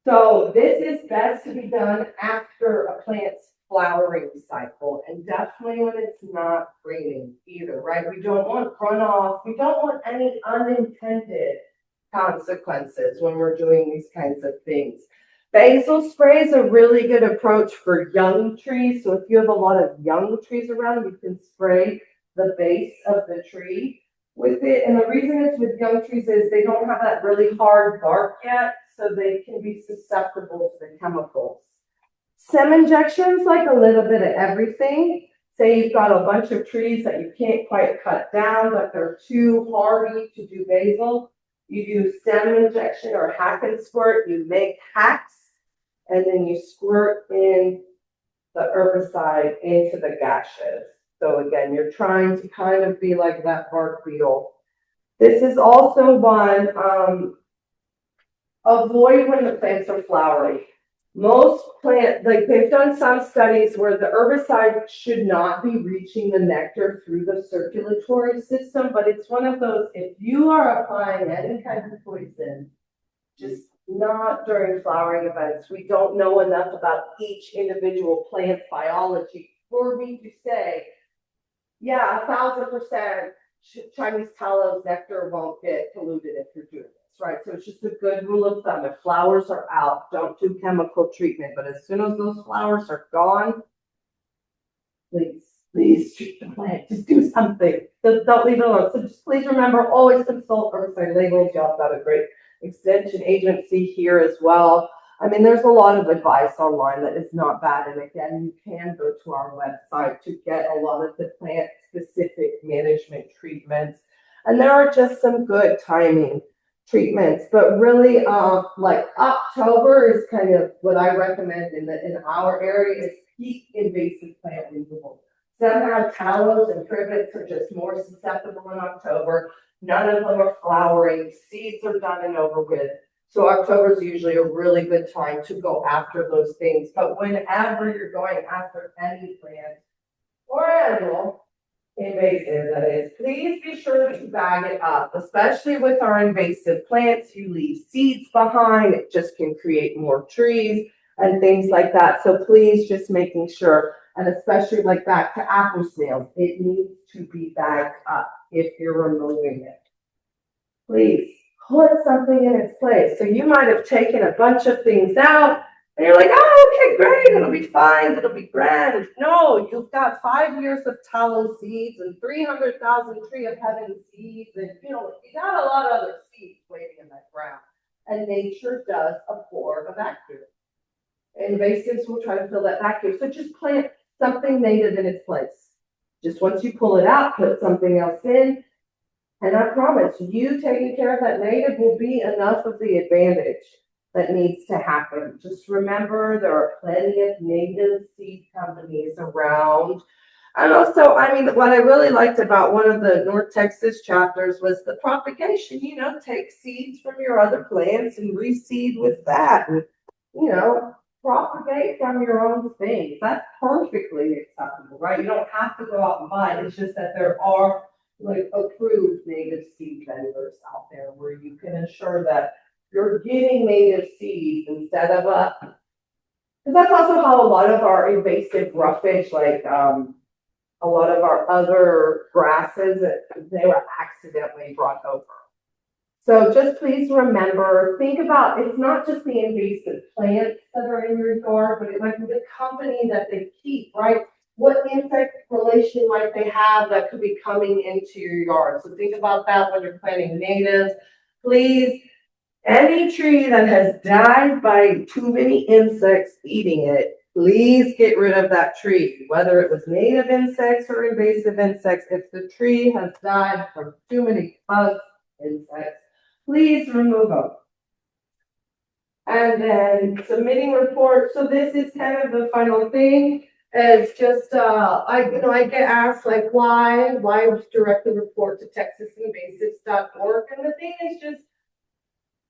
So this is best to be done after a plant's flowering cycle, and definitely when it's not raining either, right? We don't want runoff. We don't want any unintended consequences when we're doing these kinds of things. Basil spray is a really good approach for young trees. So if you have a lot of young trees around, you can spray the base of the tree with it. And the reason it's with young trees is they don't have that really hard bark yet, so they can be susceptible to the chemicals. Stem injections, like a little bit of everything. Say you've got a bunch of trees that you can't quite cut down, but they're too hardy to do basil. You do stem injection or hack and squirt. You make hacks, and then you squirt in the herbicide into the gashes. So again, you're trying to kind of be like that bark beetle. This is also one, avoid when the plants are flowering. Most plants, like they've done some studies where the herbicide should not be reaching the nectar through the circulatory system, but it's one of those, if you are applying any kind of poison, just not during flowering events. We don't know enough about each individual plant's biology for me to say, yeah, 1,000% Chinese tallow's nectar won't get polluted if you're doing this, right? So it's just a good rule of thumb. If flowers are out, don't do chemical treatment. But as soon as those flowers are gone, please treat the plant. Just do something. Don't leave it alone. So just please remember, always consult herbicide labels. Y'all got a great extension agency here as well. I mean, there's a lot of advice online that is not bad. And again, you can go to our website to get a lot of the plant-specific management treatments. And there are just some good timing treatments. But really, like October is kind of what I recommend in our area is peak invasive plant removal. Somehow tallows and privets are just more susceptible in October. None of them are flowering. Seeds are done and over with. So October is usually a really good time to go after those things. But whenever you're going after any plant or animal, invasive that is, please be sure to bag it up, especially with our invasive plants. You leave seeds behind, it just can create more trees and things like that. So please just making sure, and especially like back to apple snails, it needs to be bagged up if you're removing it. Please put something in its place. So you might have taken a bunch of things out and you're like, oh, okay, great, it'll be fine, it'll be grand. No, you've got 5 years of tallow seeds and 300,000 tree of heaven seeds, and you got a lot of other seeds waiting in that ground. And nature does abhor a vacuum. Invasives will try to fill that vacuum. So just plant something native in its place. Just once you pull it out, put something else in. And I promise you taking care of that native will be enough of the advantage that needs to happen. Just remember there are plenty of native seed companies around. And also, I mean, what I really liked about one of the North Texas chapters was the propagation. Take seeds from your other plants and reseed with that. And, propagate from your own things. That's perfectly acceptable, right? You don't have to go out and buy it. It's just that there are like approved native seed vendors out there where you can ensure that you're getting native seeds instead of because that's also how a lot of our invasive roughage, like a lot of our other grasses, they were accidentally brought over. So just please remember, think about, it's not just the invasive plants that are in your yard, but it might be the company that they keep, right? What insect relation might they have that could be coming into your yard? So think about that when you're planting natives. Please, any tree that has died by too many insects eating it, please get rid of that tree, whether it was native insects or invasive insects. If the tree has died from too many bugs, insects, please remove them. And then submitting reports. So this is kind of the final thing. It's just I get asked like why directly report to texasinvasives.org. And the thing is just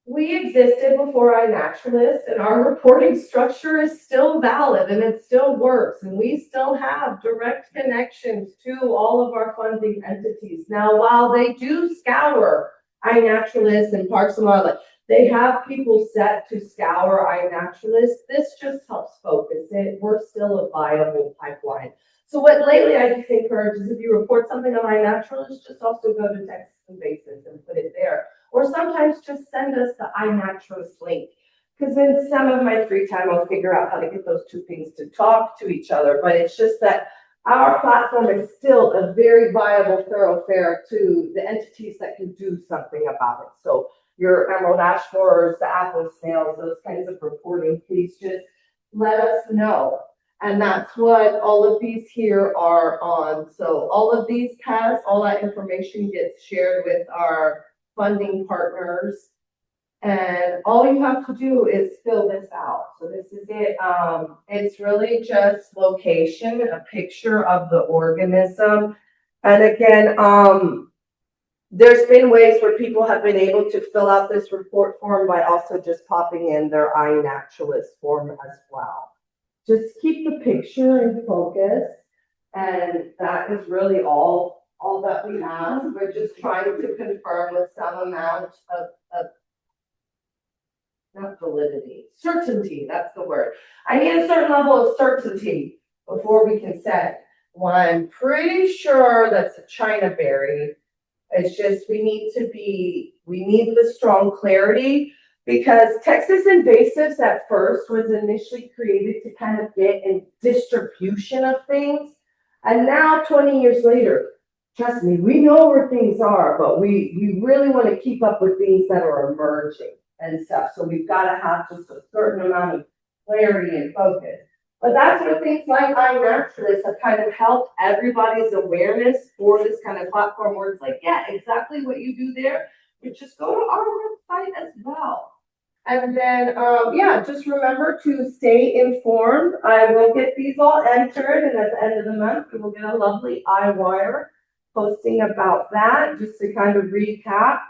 we existed before iNaturalist, and our reporting structure is still valid and it still works, and we still have direct connections to all of our funding entities. Now, while they do scour iNaturalist and Parks and Wildlife, they have people set to scour iNaturalist. This just helps focus it. We're still a viable pipeline. So what lately I just encourage is if you report something on iNaturalist, just also go to Texas Invasives and put it there. Or sometimes just send us the iNaturalist link. Because in some of my free time, I'll figure out how to get those two things to talk to each other. But it's just that our platform is still a very viable thoroughfare to the entities that can do something about it. So your emerald ash borers, the apple snails, those kinds of reporting, please just let us know. And that's what all of these here are on. So all of these paths, all that information gets shared with our funding partners. And all you have to do is fill this out. So this is it. It's really just location, a picture of the organism. And again, there's been ways where people have been able to fill out this report form by also just popping in their iNaturalist form as well. Just keep the picture in focus, and that is really all that we have. We're just trying to confirm with some amount of not validity, certainty, that's the word. I need a certain level of certainty before we can say, well, I'm pretty sure that's a China berry. It's just we need the strong clarity. Because Texas Invasives at first was initially created to kind of get in distribution of things. And now 20 years later, trust me, we know where things are, but we really want to keep up with things that are emerging and stuff. So we've got to have just a certain amount of clarity and focus. But that's where things like iNaturalist have kind of helped everybody's awareness for this kind of platform where it's like, yeah, exactly what you do there. You just go to our website as well. And then, just remember to stay informed. I will get these all entered, and at the end of the month, we will get a lovely iWire posting about that, just to kind of recap.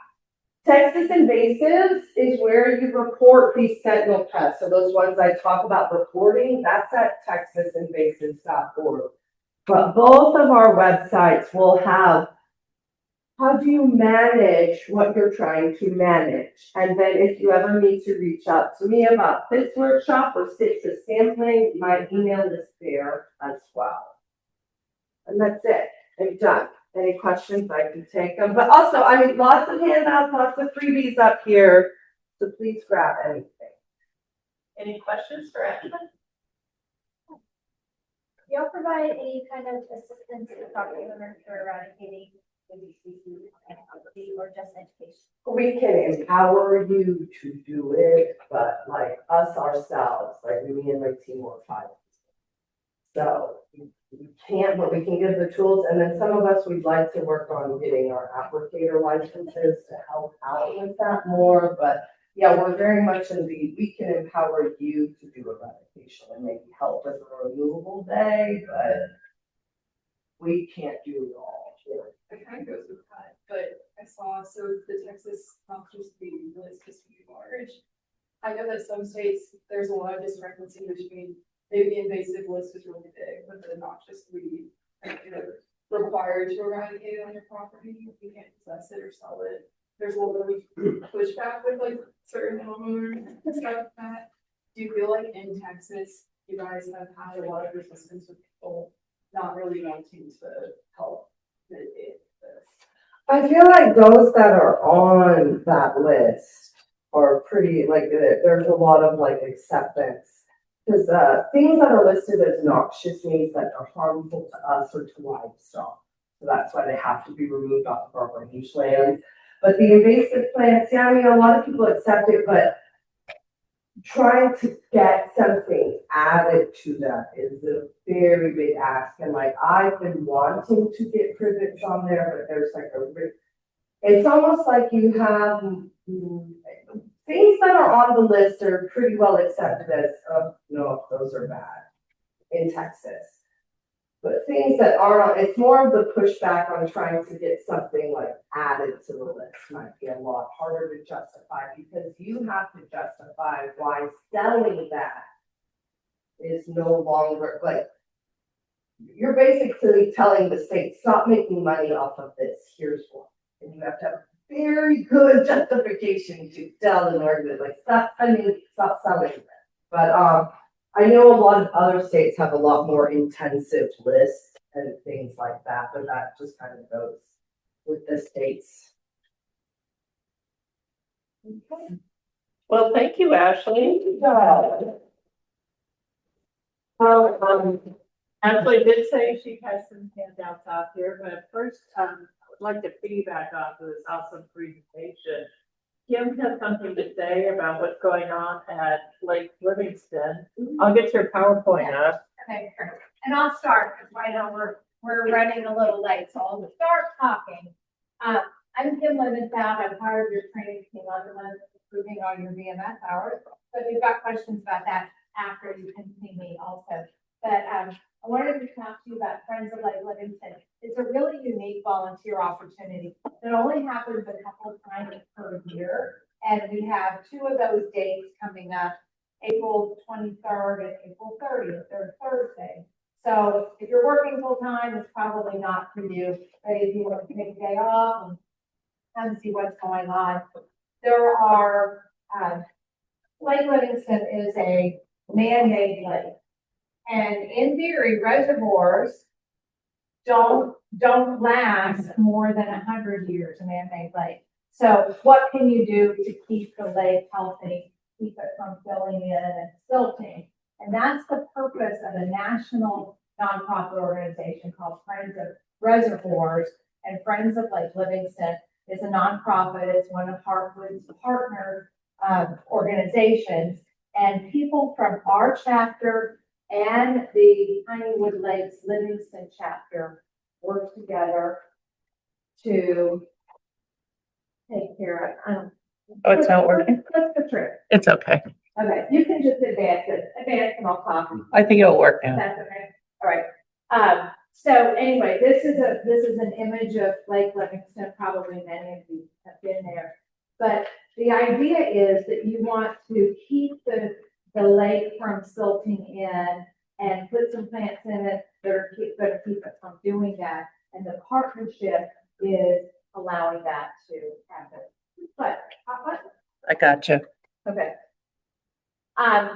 Texas Invasives is where you report these sentinel pests. So those ones I talk about reporting, that's at texasinvasives.org. But both of our websites will have how do you manage what you're trying to manage? And then if you ever need to reach out to me about this workshop or citrus sampling, my email is there as well. And that's it. I'm done. Any questions, I can take them. But also, lots of handouts, lots of freebies up here. So please grab anything. Any questions for Ashley? Do y'all provide any kind of assistance to property owners for eradicating or just education? We can empower you to do it, but like us ourselves, like me and my team work hard. So we can't, but we can give the tools. And then some of us, we'd like to work on getting our applicator licenses to help out with that more. But yeah, we're very much in we can empower you to do eradication and maybe help with a removal day, but we can't do it all. It kind of goes with that, but I saw, so the Texas compost being really supposed to be large. I know that some states, there's a lot of discrepancy between maybe the invasive list is really big, but the noxious weed, required to eradicate it on your property, you can't possess it or sell it. There's a little bit of pushback with like certain homeowners and stuff like that. Do you feel like in Texas, you guys have had a lot of resistance with people not really wanting to help mitigate this? I feel like those that are on that list are pretty, like, there's a lot of like acceptance. Because things that are listed as noxious means that are harmful to us or to livestock. So that's why they have to be removed off of our rangeland. But the invasive plants, yeah, I mean, a lot of people accept it, but trying to get something added to that is a very big ask. And like, I've been wanting to get privets on there, but there's like it's almost like you have things that are on the list are pretty well accepted as, oh, no, those are bad in Texas. But things that are on, it's more of the pushback on trying to get something like added to the list might be a lot harder to justify because you have to justify why selling that is no longer, like, you're basically telling the state, stop making money off of this, here's why. And you have to have very good justification to tell an argument, like, stop selling it. But I know a lot of other states have a lot more intensive lists and things like that, but that just kind of goes with the states. Okay. Well, thank you, Ashley. Ashley did say she has some handouts out here, but first, I would like to piggyback off of this awesome presentation. Kim has something to say about what's going on at Lake Livingston. I'll get your PowerPoint up. Okay, great. And I'll start, because I know we're running a little late, so I'll start talking. I'm Kim Livingston. I'm part of your training team on the one improving all your VMS hours. So if you've got questions about that after, you can see me also. But I wanted to talk to you about Friends of Lake Livingston. It's a really unique volunteer opportunity that only happens a couple of times per year. And we have 2 of those dates coming up, April 23rd and April 30th, they're Thursday. So if you're working full time, it's probably not for you. But if you want to take a day off and come see what's going on, there are, Lake Livingston is a man-made lake. And in theory, reservoirs don't last more than 100 years, a man-made lake. So what can you do to keep the lake healthy, keep it from filling in and silting? And that's the purpose of a national nonprofit organization called Friends of Reservoirs. And Friends of Lake Livingston is a nonprofit. It's one of Heartwood's partner organizations. And people from our chapter and the Honeywood Lakes Livingston chapter work together to take care of. Oh, it's not working? What's the trick? It's okay. Okay, you can just advance and I'll talk. I think it'll work now. That's okay. All right. So anyway, this is an image of Lake Livingston. Probably many of you have been there. But the idea is that you want to keep the lake from silting in and put some plants in it that are going to keep it from doing that. And the partnership is allowing that to happen. But I gotcha. okay.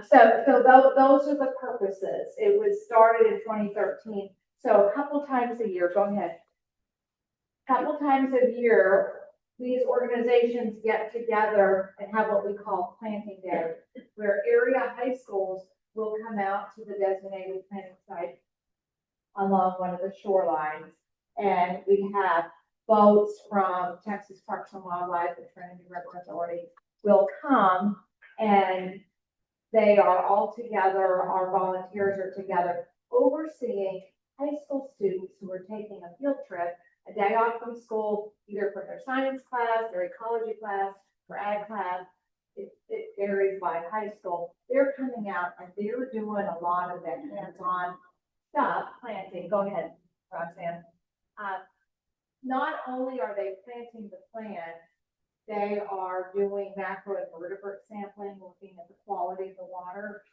So those are the purposes. It was started in 2013. So a couple times a year, go ahead. Couple times a year, these organizations get together and have what we call planting day, where area high schools will come out to the designated planting site along one of the shorelines. And we have boats from Texas Parks and Wildlife, the Trinity River Authority, will come, and they are all together, our volunteers are together, overseeing high school students who are taking a field trip, a day off from school, either for their science class, their ecology class, or ag class. It varies by high school. They're coming out and they're doing a lot of that hands-on stuff, planting. Go ahead, Roxanne. Not only are they planting the plants, They are doing macroinvertebrate sampling, looking at the quality of the water.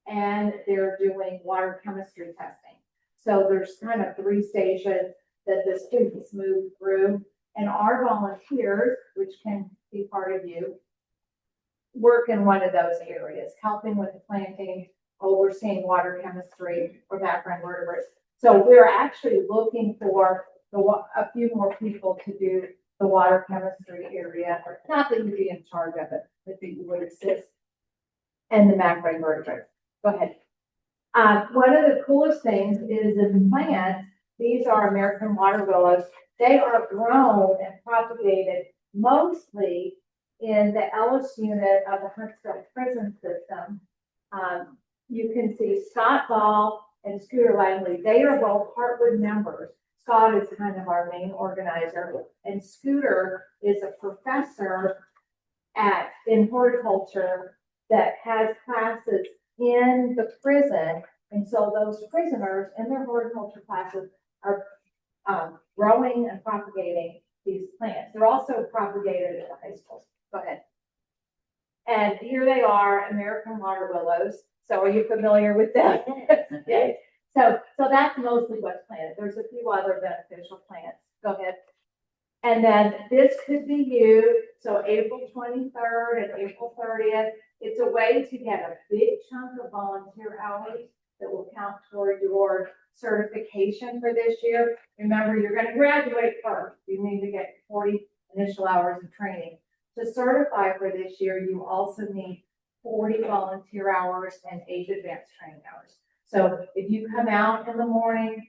And they're doing water chemistry testing. So there's kind of 3 stations that the students move through. And our volunteers, which can be part of you, work in one of those areas, helping with the planting, overseeing water chemistry or macroinvertebrates. So we're actually looking for a few more people to do the water chemistry area, or not that you'd be in charge of it, but that you would assist, and the macroinvertebrates. Go ahead. One of the coolest things is the plants. These are American water willows. They are grown and propagated mostly in the Ellis unit of the Huntsville prison system. You can see Scott Ball and Scooter Langley. They are both Heartwood members. Scott is kind of our main organizer, and Scooter is a professor in horticulture that has classes in the prison. And so those prisoners in their horticulture classes are growing and propagating these plants. They're also propagated at the high schools. Go ahead. And here they are, American water willows. So are you familiar with them? Okay. So that's mostly what's planted. There's a few other beneficial plants. Go ahead. And then this could be used. So April 23rd and April 30th, it's a way to get a big chunk of volunteer hours that will count toward your certification for this year. Remember, you're going to graduate first. You need to get 40 initial hours of training. To certify for this year, you also need 40 volunteer hours and 8 advanced training hours. So if you come out in the morning,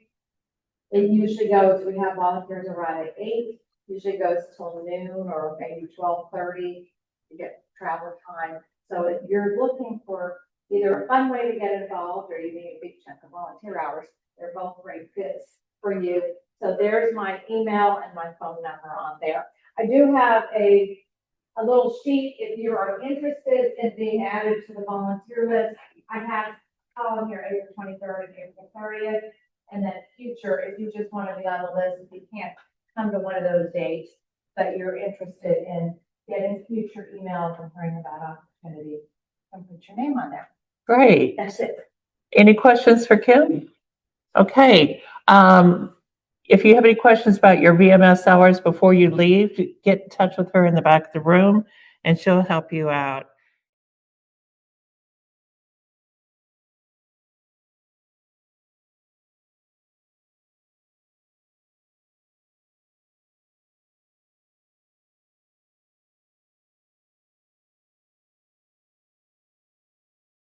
it usually goes, we have volunteers arrive at 8, usually goes till noon or maybe 12:30. You get travel time. So if you're looking for either a fun way to get involved or you need a big chunk of volunteer hours, they're both great fits for you. So there's my email and my phone number on there. I do have a little sheet if you are interested in being added to the volunteer list. I have column here, April 23rd and April 30th, and then future, if you just want to be on the list, if you can't come to one of those dates, but you're interested in getting future emails and hearing about opportunity, and put your name on there. Great. That's it. Any questions for Kim? Okay. If you have any questions about your VMS hours before you leave, get in touch with her in the back of the room and she'll help you out.